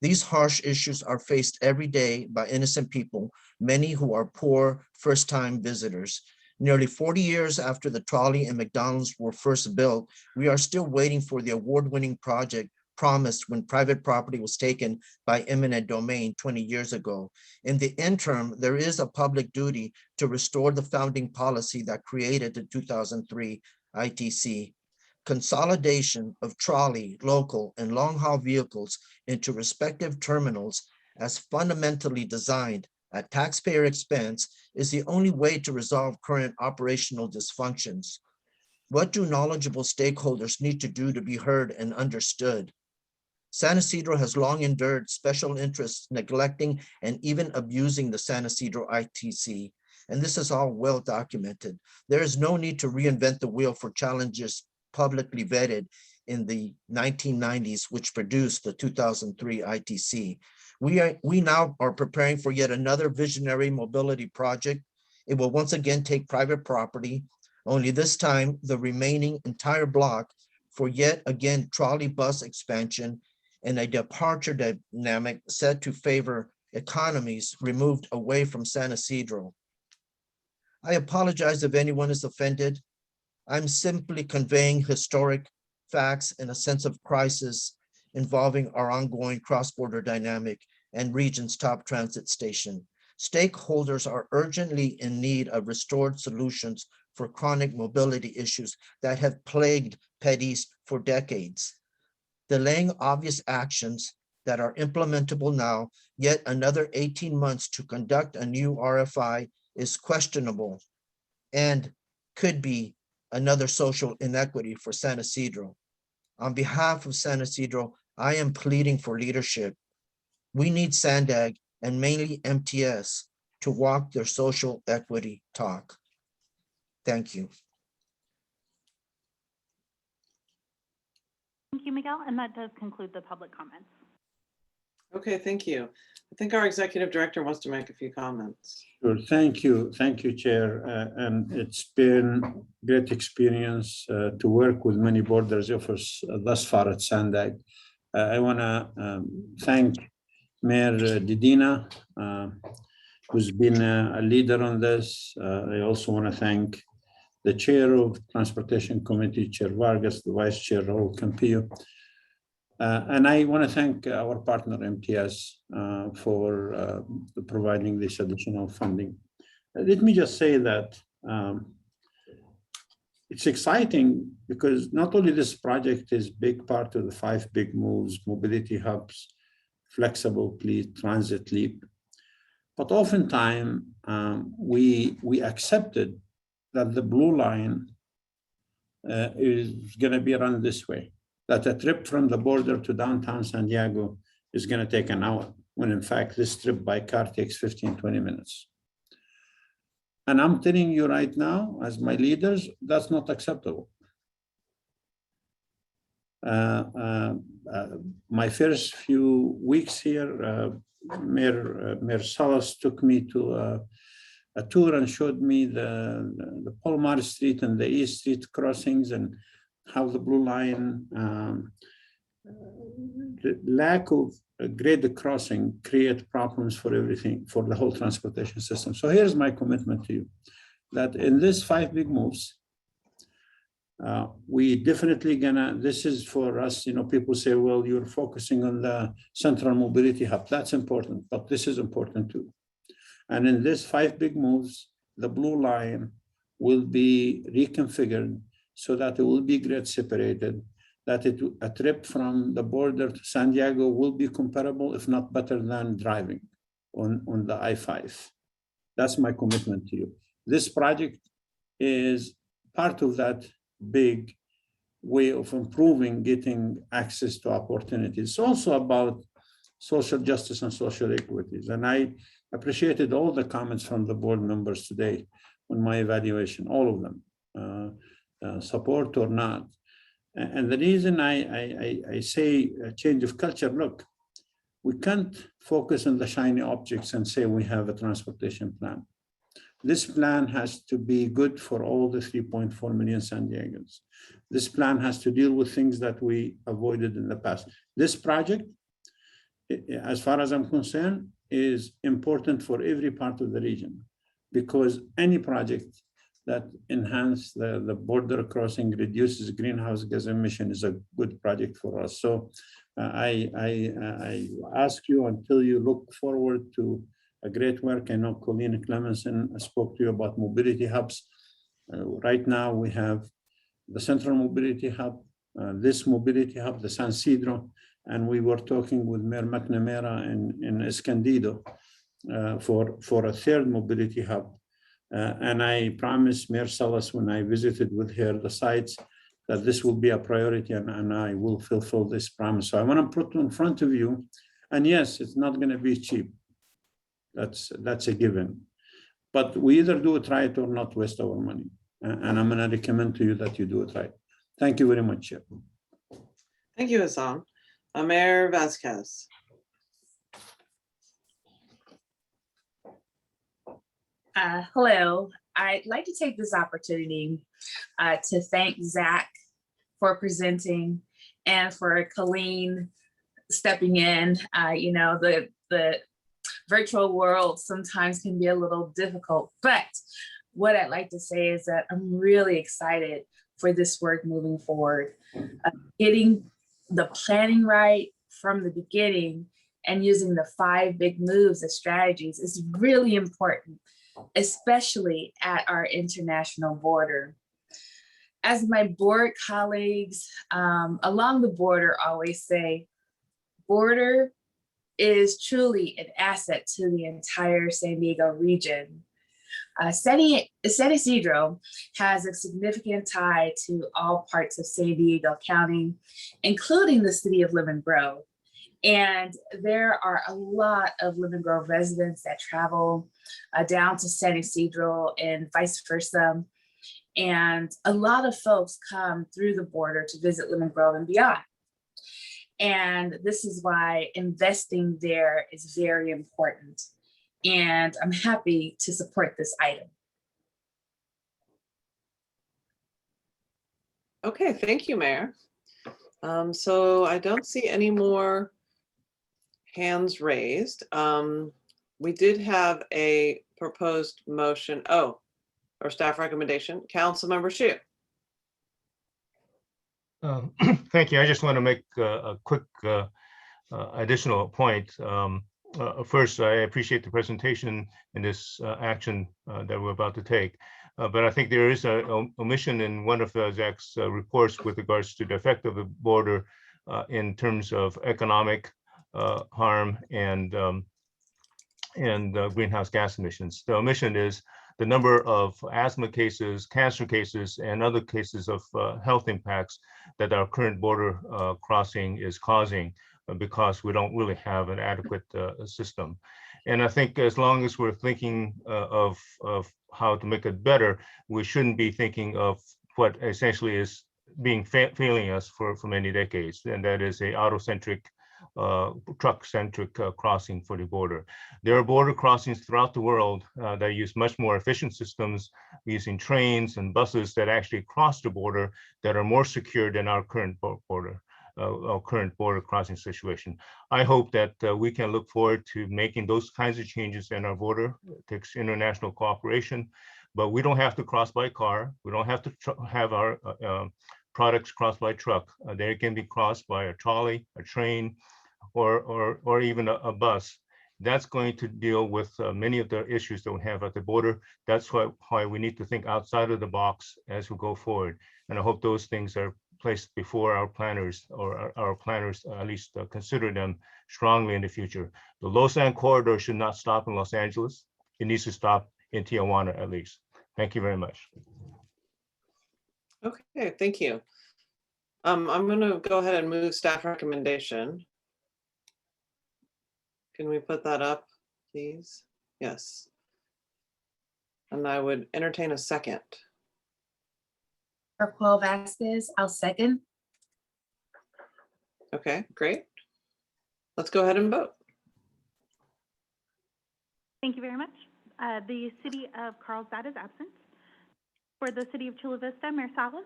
These harsh issues are faced every day by innocent people, many who are poor first-time visitors. Nearly 40 years after the trolley and McDonald's were first built, we are still waiting for the award-winning project promised when private property was taken by eminent domain 20 years ago. In the interim, there is a public duty to restore the founding policy that created the 2003 ITC. Consolidation of trolley, local, and long-haul vehicles into respective terminals as fundamentally designed at taxpayer expense is the only way to resolve current operational dysfunctions. What do knowledgeable stakeholders need to do to be heard and understood? San Ysidro has long endured special interests neglecting and even abusing the San Ysidro ITC, and this is all well documented. There is no need to reinvent the wheel for challenges publicly vetted in the 1990s, which produced the 2003 ITC. We now are preparing for yet another visionary mobility project. It will once again take private property, only this time the remaining entire block for yet again trolley bus expansion and a departure dynamic set to favor economies removed away from San Ysidro. I apologize if anyone is offended. I'm simply conveying historic facts and a sense of crisis involving our ongoing cross-border dynamic and region's top transit station. Stakeholders are urgently in need of restored solutions for chronic mobility issues that have plagued Petties for decades. Delaying obvious actions that are implementable now, yet another 18 months to conduct a new RFI is questionable and could be another social inequity for San Ysidro. On behalf of San Ysidro, I am pleading for leadership. We need SANDAG and mainly MTS to walk their social equity talk. Thank you. Thank you, Miguel, and that does conclude the public comments. Okay, thank you. I think our executive director wants to make a few comments. Sure. Thank you, Chair. And it's been great experience to work with many borders efforts thus far at SANDAG. I want to thank Mayor Dedina, who's been a leader on this. I also want to thank the Chair of Transportation Committee, Chair Vargas, the Vice Chair, Raul Campillo. And I want to thank our partner, MTS, for providing this additional funding. Let me just say that it's exciting because not only this project is big part of the 5 big moves, mobility hubs, flexible fleet, transit leap, but oftentimes we accepted that the blue line is going to be run this way, that a trip from the border to downtown San Diego is going to take an hour, when in fact this trip by car takes 15, 20 minutes. And I'm telling you right now, as my leaders, that's not acceptable. My first few weeks here, Mayor Salas took me to a tour and showed me the Palomar Street and the East Street crossings and how the blue line, the lack of a graded crossing create problems for everything, for the whole transportation system. So here's my commitment to you, that in this 5 big moves, we definitely gonna, this is for us, people say, well, you're focusing on the central mobility hub. That's important, but this is important too. And in this 5 big moves, the blue line will be reconfigured so that it will be grade separated, that a trip from the border to San Diego will be comparable, if not better than driving on the I-5. That's my commitment to you. This project is part of that big way of improving, getting access to opportunities. It's also about social justice and social equities. And I appreciated all the comments from the board members today on my evaluation, all of them, support or not. And the reason I say a change of culture, look, we can't focus on the shiny objects and say we have a transportation plan. This plan has to be good for all the 3.4 million San Diegans. This plan has to deal with things that we avoided in the past. This project, as far as I'm concerned, is important for every part of the region, because any project that enhances the border crossing, reduces greenhouse gas emission is a good project for us. So I ask you, until you look forward to a great work. I know Colleen Clemenson spoke to you about mobility hubs. Right now we have the Central Mobility Hub, this mobility hub, the San Ysidro, and we were talking with Mayor McNamara in Escondido for a 3rd mobility hub. And I promised Mayor Salas when I visited with her the sites that this will be a priority, and I will fulfill this promise. So I want to put in front of you, and yes, it's not going to be cheap. That's a given. But we either do it right or not waste our money. And I'm going to recommend to you that you do it right. Thank you very much, Chair. Thank you, Hassan. Mayor Vasquez. Hello. I'd like to take this opportunity to thank Zach for presenting and for Colleen stepping in. You know, the virtual world sometimes can be a little difficult, but what I'd like to say is that I'm really excited for this work moving forward. Getting the planning right from the beginning and using the 5 big moves as strategies is really important, especially at our international border. As my board colleagues along the border always say, border is truly an asset to the entire San Diego region. San Ysidro has a significant tie to all parts of San Diego County, including the city of Lemon Grove. And there are a lot of Lemon Grove residents that travel down to San Ysidro and vice versa. And a lot of folks come through the border to visit Lemon Grove and beyond. And this is why investing there is very important. And I'm happy to support this item. Okay, thank you, Mayor. So I don't see any more hands raised. We did have a proposed motion, or staff recommendation. Councilmember Shu. Thank you. I just want to make a quick additional point. First, I appreciate the presentation and this action that we're about to take. But I think there is an omission in one of Zach's reports with regards to the effect of the border in terms of economic harm and greenhouse gas emissions. The omission is the number of asthma cases, cancer cases, and other cases of health impacts that our current border crossing is causing because we don't really have an adequate system. And I think as long as we're thinking of how to make it better, we shouldn't be thinking of what essentially is being failing us for many decades, and that is a auto-centric, truck-centric crossing for the border. There are border crossings throughout the world that use much more efficient systems using trains and buses that actually cross the border that are more secure than our current border. Our current border crossing situation. I hope that we can look forward to making those kinds of changes in our border. It takes international cooperation, but we don't have to cross by car. We don't have to have our products crossed by truck. They can be crossed by a trolley, a train, or even a bus. That's going to deal with many of the issues that we have at the border. That's why we need to think outside of the box as we go forward. And I hope those things are placed before our planners, or our planners at least consider them strongly in the future. The Losan corridor should not stop in Los Angeles. It needs to stop in Tijuana at least. Thank you very much. Okay, thank you. I'm going to go ahead and move staff recommendation. Can we put that up, please? Yes. And I would entertain a second. Raquel Vasquez, I'll second. Okay, great. Let's go ahead and vote. Thank you very much. The city of Carlsbad is absent. For the city of Chula Vista, Mayor Salas.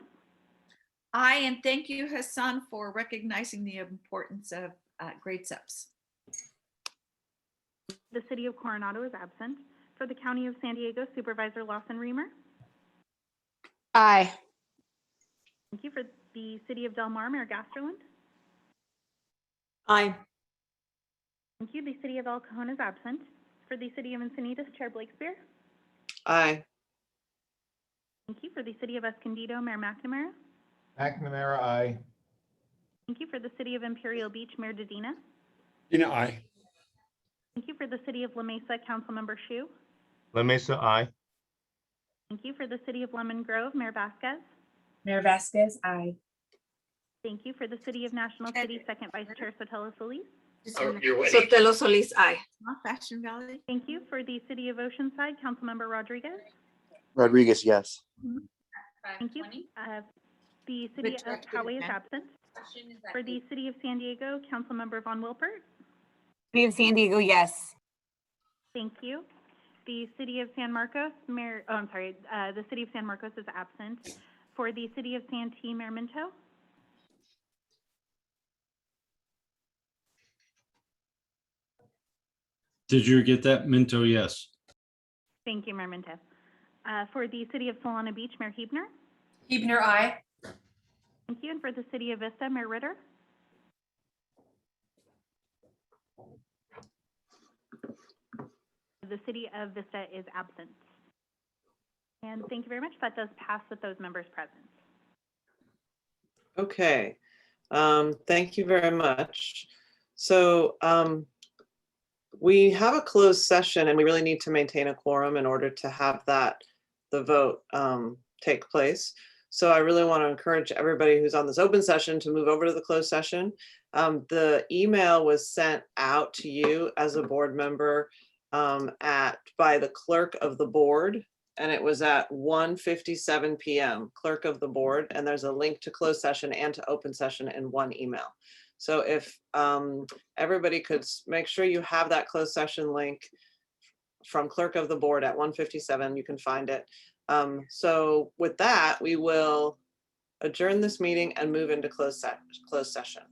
Aye, and thank you, Hassan, for recognizing the importance of grade subs. The city of Coronado is absent. For the county of San Diego, Supervisor Lawson Reamer. Aye. Thank you. For the city of Del Mar, Mayor Gasterland. Aye. Thank you. The city of El Cajon is absent. For the city of Encinitas, Chair Blakespear. Aye. Thank you. For the city of Escondido, Mayor McNamara. McNamara, aye. Thank you. For the city of Imperial Beach, Mayor Dedina. Dina, aye. Thank you. For the city of La Mesa, Councilmember Shu. La Mesa, aye. Thank you. For the city of Lemon Grove, Mayor Vasquez. Mayor Vasquez, aye. Thank you. For the city of National City, Second Vice Chair Sotelo Solis. Sotelo Solis, aye. Fashion Valley. Thank you. For the city of Oceanside, Councilmember Rodriguez. Rodriguez, yes. Thank you. The city of Poway is absent. For the city of San Diego, Councilmember Von Wilpert. City of San Diego, yes. Thank you. The city of San Marcos, the city of San Marcos is absent. For the city of Santee, Mayor Minto. Did you get that? Minto, yes. Thank you, Mayor Minto. For the City of Solana Beach, Mayor Hebner. Hebner, aye. Thank you. And for the City of Vista, Mayor Ritter. The City of Vista is absent. And thank you very much. That does pass with those members present. Okay, thank you very much. So we have a closed session and we really need to maintain a quorum in order to have the vote take place. So I really want to encourage everybody who's on this open session to move over to the closed session. The email was sent out to you as a board member by the clerk of the board, and it was at 1:57 p.m. Clerk of the board, and there's a link to closed session and to open session in one email. So if everybody could make sure you have that closed session link from clerk of the board at 1:57, you can find it. So with that, we will adjourn this meeting and move into closed session.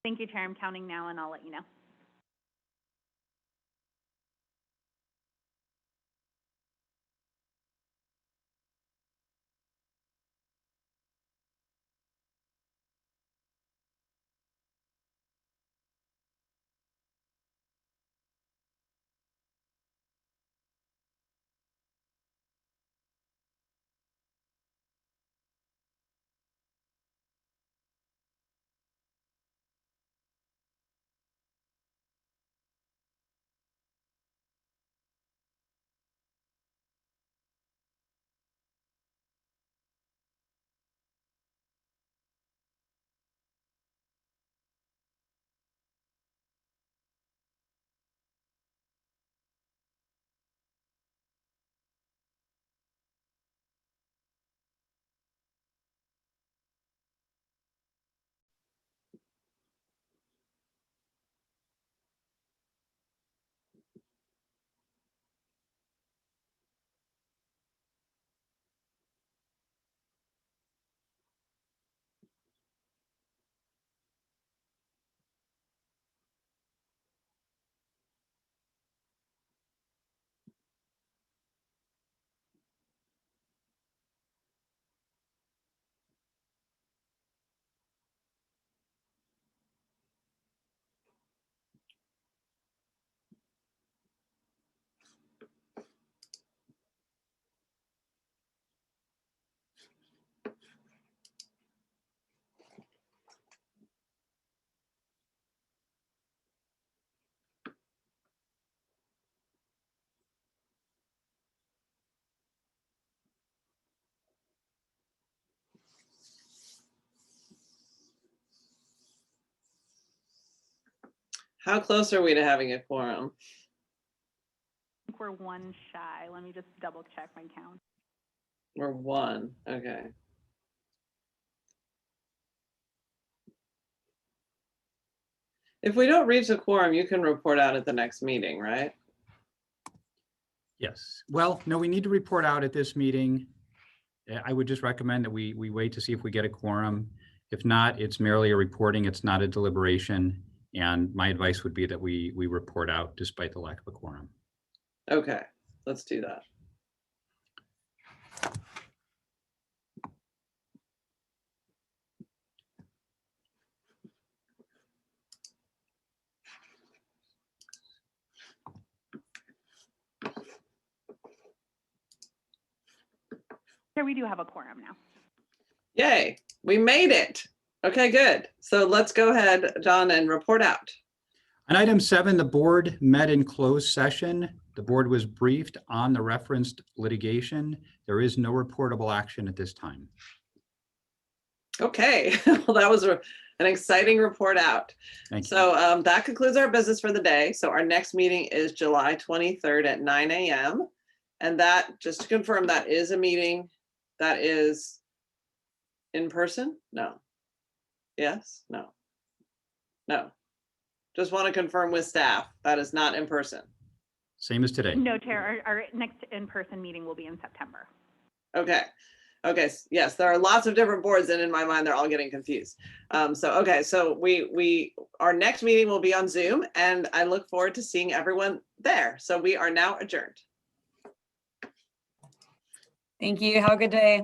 Thank you, Chair. I'm counting now and I'll let you know. How close are we to having a quorum? I think we're one shy. Let me just double check my count. We're one, okay. If we don't reach a quorum, you can report out at the next meeting, right? Yes. Well, no, we need to report out at this meeting. I would just recommend that we wait to see if we get a quorum. If not, it's merely a reporting. It's not a deliberation. And my advice would be that we report out despite the lack of a quorum. Okay, let's do that. Here we do have a quorum now. Yay, we made it. Okay, good. So let's go ahead, John, and report out. On item 7, the board met in closed session. The board was briefed on the referenced litigation. There is no reportable action at this time. Okay, well, that was an exciting report out. Thank you. So that concludes our business for the day. So our next meeting is July 23rd at 9 a.m. And that, just to confirm, that is a meeting that is in person? No. Yes? No. No. Just want to confirm with staff, that is not in person. Same as today. No, Chair, our next in-person meeting will be in September. Okay. Okay. Yes, there are lots of different boards, and in my mind, they're all getting confused. Okay. So our next meeting will be on Zoom, and I look forward to seeing everyone there. So we are now adjourned. Thank you. Have a good day.